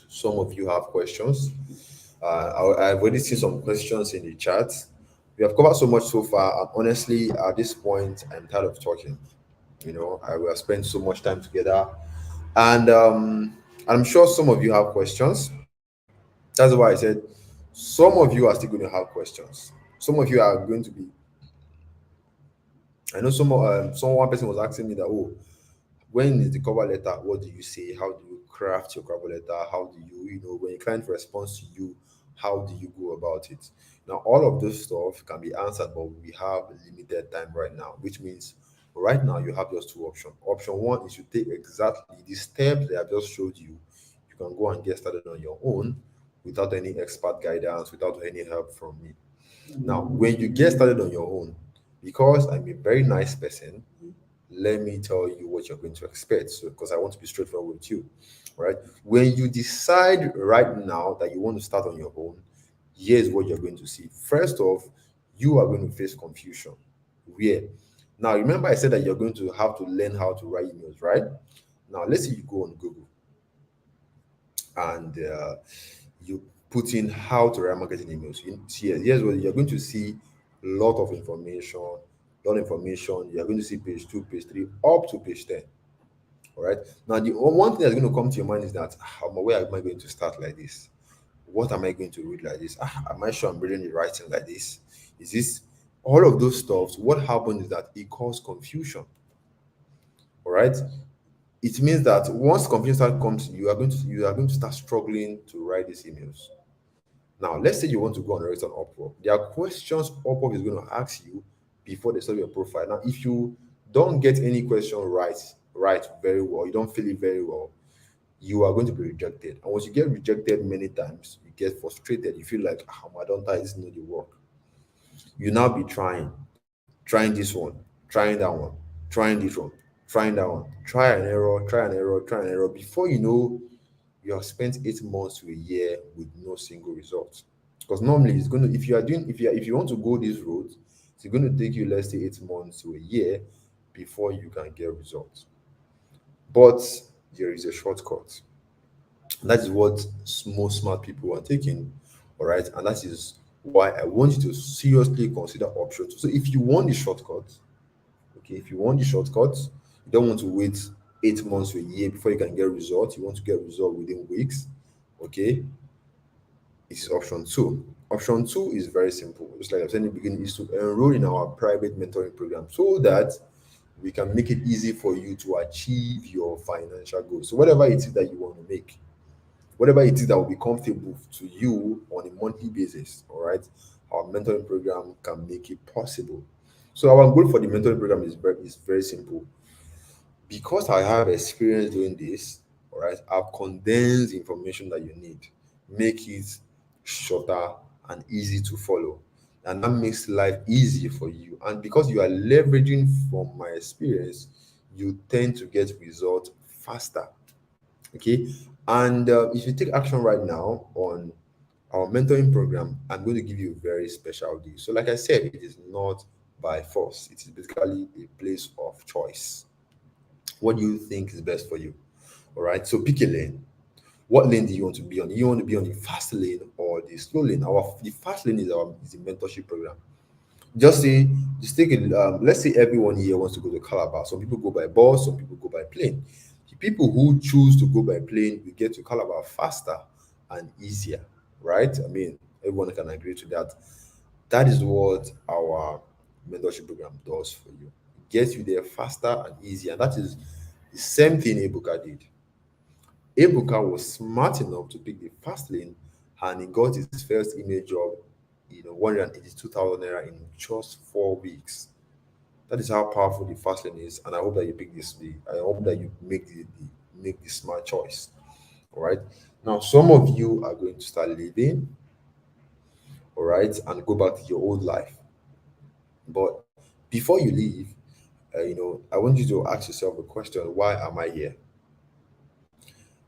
Some of you have questions. I've already seen some questions in the chat. We have covered so much so far, and honestly, at this point, I'm tired of talking. We have spent so much time together, and I'm sure some of you have questions. That's why I said some of you are still going to have questions. Some of you are going to be. I know some one person was asking me that, oh, when is the cover letter? What do you say? How do you craft your cover letter? How do when a client responds to you, how do you go about it? Now, all of this stuff can be answered, but we have limited time right now, which means right now you have just two options. Option one is you take exactly the steps that I just showed you. You can go and get started on your own without any expert guidance, without any help from me. Now, when you get started on your own, because I'm a very nice person, let me tell you what you're going to expect. So, because I want to be straightforward with you, right? When you decide right now that you want to start on your own, here's what you're going to see. First off, you are going to face confusion. Where? Now, remember, I said that you're going to have to learn how to write emails, right? Now, let's say you go on Google and you put in how to write marketing emails. Here's what you're going to see: a lot of information, You're going to see page two, page three, up to page 10. All right. Now, the one thing that's going to come to your mind is that, where am I going to start like this? What am I going to read like this? Am I sure I'm reading the right thing like this? Is this all of those stuffs? What happens is that it causes confusion. All right. It means that once confusion comes, you are going to start struggling to write these emails. Now, let's say you want to go and write on Upwork. There are questions Upwork is going to ask you before they study your profile. Now, if you don't get any question right very well, you don't feel it very well, you are going to be rejected. And once you get rejected many times, you get frustrated. You feel like, I don't think this is not the work. You now be trying this one, trying that one, trying this one, trying that one, try an error, try an error, try an error. Before you know, you have spent 8 months to a year with no single result. Because normally it's going to, if you want to go this route, it's going to take you, let's say, 8 months to a year before you can get results. But there is a shortcut. That is what most smart people are taking. All right. And that is why I want you to seriously consider options. So if you want the shortcut, okay, if you want the shortcut, you don't want to wait 8 months to a year before you can get results. You want to get results within weeks. Okay, it is option two. Option two is very simple. Just like I said in the beginning, is to enroll in our private mentoring program so that we can make it easy for you to achieve your financial goals. So whatever it is that you want to make, whatever it is that will be comfortable to you on a monthly basis, all right, our mentoring program can make it possible. So our goal for the mentoring program is very simple. Because I have experience doing this, all right, I've condensed the information that you need, make it shorter and easy to follow. And that makes life easy for you. And because you are leveraging from my experience, you tend to get results faster. Okay. And if you take action right now on our mentoring program, I'm going to give you a very special deal. So, like I said, it is not by force, it is basically a place of choice. What do you think is best for you? All right. So pick a lane. What lane do you want to be on? Do you want to be on the fast lane or the slow lane? The fast lane is the mentorship program. Just say, just take it. Let's say everyone here wants to go to Calabar. Some people go by bus, some people go by plane. The people who choose to go by plane will get to Calabar faster and easier, right? I mean, everyone can agree to that. That is what our mentorship program does for you. It gets you there faster and easier. And that is the same thing Ebuka did. Ebuka was smart enough to pick the fast lane, and he got his first image job, 182,000 naira in just 4 weeks. That is how powerful the fast lane is, and I hope that you pick this. I hope that you make the smart choice. All right. Now, some of you are going to start living, all right, and go back to your old life. But before you leave, I want you to ask yourself a question: why am I here?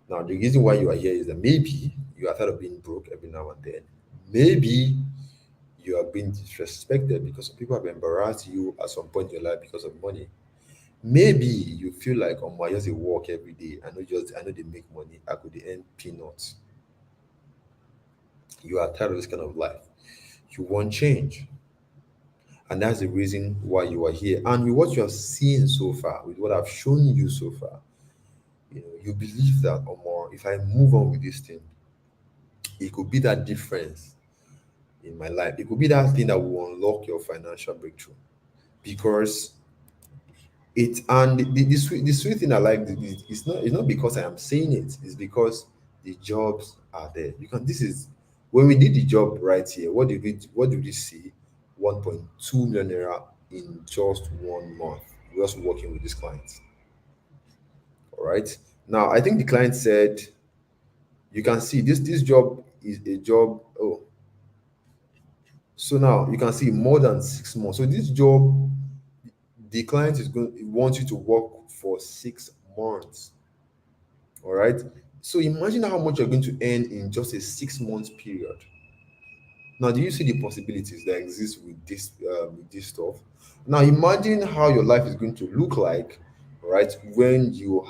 Now, the reason why you are here is that maybe you are tired of being broke every now and then. Maybe you are being disrespected because some people have embarrassed you at some point in your life because of money. Maybe you feel like, oh my, just a work every day. I know they make money. I could earn peanuts. You are tired of this kind of life. You want change. And that's the reason why you are here. And with what you have seen so far, with what I've shown you so far, you believe that, or more, if I move on with this thing, it could be that difference in my life. It could be that thing that will unlock your financial breakthrough. Because the sweet thing I like it's not because I am saying it, it's because the jobs are there. You can this is when we did the job right here, what did we see? 1.2 million naira in just 1 month. We're also working with this client. All right. Now I think the client said you can see this job is a job. Oh, so now you can see more than 6 months. So this job, the client is going wants you to work for 6 months. All right. So imagine how much you're going to earn in just a 6 months period. Now, do you see the possibilities that exist with this stuff? Now, imagine how your life is going to look like, right, when you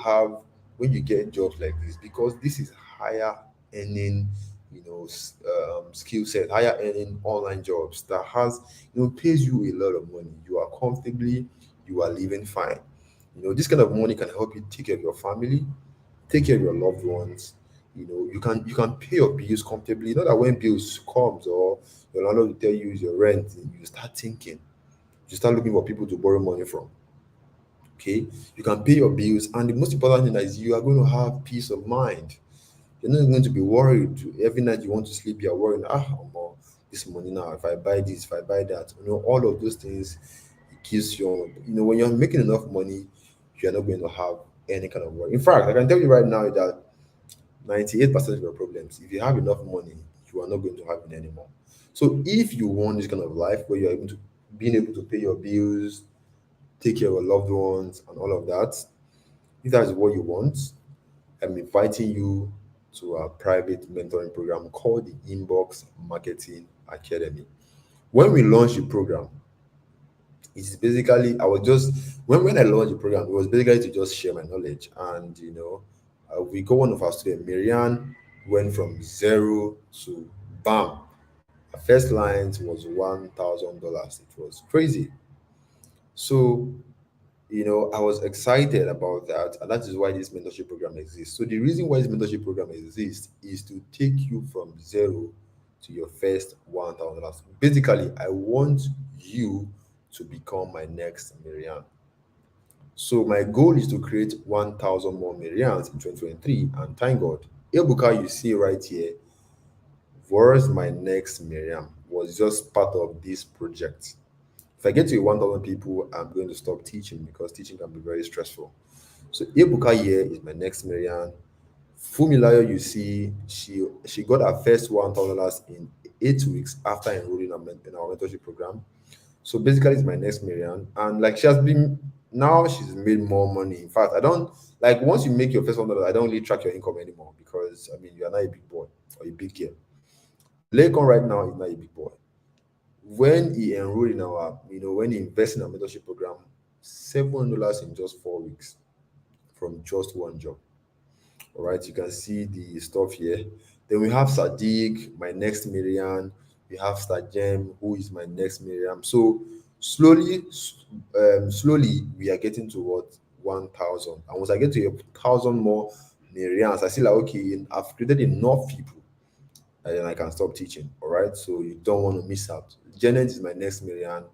get jobs like this, because this is higher earning, skill set, higher earning online jobs that has, pays you a lot of money. You are comfortably, you are living fine. This kind of money can help you take care of your family, take care of your loved ones. You can pay your bills comfortably. You know that when bills comes or your landlord will tell you is your rent, you start thinking, you start looking for people to borrow money from. Okay, you can pay your bills, and the most important thing is you are going to have peace of mind. You're not going to be worried every night you want to sleep. You're worrying, omo, this money now. If I buy this, if I buy that, all of those things, it keeps you. When you're making enough money, you're not going to have any kind of worry. In fact, I can tell you right now that 98% of your problems, if you have enough money, you are not going to have it anymore. So if you want this kind of life where you're able to being able to pay your bills, take care of your loved ones, and all of that, if that is what you want, I'm inviting you to a private mentoring program called the Inbox Marketing Academy. When we launched the program, it's basically I was just when I launched the program, it was basically to just share my knowledge. And we got one of our students, Marianne, went from zero to bam. Her first client was $1,000. It was crazy. So I was excited about that, and that is why this mentorship program exists. So the reason why this mentorship program exists is to take you from zero to your first $1,000. Basically, I want you to become my next Miriam. So my goal is to create 1,000 more Miriams in 2023, and thank God, Ebuka you see right here was my next Miriam, was just part of this project. If I get to 1,000 people, I'm going to stop teaching because teaching can be very stressful. So Ebuka here is my next Marianne. Fumilayo, you see, she got her first $1,000 in 8 weeks after enrolling in our mentorship program. So basically, it's my next Marianne, and like she's made more money. In fact, I don't like once you make your first $1,000, I don't really track your income anymore because I mean you are not a big boy or a big girl. Laycon right now is not a big boy. When he enrolled in when he invested in our mentorship program, $700 in just 4 weeks from just one job. All right, you can see the stuff here. Then we have Sadiq, my next Miriam. We have Stajem, who is my next Miriam. So slowly, we are getting to what 1,000. And once I get to 1,000 more Miriams, I see like okay, I've created enough people, and then I can stop teaching. All right, so you don't want to miss out. Janet is my next Miriam.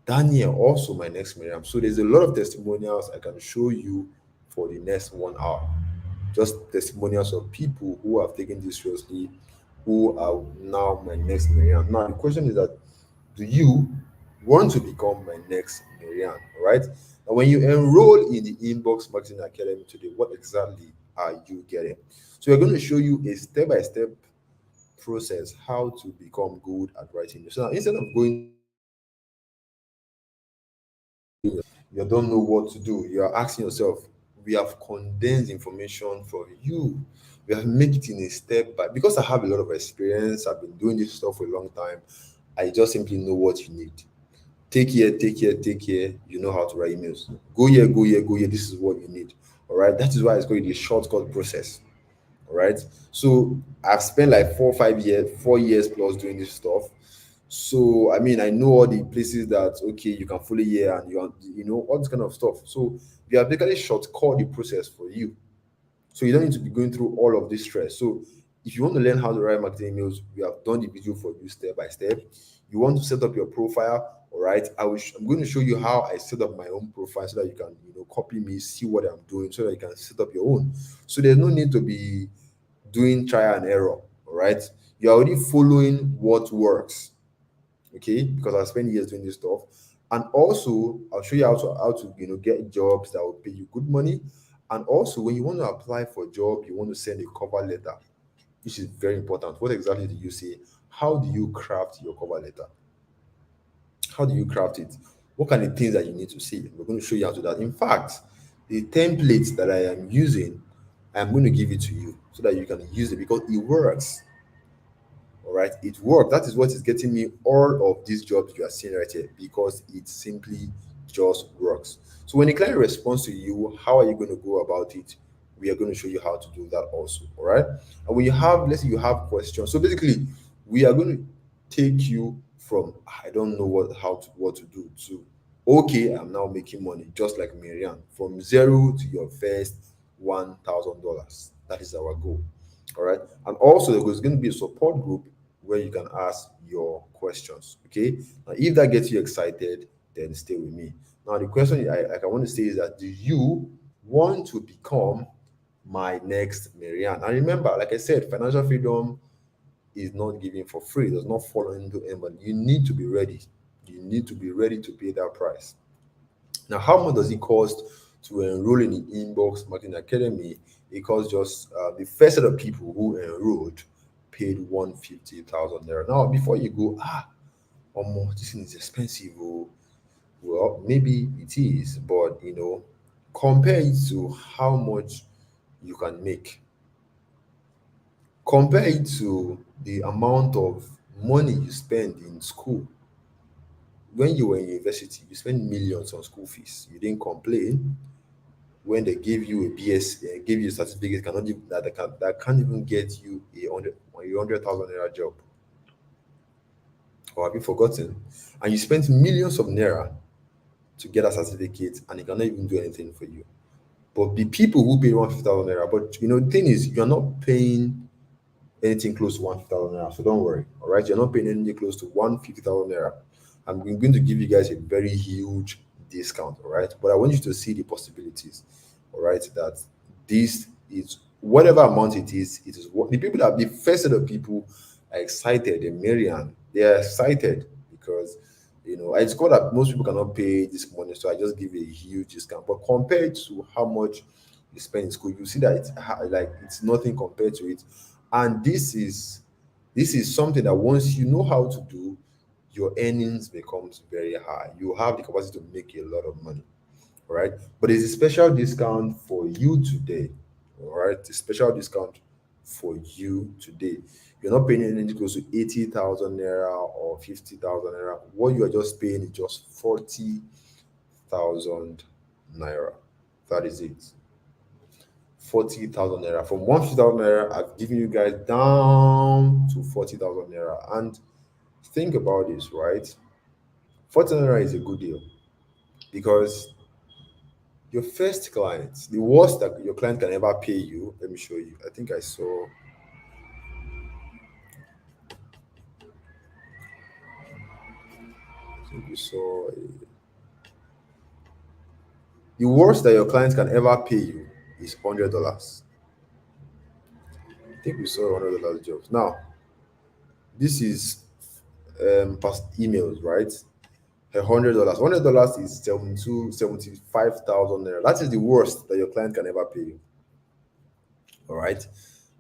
Daniel also my next Miriam. So there's a lot of testimonials I can show you for the next 1 hour. just testimonials of people who have taken this seriously, who are now my next Marianne. Now the question is that, do you want to become my next Marianne? All right. Now, when you enroll in the Inbox Marketing Academy today, what exactly are you getting? So we're going to show you a step-by-step process how to become good at writing. So now, instead of going you don't know what to do, you are asking yourself, we have condensed information for you. We have made it in a step by, because I have a lot of experience, I've been doing this stuff for a long time. I just simply know what you need. Take here, take here, take here. You know how to write emails. Go here, go here, go here. This is what you need. All right. That is why it's called the shortcut process. All right. So I've spent like 4 or 5 years, 4 years plus doing this stuff. So I mean, I know all the places that okay, you can fully hear and you know all this kind of stuff. So we have basically shortcut the process for you. So you don't need to be going through all of this stress. So if you want to learn how to write marketing emails, we have done the video for you step by step. You want to set up your profile, all right? I'm going to show you how I set up my own profile so that you can copy me, see what I'm doing, so that you can set up your own. So there's no need to be doing trial and error, all right? You're already following what works, okay? Because I spent years doing this stuff. And also, I'll show you how to get jobs that will pay you good money. And also, when you want to apply for a job, you want to send a cover letter, which is very important. What exactly do you say? How do you craft your cover letter? How do you craft it? What kind of things that you need to see? We're going to show you how to do that. In fact, the template that I am using, I'm going to give it to you so that you can use it because it works. All right, it works. That is what is getting me all of these jobs you are seeing right here because it simply just works. So when the client responds to you, how are you going to go about it? We are going to show you how to do that also. All right. And when you have, let's say you have questions. So basically, we are going to take you from I don't know what to do to okay, I'm now making money, just like Miriam, from zero to your first $1,000. That is our goal. All right. And also, there's going to be a support group where you can ask your questions. Okay. Now, if that gets you excited, then stay with me. Now, the question I want to say is that do you want to become my next Marianne? And remember, like I said, financial freedom is not given for free, it does not fall into anybody. You need to be ready. You need to be ready to pay that price. Now, how much does it cost to enroll in the Inbox Marketing Academy? It costs just the first set of people who enrolled paid 150,000 naira. Now, before you go, this thing is expensive. Oh. Well, maybe it is, but compare it to how much you can make. Compare it to the amount of money you spend in school. When you were in university, you spent millions on school fees. You didn't complain when they gave you a BS, gave you a certificate cannot even, that can't even get you a 100,000 naira job. Or have you forgotten? And you spent millions of naira to get a certificate, and it cannot even do anything for you. But the people who pay 150,000 naira, but the thing is, you're not paying anything close to 150,000 naira. So don't worry. All right, you're not paying anything close to 150,000 naira. I'm going to give you guys a very huge discount. All right, but I want you to see the possibilities. All right, that this is whatever amount it is what the people that the first set of people are excited. The Marian, they are excited because I discovered that most people cannot pay this money, so I just give a huge discount. But compared to how much you spend in school, you see that it's nothing compared to it. And this is something that once you know how to do, your earnings becomes very high. You have the capacity to make a lot of money. All right. But there's a special discount for you today. All right. A special discount for you today. You're not paying anything close to 80,000 naira or 50,000 naira. What you are just paying is just 40,000 naira. That is it. 40,000 naira. From 150,000 naira, I've given you guys down to 40,000 naira. And think about this, right? 40,000 naira is a good deal because your first client, the worst that your client can ever pay you, let me show you. I think you saw the worst that your client can ever pay you is $100. think we saw $100 jobs. Now, this is past emails, right? $100. $100 is 75,000 naira. That is the worst that your client can ever pay you. All right.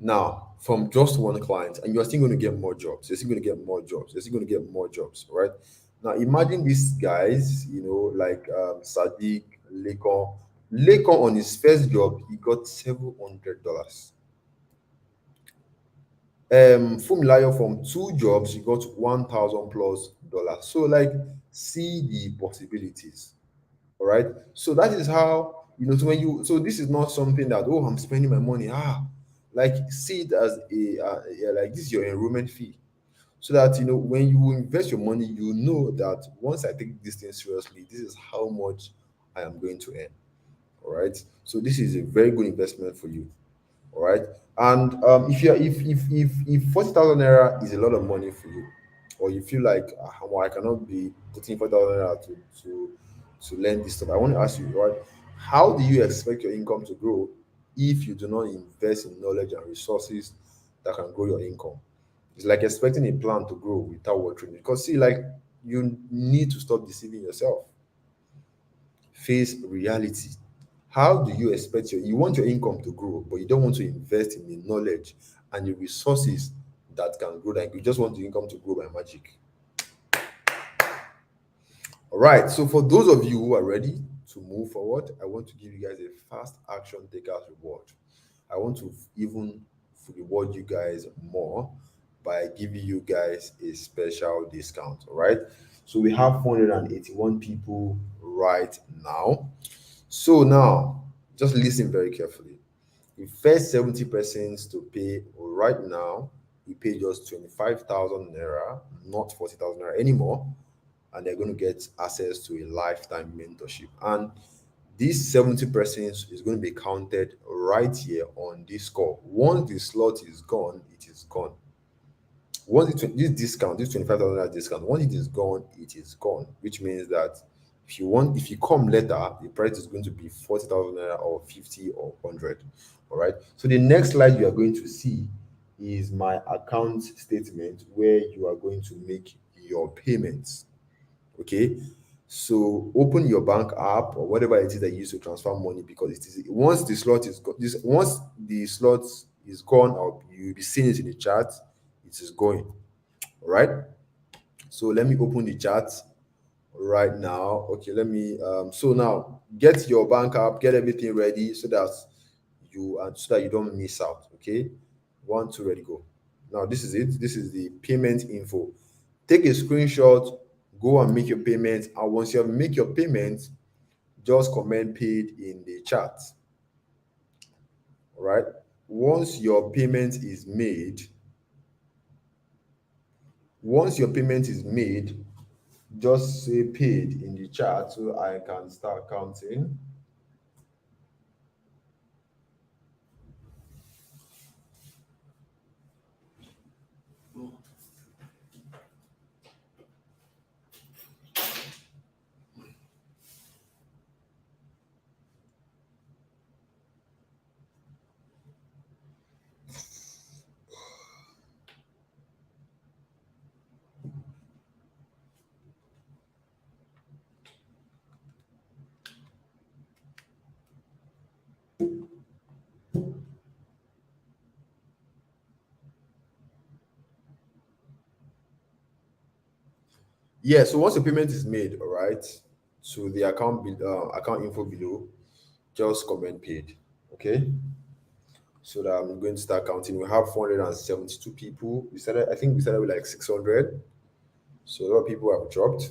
Now, from just one client, and you're still going to get more jobs. You're still going to get more jobs. You're still going to get more jobs. All right. Now, imagine these guys, like Sadiq, Lekon. Lekon on his first job, he got $700. Fumilayo from two jobs, he got 1,000 plus dollars. So, like, see the possibilities. All right. So that is how so so this is not something that, oh, I'm spending my money. Like, see it as like, this is your enrollment fee, so that when you invest your money, that once I take this thing seriously, this is how much I am going to earn. All right. So this is a very good investment for you. All right. And if you're if 40,000 naira is a lot of money for you, or you feel like, well, I cannot be putting 40,000 naira to learn this stuff, I want to ask you, right? How do you expect your income to grow if you do not invest in knowledge and resources that can grow your income? It's like expecting a plant to grow without watering it. Because, see, like, you need to stop deceiving yourself. Face reality. How do you expect you want your income to grow, but you don't want to invest in the knowledge and the resources that can grow that? You just want the income to grow by magic. All right. So for those of you who are ready to move forward, I want to give you guys a fast action takers reward. I want to even reward you guys more by giving you guys a special discount. All right. So we have 481 people right now. So now, just listen very carefully. The first 70% to pay right now, we pay just 25,000 naira, not 40,000 naira anymore, and they're going to get access to a lifetime mentorship. And this 70% is going to be counted right here on this call. Once the slot is gone, it is gone. Once this discount, this 25,000 discount, once it is gone, it is gone, which means that if you come later, the price is going to be 40,000 naira or 50 or 100. All right. So the next slide you are going to see is my account statement, where you are going to make your payments. Okay. So open your bank app or whatever it is that you use to transfer money, because it is once the slot is once the slot is gone, or you'll be seeing it in the chat, it is going. All right. So let me open the chat right now. Okay, let me so now get your bank app, get everything ready, so that you don't miss out. Okay, 1 2 ready, go. Now this is it. This is the payment info. Take a screenshot, go and make your payment, and once you have make your payment, just comment paid in the chat. All right. Once your payment is made, just say paid in the chat so I can start counting. Yeah, so once the payment is made, all right, to the account info below, just comment paid. Okay. So that I'm going to start counting. We have 472 people. I think we started with like 600. So a lot of people have dropped.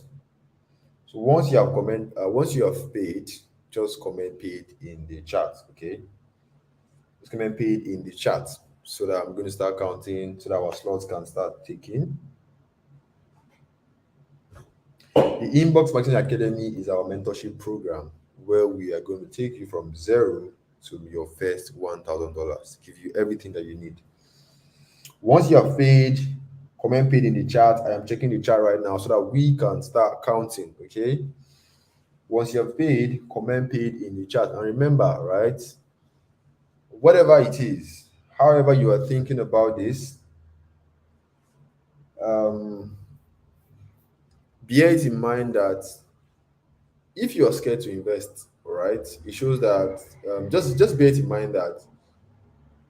So once you have paid, just comment paid in the chat. Okay. Just comment paid in the chat, so that I'm going to start counting, so that our slots can start ticking. The Inbox Marketing Academy is our mentorship program, where we are going to take you from zero to your first $1,000, give you everything that you need. Once you have paid, comment paid in the chat. I am checking the chat right now so that we can start counting. Okay. Once you have paid, comment paid in the chat. And remember, right, whatever it is, However, you are thinking about this, um, bear it in mind that if you are scared to invest, all right, it shows that just bear it in mind that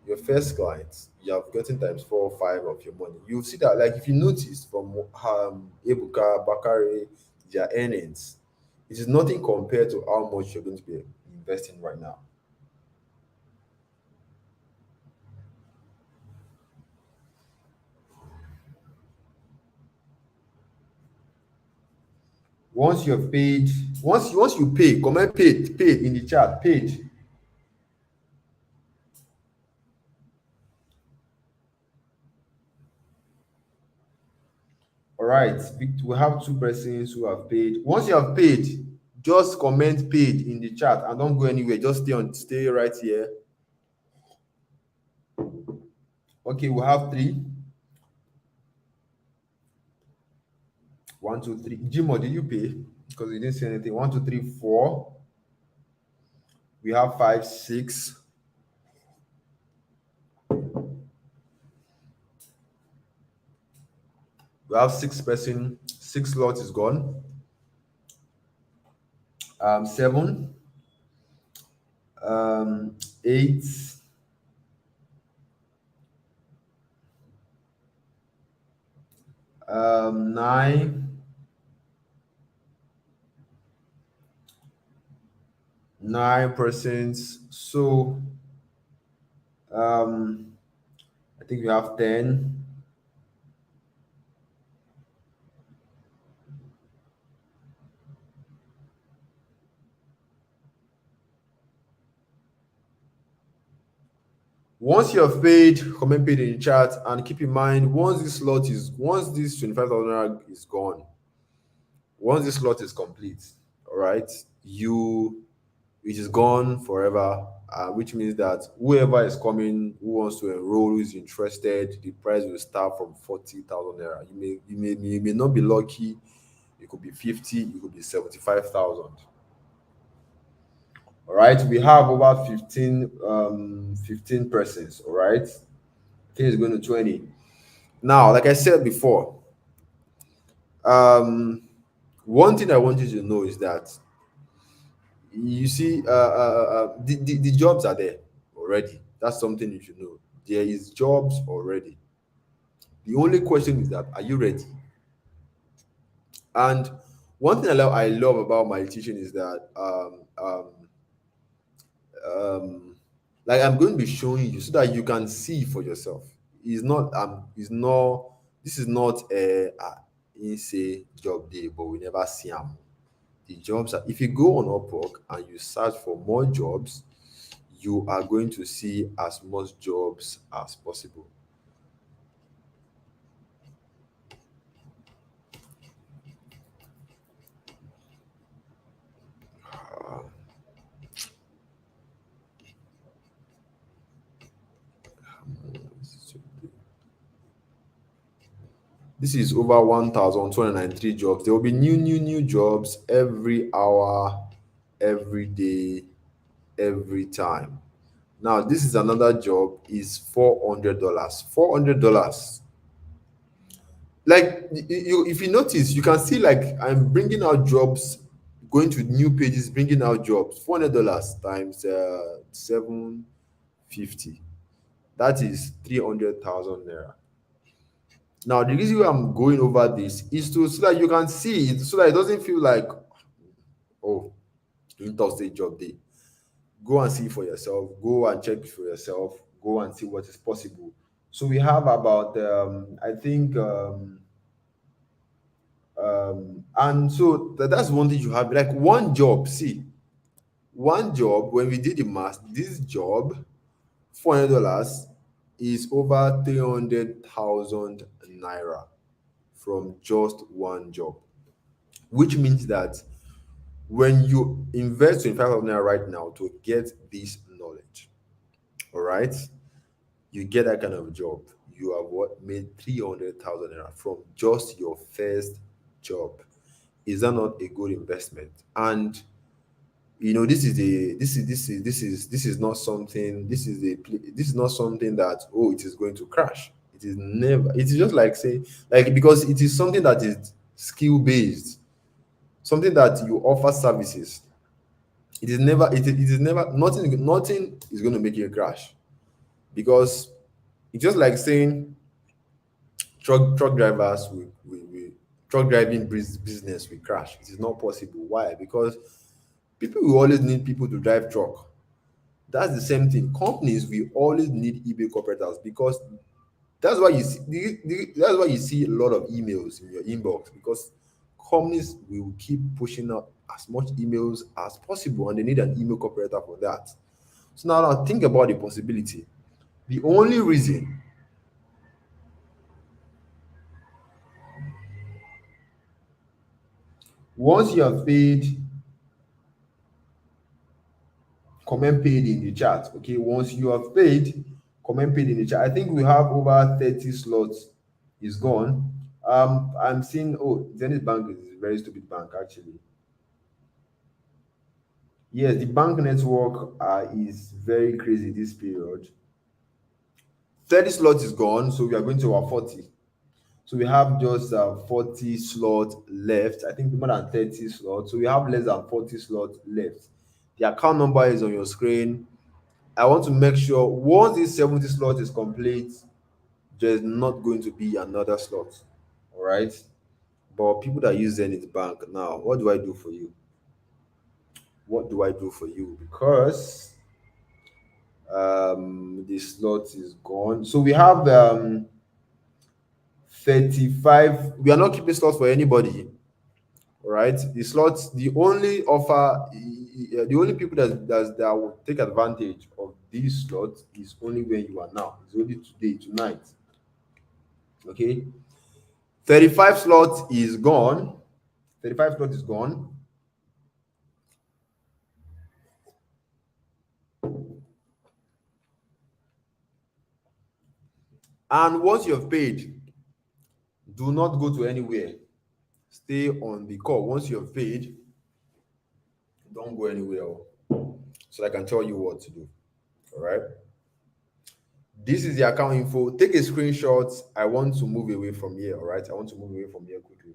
your first client, you have gotten times 4 or 5 of your money. You see that, like if you notice from Ebuka, Bakari, their earnings, it is nothing compared to how much you're going to be investing right now. Once you're paid, once you pay, comment paid in the chat, paid. All right, we have two persons who have paid. Once you have paid, just comment paid in the chat and don't go anywhere. Just stay right here. Okay, we have three. One, two, three. Jimo, did you pay? Because you didn't say anything. One, two, three, four. We have five, six. We have six person. Six slot is gone. Seven. Eight. Nine. Nine persons. So I think we have 10. Once you have paid, comment paid in the chat, and keep in mind once this 25,000 naira is gone, once this slot is complete, all right, it is gone forever. Which means that whoever is coming, who wants to enroll, who is interested, the price will start from 40,000 naira. You may not be lucky. It could be 50. It could be 75,000. All right, we have over 15 persons. All right, I think it's going to 20. Now, like I said before, one thing I want you to know is that you see, the jobs are there already. That's something you should know. There is jobs already. The only question is that, are you ready? And one thing I love about my teaching is that like I'm going to be showing you so that you can see for yourself. This is not it's a job day, but we never see them. The jobs are, if you go on Upwork and you search for more jobs, you are going to see as much jobs as possible. This is over 1,293 jobs. There will be new jobs every hour, every day, every time. Now, this is another job, is $400. $400. Like if you notice, you can see like I'm bringing out jobs, going to new pages, bringing out jobs. $400 times 750. That is 300,000 naira. Now, the reason why I'm going over this is to so that you can see it, so that it doesn't feel like, oh, in Thursday job day. Go and see for yourself. Go and check for yourself. Go and see what is possible. So we have about I think and so that's one thing you have, like one job. See, one job, when we did the math, this job, $400 is over 300,000 naira from just one job, which means that when you invest 25,000 naira right now to get this knowledge, all right, you get that kind of job, you have what made 300,000 naira from just your first job. Is that not a good investment? And This is not something. This is not something that, oh, it is going to crash. It is never. It is just like, say, like, because it is something that is skill based, something that you offer services. It is never, nothing is going to make you crash, because it's just like saying truck drivers will truck driving business will crash. It is not possible. Why? Because people will always need people to drive truck. That's the same thing. Companies will always need eBay operators, because that's why you see that's why you see a lot of emails in your inbox, because companies will keep pushing out as much emails as possible, and they need an email operator for that. So now think about the possibility. The only reason, once you have paid, comment paid in the chat. Okay, once you have paid, comment paid in the chat. I think we have over 30 slots is gone. I'm seeing, oh, Zenith Bank is a very stupid bank, actually. Yes, the bank network is very crazy this period. 30 slots is gone, so we are going to our 40. So we have just 40 slots left. I think more than 30 slots. So we have less than 40 slots left. The account number is on your screen. I want to make sure once this 70 slot is complete, there's not going to be another slot. All right. But people that use Zenith Bank now, what do I do for you? What do I do for you? Because the slot is gone. So we have 35. We are not keeping slots for anybody. All right. The slots, the only offer, the only people that will take advantage of these slots is only where you are now. It's only today, tonight. Okay. 35 slots is gone. 35 slots is gone. And once you have paid, do not go to anywhere. Stay on the call. Once you have paid, don't go anywhere, so I can tell you what to do. All right. This is the account info. Take a screenshot. I want to move away from here. All right. I want to move away from here quickly.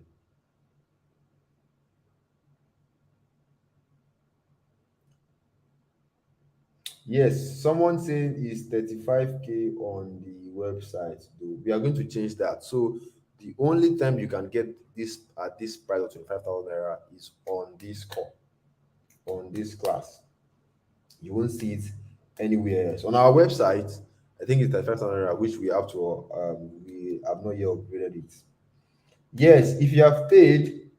Yes, someone saying it's 35K on the website, though. We are going to change that. So the only time you can get this at this price of 25,000 naira is on this call, on this class. You won't see it anywhere else. On our website, I think it's 35,000 naira, which we have not yet upgraded it. Yes, if you have paid,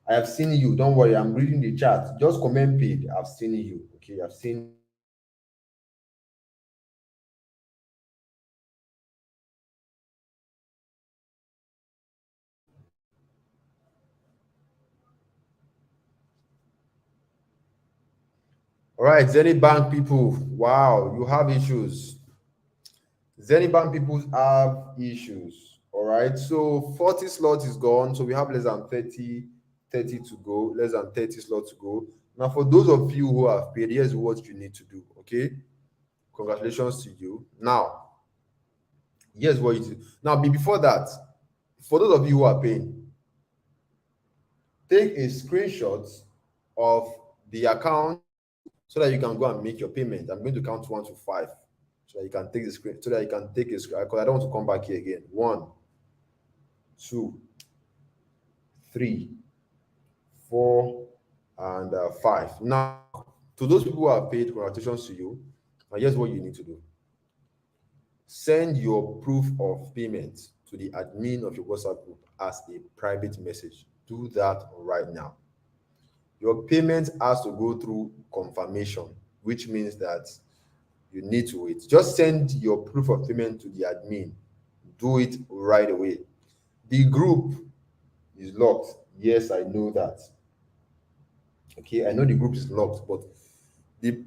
I have seen you. Don't worry, I'm reading the chat. Just comment paid. I've seen you. Okay, I've seen. All right, Zenith Bank people. Wow, you have issues. Zenith Bank people have issues. All right, so 40 slots is gone. So we have less than 30 to go, less than 30 slots to go. Now, for those of you who have paid, here's what you need to do. Okay, congratulations to you. Now, here's what you do. Now, before that, for those of you who are paying, take a screenshot of the account so that you can go and make your payment. I'm going to count 1 to 5 so that you can take the screen, so that you can take a screen, because I don't want to come back here again. 1, 2, 3, 4, and 5. Now, to those people who have paid, congratulations to you. Now, here's what you need to do. Send your proof of payment to the admin of your WhatsApp group as a private message. Do that right now. Your payment has to go through confirmation, which means that you need to wait. Just send your proof of payment to the admin. Do it right away. The group is locked. Yes, I know that. Okay, I know the group is locked, but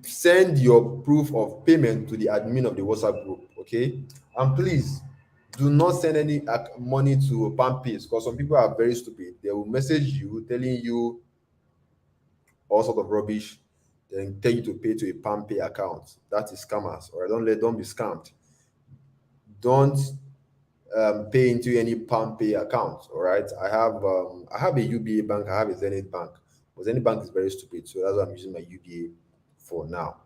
send your proof of payment to the admin of the WhatsApp group. Okay, and please do not send any money to PalmPay, because some people are very stupid. They will message you telling you all sort of rubbish. then tell you to pay to a PalmPay account. That is scammers. Or don't be scammed. Don't pay into any PalmPay account. All right. I have a UBA bank. I have a Zenith bank. But Zenith bank is very stupid, so that's why I'm using my UBA for now.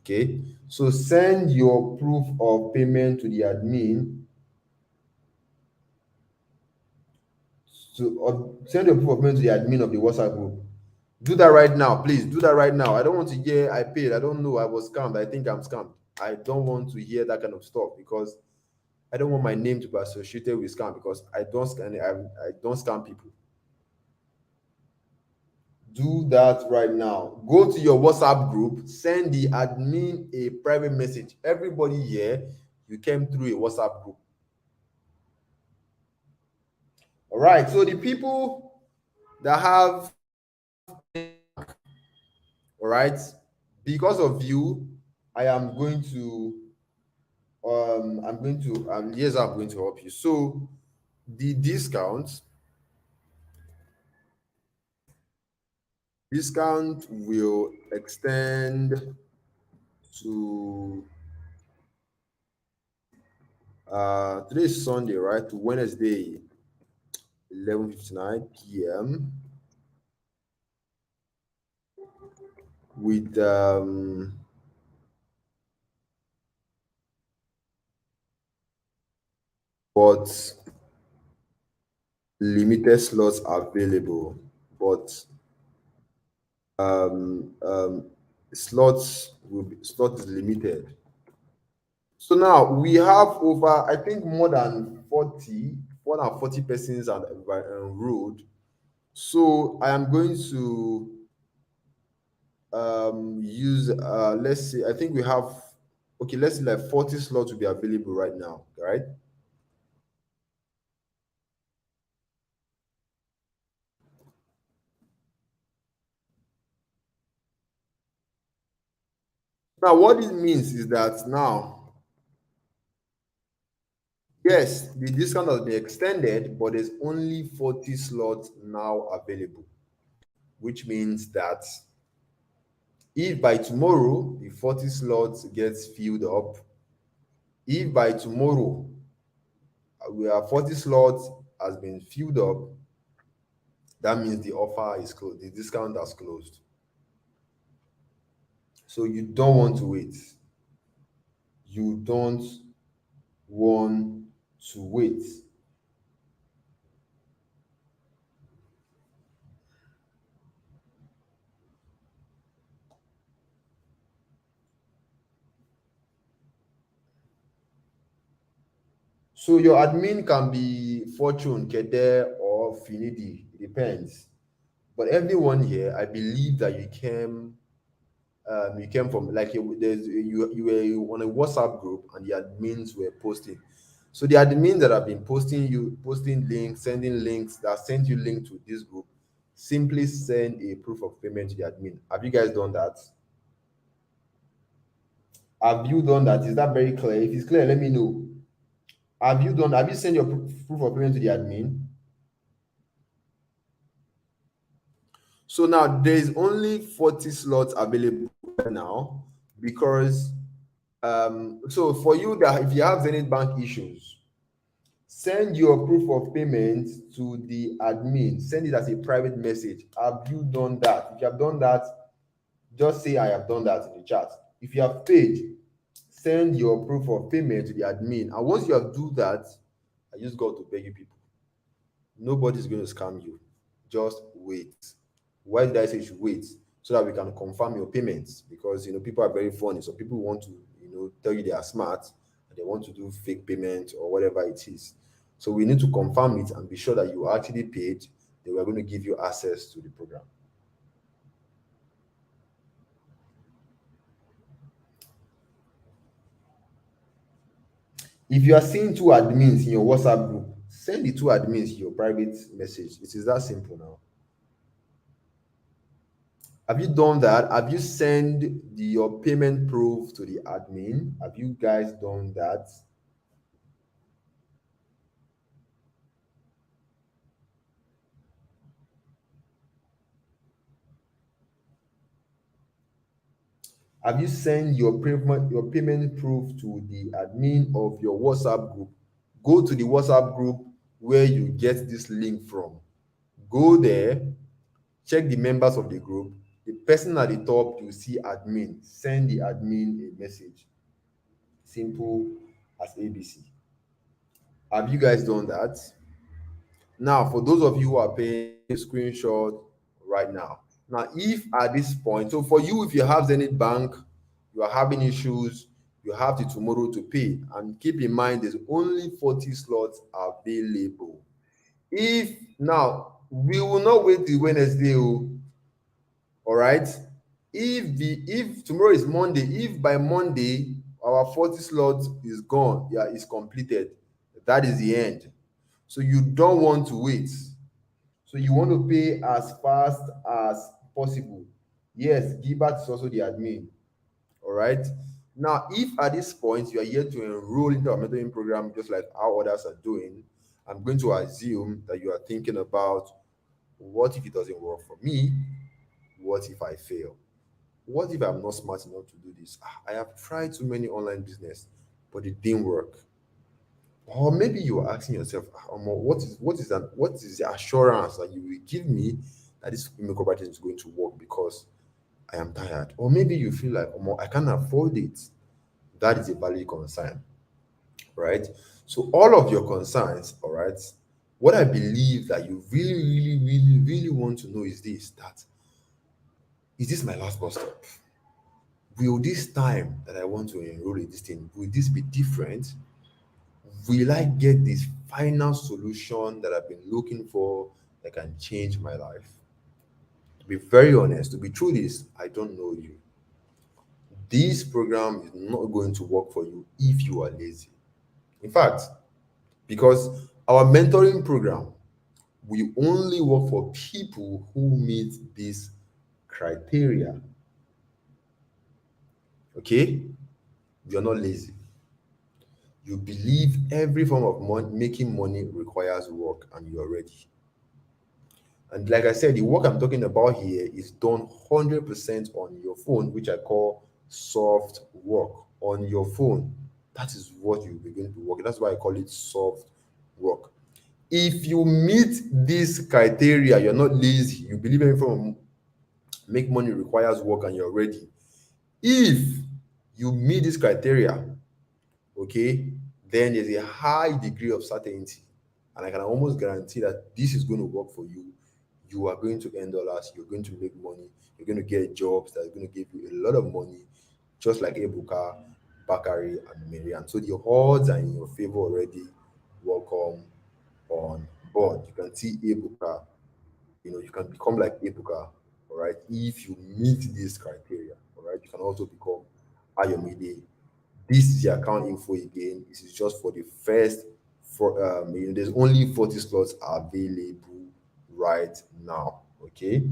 Okay. So send your proof of payment to the admin. Send your proof of payment to the admin of the WhatsApp group. Do that right now, please. Do that right now. I don't want to hear I paid. I don't know. I was scammed. I think I'm scammed. I don't want to hear that kind of stuff because I don't want my name to be associated with scam because I don't scam people. Do that right now. Go to your WhatsApp group, send the admin a private message. Everybody here, you came through a WhatsApp group. All right. So the people that have, all right, because of you, I am going to yes, I'm going to help you. So the discount will extend to today is Sunday, right? To Wednesday, 11:59 p.m. with but limited slots available, but um slot is limited. So now we have over, I think, more than 40 persons are enrolled. So I am going to use let's say I think we have, okay, let's say like 40 slots will be available right now, right? Now what it means is that now, yes, the discount has been extended, but there's only 40 slots now available, which means that if by tomorrow the 40 slots gets filled up, if by tomorrow we have 40 slots has been filled up, that means the offer is closed, the discount has closed. So you don't want to wait. You don't want to wait. So your admin can be Fortune, Kede, or Finidi. It depends. But everyone here, I believe that you came from like you were on a WhatsApp group and the admins were posting. So the admins that have been posting links, sending links, that sent you link to this group, simply send a proof of payment to the admin. Have you guys done that? Have you done that? Is that very clear? If it's clear, let me know. Have you sent your proof of payment to the admin? So now there's only 40 slots available right now because so for you that if you have Zenith Bank issues, send your proof of payment to the admin. Send it as a private message. Have you done that? If you have done that, just say I have done that in the chat. If you have paid, send your proof of payment to the admin. And once you have do that, I just got to beg you people. Nobody's going to scam you. Just wait. Why did I say you should wait? So that we can confirm your payments, because people are very funny. So people want to tell you they are smart and they want to do fake payment or whatever it is. So we need to confirm it and be sure that you actually paid. They were going to give you access to the program. If you are seeing two admins in your WhatsApp group, send the two admins your private message. It is that simple now. Have you done that? Have you sent your payment proof to the admin? Have you guys done that? Have you sent your payment proof to the admin of your WhatsApp group? Go to the WhatsApp group where you get this link from. Go there, check the members of the group. The person at the top, you see admin. Send the admin a message. Simple as ABC. Have you guys done that? Now, for those of you who are paying, take a screenshot right now. Now, if at this point, so for you, if you have Zenith Bank, you are having issues, you have to tomorrow to pay. And keep in mind, there's only 40 slots available. If now, we will not wait till Wednesday, oh, all right? If tomorrow is Monday, if by Monday our 40 slots is gone, yeah, is completed, that is the end. So you don't want to wait. So you want to pay as fast as possible. Yes, Gilbert is also the admin. All right. Now, if at this point you are yet to enroll into our mentoring program, just like how others are doing, I'm going to assume that you are thinking about, what if it doesn't work for me? What if I fail? What if I'm not smart enough to do this? I have tried too many online business, but it didn't work. Or maybe you are asking yourself, Omo, what is the assurance that you will give me that this makeup writing is going to work because I am tired? Or maybe you feel like, Omo, I can't afford it. That is a valid concern, right? So all of your concerns, all right, what I believe that you really, really, really, really want to know is this: that is this my last bus stop? Will this time that I want to enroll in this thing, will this be different? Will I get this final solution that I've been looking for that can change my life? To be very honest, to be true this, I don't know you. This program is not going to work for you if you are lazy. In fact, because our mentoring program will only work for people who meet this criteria. Okay? You're not lazy. You believe every form of making money requires work and you're ready. And like I said, the work I'm talking about here is done 100% on your phone, which I call soft work on your phone. That is what you'll be going to be working. That's why I call it soft work. If you meet this criteria, you're not lazy, you believe every form of make money requires work and you're ready. If you meet this criteria, okay, then there's a high degree of certainty, and I can almost guarantee that this is going to work for you. You are going to earn dollars, you're going to make money, you're going to get jobs that are going to give you a lot of money, just like Ebuka, Bakari, and Marian. So the odds are in your favor already. Welcome on board. You can see Ebuka, you can become like Ebuka, all right, if you meet this criteria, all right. You can also become Ayomide. This is the account info again. This is just for the first for there's only 40 slots available right now. Okay.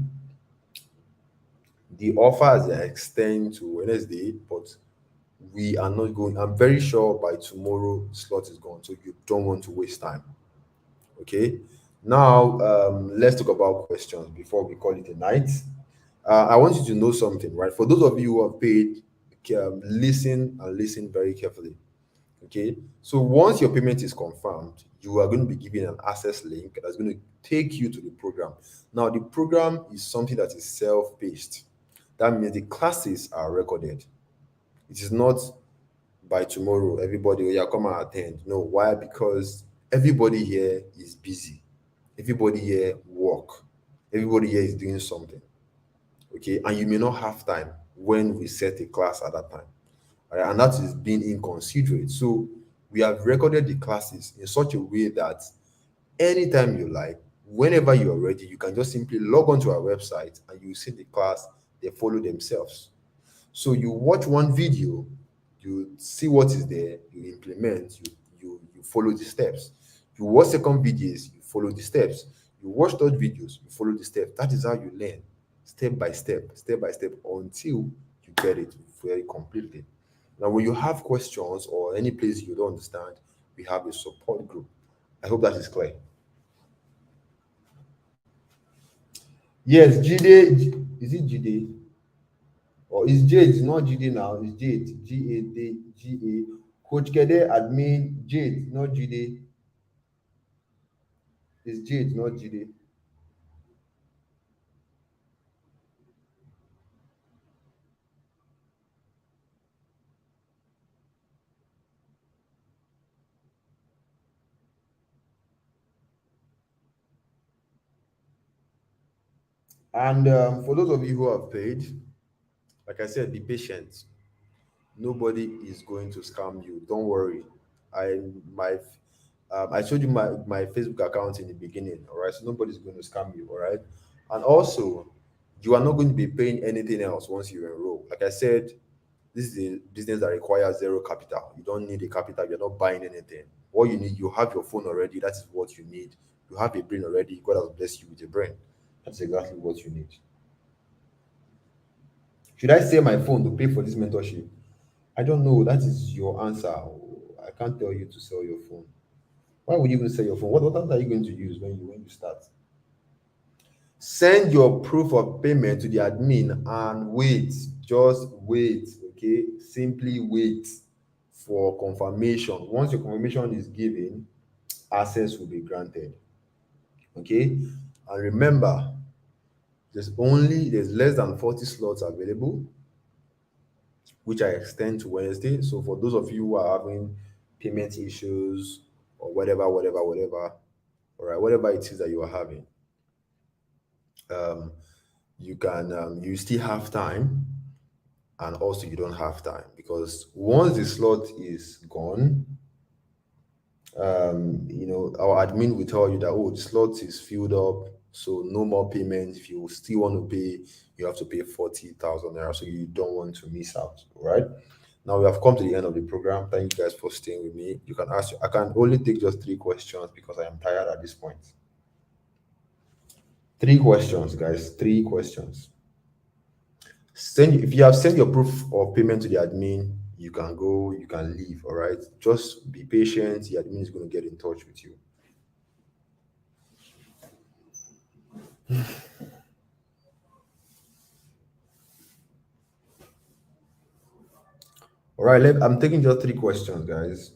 The offers extend to Wednesday, but we are not going. I'm very sure by tomorrow slot is gone. So you don't want to waste time. Okay. Now let's talk about questions before we call it a night. I want you to know something, right? For those of you who have paid, listen and listen very carefully. Okay. So once your payment is confirmed, you are going to be given an access link that's going to take you to the program. Now, the program is something that is self-paced. That means the classes are recorded. It is not by tomorrow, everybody, oh, yeah, come and attend. No, why? Because everybody here is busy. Everybody here work. Everybody here is doing something. Okay, and you may not have time when we set a class at that time. All right, and that is being inconsiderate. So we have recorded the classes in such a way that anytime you like, whenever you are ready, you can just simply log onto our website and you see the class, they follow themselves. So you watch one video, you see what is there, you implement, you follow the steps. You watch second videos, you follow the steps. You watch third videos, you follow the steps. That is how you learn, step by step, until you get it very completely. Now, when you have questions or any place you don't understand, we have a support group. I hope that is clear. Yes, Jide, is it Jide? Or is Jade? It's not GD now. It's Jade. G-A-D-G-A. Coach Kede, admin, Jade, not GD. It's Jade, not GD. And for those of you who have paid, like I said, be patient. Nobody is going to scam you. Don't worry. I showed you my Facebook account in the beginning. All right, so nobody's going to scam you. All right, and also you are not going to be paying anything else once you enroll. Like I said, this is a business that requires zero capital. You don't need a capital. You're not buying anything. What you need, you have your phone already. That is what you need. You have a brain already. God has blessed you with a brain. That's exactly what you need. Should I sell my phone to pay for this mentorship? I don't know. That is your answer. I can't tell you to sell your phone. Why would you even sell your phone? What are you going to use when you start? Send your proof of payment to the admin and wait. Just wait. Okay. Simply wait for confirmation. Once your confirmation is given, access will be granted. Okay. And remember, there's less than 40 slots available, which I extend to Wednesday. So for those of you who are having payment issues or whatever, all right, whatever it is that you are having, um, you still have time, and also you don't have time because once the slot is gone, our admin will tell you that, oh, the slot is filled up, so no more payment. If you still want to pay, you have to pay 40,000 naira, so you don't want to miss out. All right. Now we have come to the end of the program. Thank you guys for staying with me. You can ask. I can only take just three questions because I am tired at this point. Three questions, guys. Three questions. If you have sent your proof of payment to the admin, you can go, you can leave. All right. Just be patient. The admin is going to get in touch with you. All right. I'm taking just three questions, guys.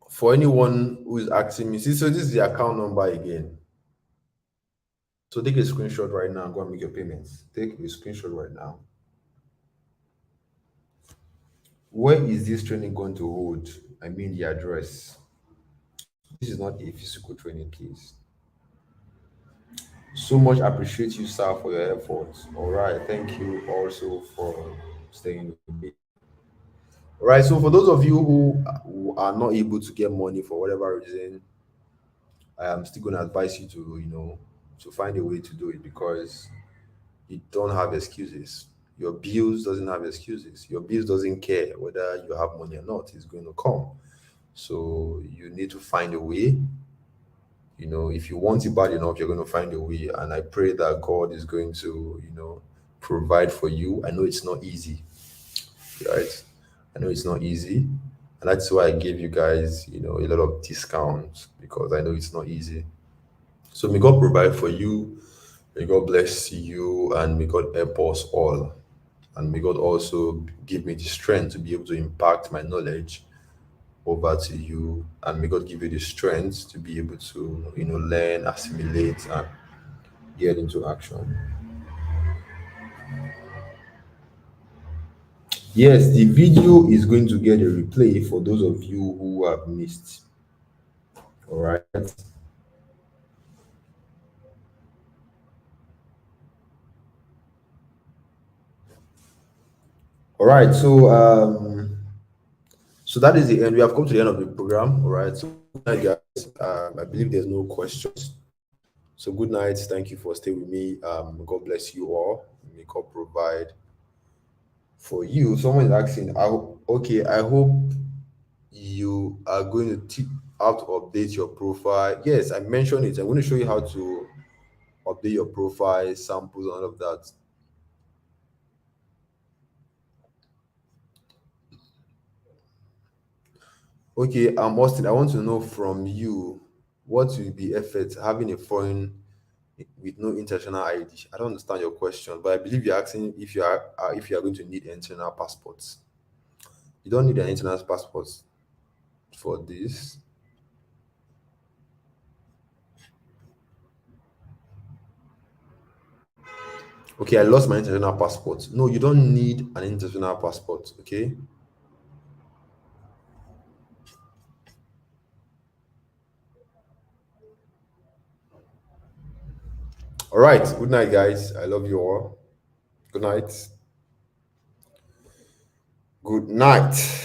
For anyone who is asking me, see, so this is the account number again. So take a screenshot right now and go and make your payments. Take a screenshot right now. Where is this training going to hold? I mean the address. This is not a physical training, please. So much appreciate you, sir, for your efforts. All right. Thank you also for staying with me. All right. So for those of you who are not able to get money for whatever reason, I am still going to advise you to find a way to do it because you don't have excuses. Your bills doesn't have excuses. Your bills doesn't care whether you have money or not. It's going to come. So you need to find a way. If you want it bad enough, you're going to find a way. And I pray that God is going to, provide for you. I know it's not easy, right? I know it's not easy. And that's why I gave you guys, a lot of discounts because I know it's not easy. So may God provide for you. May God bless you and may God help us all. And may God also give me the strength to be able to impact my knowledge over to you. And may God give you the strength to be able to, learn, assimilate, and get into action. Yes, the video is going to get a replay for those of you who have missed. All right. All right. So that is the end. We have come to the end of the program. All right. So good night, guys. I believe there's no questions. So good night. Thank you for staying with me. God bless you all. May God provide for you. Someone is asking, I hope you are going to teach how to update your profile. Yes, I mentioned it. I'm going to show you how to update your profile, samples, and all of that. Okay, Austin, I want to know from you what will be effort having a foreign with no international ID. I don't understand your question, but I believe you're asking if you are going to need international passports. You don't need an international passport for this. Okay, I lost my international passport. No, you don't need an international passport. Okay. All right. Good night, guys. I love you all. Good night. Good night.